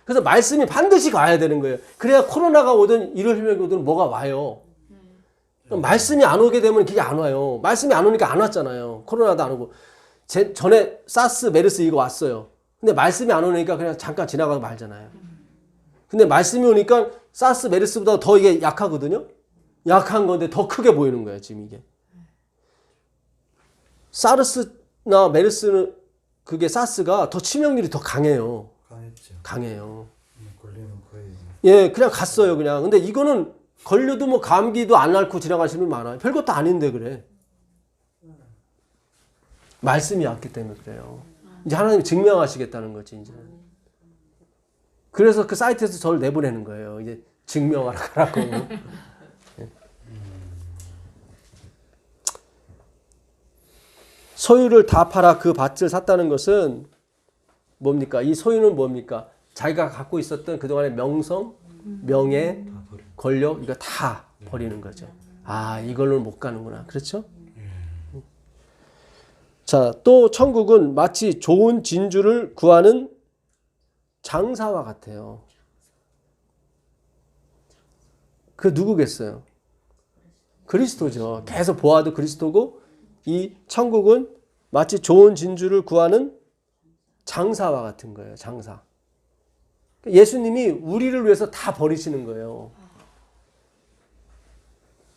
그래서 말씀이 반드시 가야 되는 거예요. 그래야 코로나가 오든 이럴 혈맥이 오든 뭐가 와요. 말씀이 안 오게 되면 그게 안 와요. 말씀이 안 오니까 안 왔잖아요. 코로나도 안 오고. 전에 사스, 메르스 이거 왔어요. 근데 말씀이 안 오니까 그냥 잠깐 지나가고 말잖아요. 근데 말씀이 오니까 사스, 메르스보다 더 이게 약하거든요. 약한 건데 더 크게 보이는 거예요. 지금 이게. 사르스나 메르스는 그게 사스가 더 치명률이 더 강해요. 강했죠. 강해요. 걸리는 거의. 예, 그냥 갔어요, 그냥. 근데 이거는 걸려도 뭐 감기도 안 앓고 지나가시는 분 많아요. 별것도 아닌데 그래. 말씀이 왔기 때문에 그래요. 이제 하나님이 증명하시겠다는 거지, 이제. 그래서 그 사이트에서 저를 내보내는 거예요. 이제 증명하러 가라고. 예. 소유를 다 팔아 그 밭을 샀다는 것은 뭡니까? 이 소유는 뭡니까? 자기가 갖고 있었던 그동안의 명성, 명예, 권력 이거 다 버리는 거죠. 아, 이걸로는 못 가는구나. 그렇죠? 자, 또 천국은 마치 좋은 진주를 구하는 장사와 같아요. 그 누구겠어요? 그리스도죠. 계속 보아도 그리스도고 이 천국은 마치 좋은 진주를 구하는 장사와 같은 거예요. 장사. 예수님이 우리를 위해서 다 버리시는 거예요.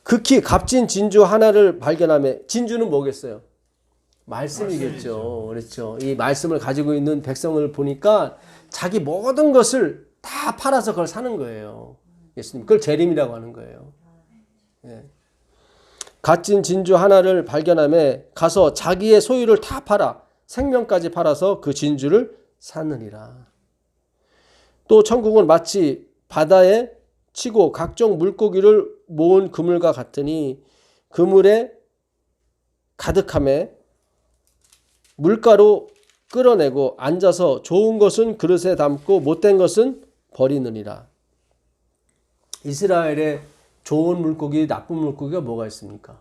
극히 값진 진주 하나를 발견하며 진주는 뭐겠어요? 말씀이겠죠. 그렇죠. 이 말씀을 가지고 있는 백성을 보니까 자기 모든 것을 다 팔아서 그걸 사는 거예요. 예수님. 그걸 재림이라고 하는 거예요. 예. 값진 진주 하나를 발견하며 가서 자기의 소유를 다 팔아 생명까지 팔아서 그 진주를 사느니라. 또 천국은 마치 바다에 치고 각종 물고기를 모은 그물과 같으니 그물에 가득함에 물가로 끌어내고 앉아서 좋은 것은 그릇에 담고 못된 것은 버리느니라. 이스라엘에 좋은 물고기, 나쁜 물고기가 뭐가 있습니까?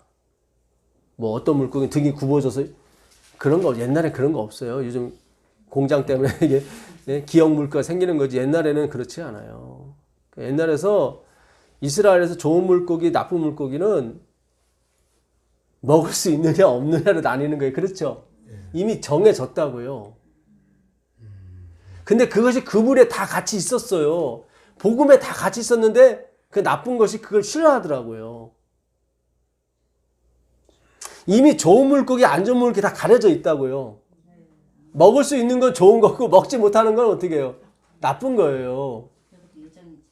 뭐 어떤 물고기 등이 굽어져서 그런 거 옛날에 그런 거 없어요. 요즘 공장 때문에 이게 기억 물고기가 생기는 거지 옛날에는 그렇지 않아요. 옛날에서 이스라엘에서 좋은 물고기, 나쁜 물고기는 먹을 수 있느냐 없느냐로 나뉘는 거예요. 그렇죠? 이미 정해졌다고요. 근데 그것이 그물에 다 같이 있었어요. 복음에 다 같이 있었는데 그 나쁜 것이 그걸 싫어하더라고요. 이미 좋은 물고기, 안 좋은 물고기 다 가려져 있다고요. 먹을 수 있는 건 좋은 거고 먹지 못하는 건 어떻게 해요? 나쁜 거예요.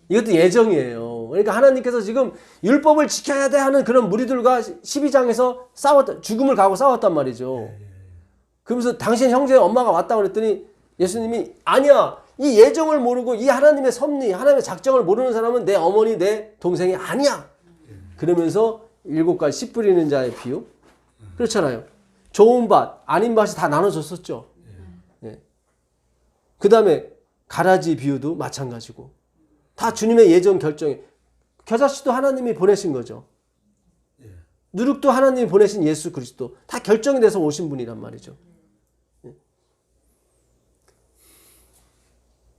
이것도 예정이에요. 그러니까 하나님께서 지금 율법을 지켜야 돼 하는 그런 무리들과 12장에서 죽음을 가고 싸웠단 말이죠. 그러면서 당신 형제 엄마가 왔다고 그랬더니 예수님이 아니야. 이 예정을 모르고 이 하나님의 섭리, 하나님의 작정을 모르는 사람은 내 어머니, 내 동생이 아니야. 그러면서 7가지 씨 뿌리는 자의 비유. 그렇잖아요. 좋은 밭, 아닌 밭이 다 나눠졌었죠. 네. 그 다음에 가라지 비유도 마찬가지고. 다 주님의 예정 결정에. 겨자씨도 하나님이 보내신 거죠. 누룩도 하나님이 보내신 예수 그리스도. 다 결정이 돼서 오신 분이란 말이죠.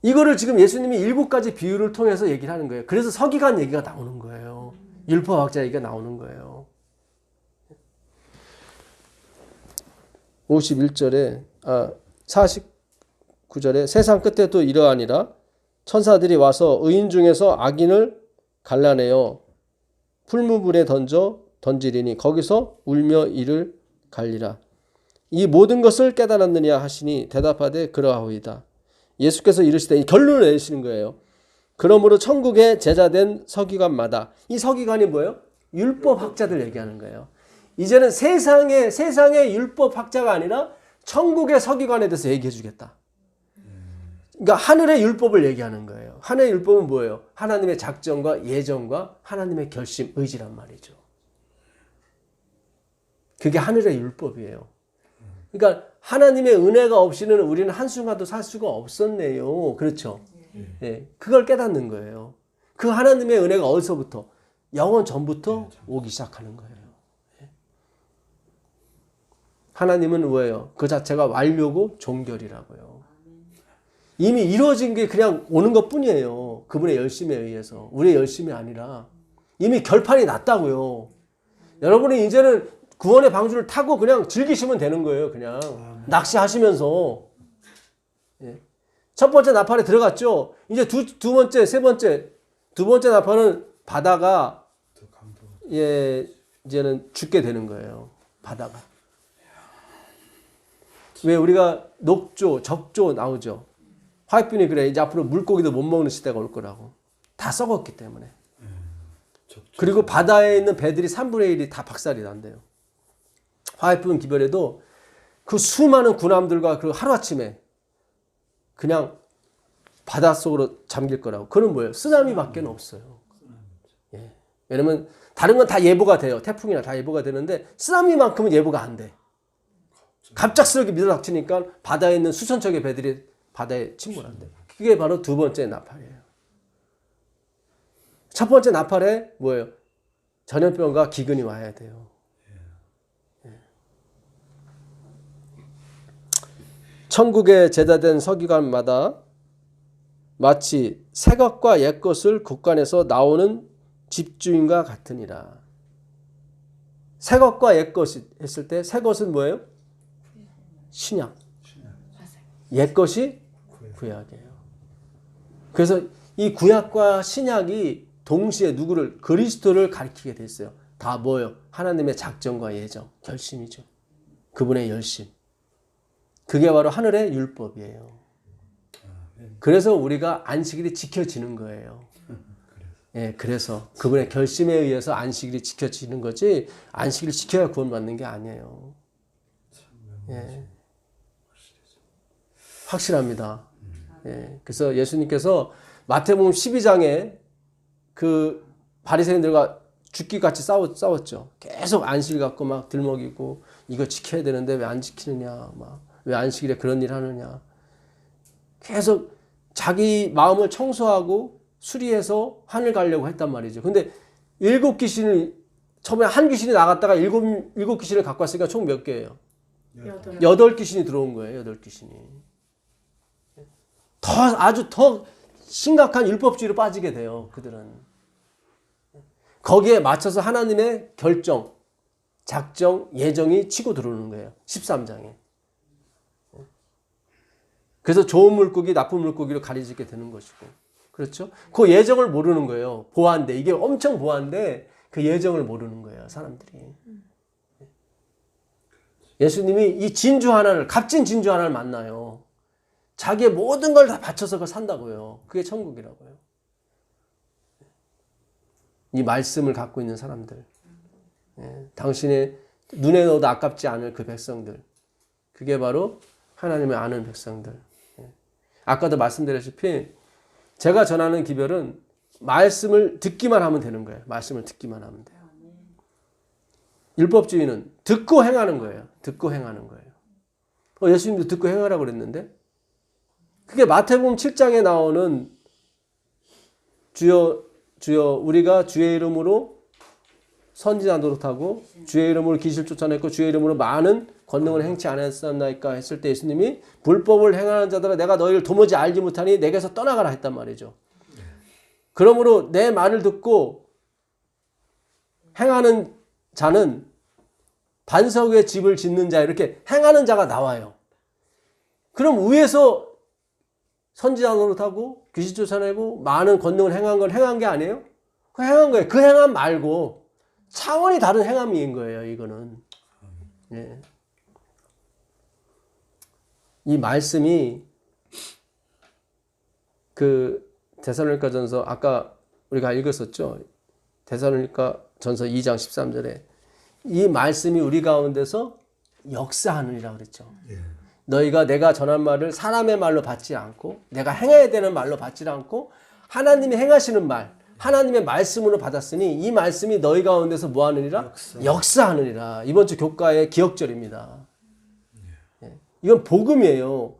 이거를 지금 예수님이 7가지 비유를 통해서 얘기를 하는 거예요. 그래서 서기관 얘기가 나오는 거예요. 율법학자 얘기가 나오는 거예요. 49절에 세상 끝에 또 이러하니라. 천사들이 와서 의인 중에서 악인을 갈라내어 풀무불에 던지리니 거기서 울며 이를 갈리라. 이 모든 것을 깨달았느냐 하시니 대답하되 그러하오이다. 예수께서 이르시되 결론을 내시는 거예요. 그러므로 천국에 제자된 서기관마다, 이 서기관이 뭐예요? 율법학자들 얘기하는 거예요. 이제는 세상의 율법학자가 아니라 천국의 서기관에 대해서 얘기해 주겠다. 그러니까 하늘의 율법을 얘기하는 거예요. 하늘의 율법은 뭐예요? 하나님의 작정과 예정과 하나님의 결심, 의지란 말이죠. 그게 하늘의 율법이에요. 그러니까 하나님의 은혜가 없이는 우리는 한순간도 살 수가 없었네요. 그렇죠? 예, 그걸 깨닫는 거예요. 그 하나님의 은혜가 어디서부터? 영원 전부터 오기 시작하는 거예요. 예. 하나님은 뭐예요? 그 자체가 완료고 종결이라고요. 이미 이루어진 게 그냥 오는 것 뿐이에요. 그분의 열심에 의해서. 우리의 열심이 아니라 이미 결판이 났다고요. 여러분이 이제는 구원의 방주를 타고 그냥 즐기시면 되는 거예요. 그냥 낚시하시면서. 예. 첫 번째 나팔에 들어갔죠. 이제 두 번째, 세 번째, 두 번째 나팔은 바다가 예, 이제는 죽게 되는 거예요. 바다가. 왜 우리가 녹조, 적조 나오죠. 화이트빈이 그래. 이제 앞으로 물고기도 못 먹는 시대가 올 거라고. 다 썩었기 때문에. 그리고 바다에 있는 배들이 3분의 1이 다 박살이 난대요. 화이트빈 기별에도 그 수많은 군함들과 그 하루아침에 그냥 바닷속으로 잠길 거라고. 그건 뭐예요? 쓰나미밖에 없어요. 예. 왜냐면 다른 건 다 예보가 돼요. 태풍이나 다 예보가 되는데 쓰나미만큼은 예보가 안 돼. 갑작스럽게 밀어닥치니까 바다에 있는 수천 척의 배들이 바다에 침몰한대. 그게 바로 두 번째 나팔이에요. 첫 번째 나팔에 뭐예요? 전염병과 기근이 와야 돼요. 예. 천국에 제자된 서기관마다 마치 새 것과 옛 것을 국간에서 나오는 집주인과 같으니라. 새 것과 옛 것이 했을 때 새 것은 뭐예요? 신약. 옛 것이 구약이에요. 그래서 이 구약과 신약이 동시에 누구를? 그리스도를 가리키게 됐어요. 다 뭐예요? 하나님의 작정과 예정, 결심이죠. 그분의 열심. 그게 바로 하늘의 율법이에요. 그래서 우리가 안식일이 지켜지는 거예요. 예, 그래서 그분의 결심에 의해서 안식일이 지켜지는 거지 안식일을 지켜야 구원받는 게 아니에요. 예. 확실합니다. 예. 그래서 예수님께서 마태복음 12장에 그 바리새인들과 죽기같이 싸웠죠. 계속 안식일 갖고 막 들먹이고 이거 지켜야 되는데 왜 안 지키느냐, 막 왜 안식일에 그런 일 하느냐. 계속 자기 마음을 청소하고 수리해서 하늘 가려고 했단 말이죠. 근데 7귀신을 처음에 한 귀신이 나갔다가 일곱 귀신을 갖고 왔으니까 총 몇 개예요? 8귀신이 들어온 거예요. 8귀신이. 아주 더 심각한 율법주의로 빠지게 돼요. 그들은. 거기에 맞춰서 하나님의 결정, 작정, 예정이 치고 들어오는 거예요. 13장에. 그래서 좋은 물고기, 나쁜 물고기로 가려지게 되는 것이고. 그렇죠? 그 예정을 모르는 거예요. 보안데. 이게 엄청 보안데 그 예정을 모르는 거예요. 사람들이. 예수님이 이 진주 하나를, 값진 진주 하나를 만나요. 자기의 모든 걸 다 바쳐서 그걸 산다고요. 그게 천국이라고요. 이 말씀을 갖고 있는 사람들. 예, 당신의 눈에 넣어도 아깝지 않을 그 백성들. 그게 바로 하나님의 아는 백성들. 예. 아까도 말씀드렸다시피 제가 전하는 기별은 말씀을 듣기만 하면 되는 거예요. 말씀을 듣기만 하면 돼요. 율법주의는 듣고 행하는 거예요. 듣고 행하는 거예요. 예수님도 듣고 행하라고 그랬는데 그게 마태복음 7장에 나오는 주여 우리가 주의 이름으로 선지자 노릇하고 주의 이름으로 귀신을 쫓아냈고 주의 이름으로 많은 권능을 행치 않았었나이까 했을 때 예수님이 불법을 행하는 자들아 내가 너희를 도무지 알지 못하니 내게서 떠나가라 했단 말이죠. 그러므로 내 말을 듣고 행하는 자는 반석 위에 집을 짓는 자 이렇게 행하는 자가 나와요. 그럼 위에서 선지자 노릇하고 귀신 쫓아내고 많은 권능을 행한 걸 행한 게 아니에요? 그 행한 거예요. 그 행함 말고 차원이 다른 행함인 거예요. 이거는. 예. 이 말씀이 그 데살로니가전서 아까 우리가 읽었었죠. 데살로니가전서 2장 13절에 이 말씀이 우리 가운데서 역사하느니라 그랬죠. 예. 너희가 내가 전한 말을 사람의 말로 받지 않고 내가 행해야 되는 말로 받지 않고 하나님이 행하시는 말 하나님의 말씀으로 받았으니 이 말씀이 너희 가운데서 뭐하느니라? 역사하느니라. 이번 주 교과의 기억절입니다. 예. 이건 복음이에요.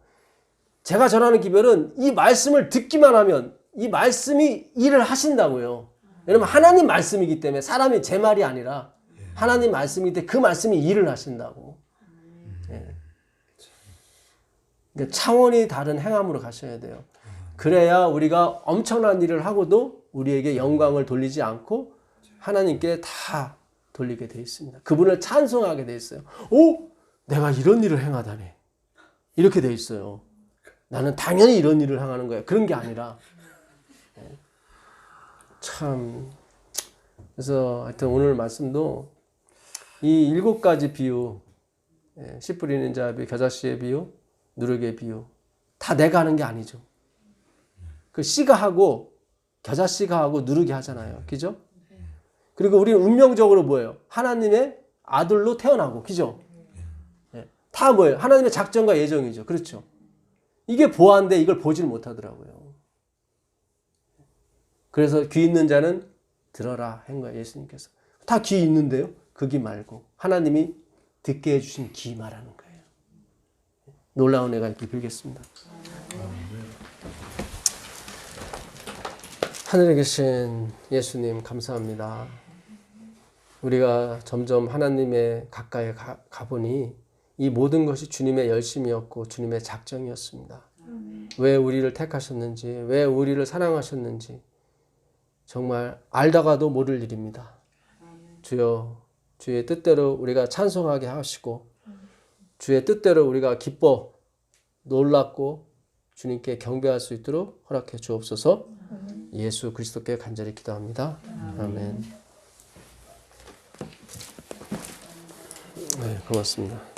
제가 전하는 기별은 이 말씀을 듣기만 하면 이 말씀이 일을 하신다고요. 왜냐면 하나님 말씀이기 때문에 사람이 제 말이 아니라 하나님 말씀이기 때문에 그 말씀이 일을 하신다고. 예. 그러니까 차원이 다른 행함으로 가셔야 돼요. 그래야 우리가 엄청난 일을 하고도 우리에게 영광을 돌리지 않고 하나님께 다 돌리게 돼 있습니다. 그분을 찬송하게 돼 있어요. 오, 내가 이런 일을 행하다니. 이렇게 돼 있어요. 나는 당연히 이런 일을 행하는 거야. 그런 게 아니라. 참. 그래서 하여튼 오늘 말씀도 이 7가지 비유, 씨 뿌리는 자의 비유, 겨자씨의 비유, 누룩의 비유, 다 내가 하는 게 아니죠. 그 씨가 하고 겨자씨가 하고 누룩이 하잖아요. 그죠? 그리고 우리는 운명적으로 뭐예요? 하나님의 아들로 태어나고, 그죠? 다 뭐예요? 하나님의 작정과 예정이죠. 그렇죠? 이게 보아인데 이걸 보질 못하더라고요. 그래서 귀 있는 자는 들어라 한 거예요. 예수님께서. 다 귀 있는데요. 그 귀 말고 하나님이 듣게 해주신 귀 말하는 거예요. 놀라운 애가 있길 빌겠습니다. 하늘에 계신 예수님 감사합니다. 우리가 점점 하나님의 가까이 가보니 이 모든 것이 주님의 열심이었고 주님의 작정이었습니다. 왜 우리를 택하셨는지, 왜 우리를 사랑하셨는지 정말 알다가도 모를 일입니다. 주여, 주의 뜻대로 우리가 찬송하게 하시고 주의 뜻대로 우리가 기뻐 놀랍고 주님께 경배할 수 있도록 허락해 주옵소서. 예수 그리스도께 간절히 기도합니다. 아멘. 네, 고맙습니다.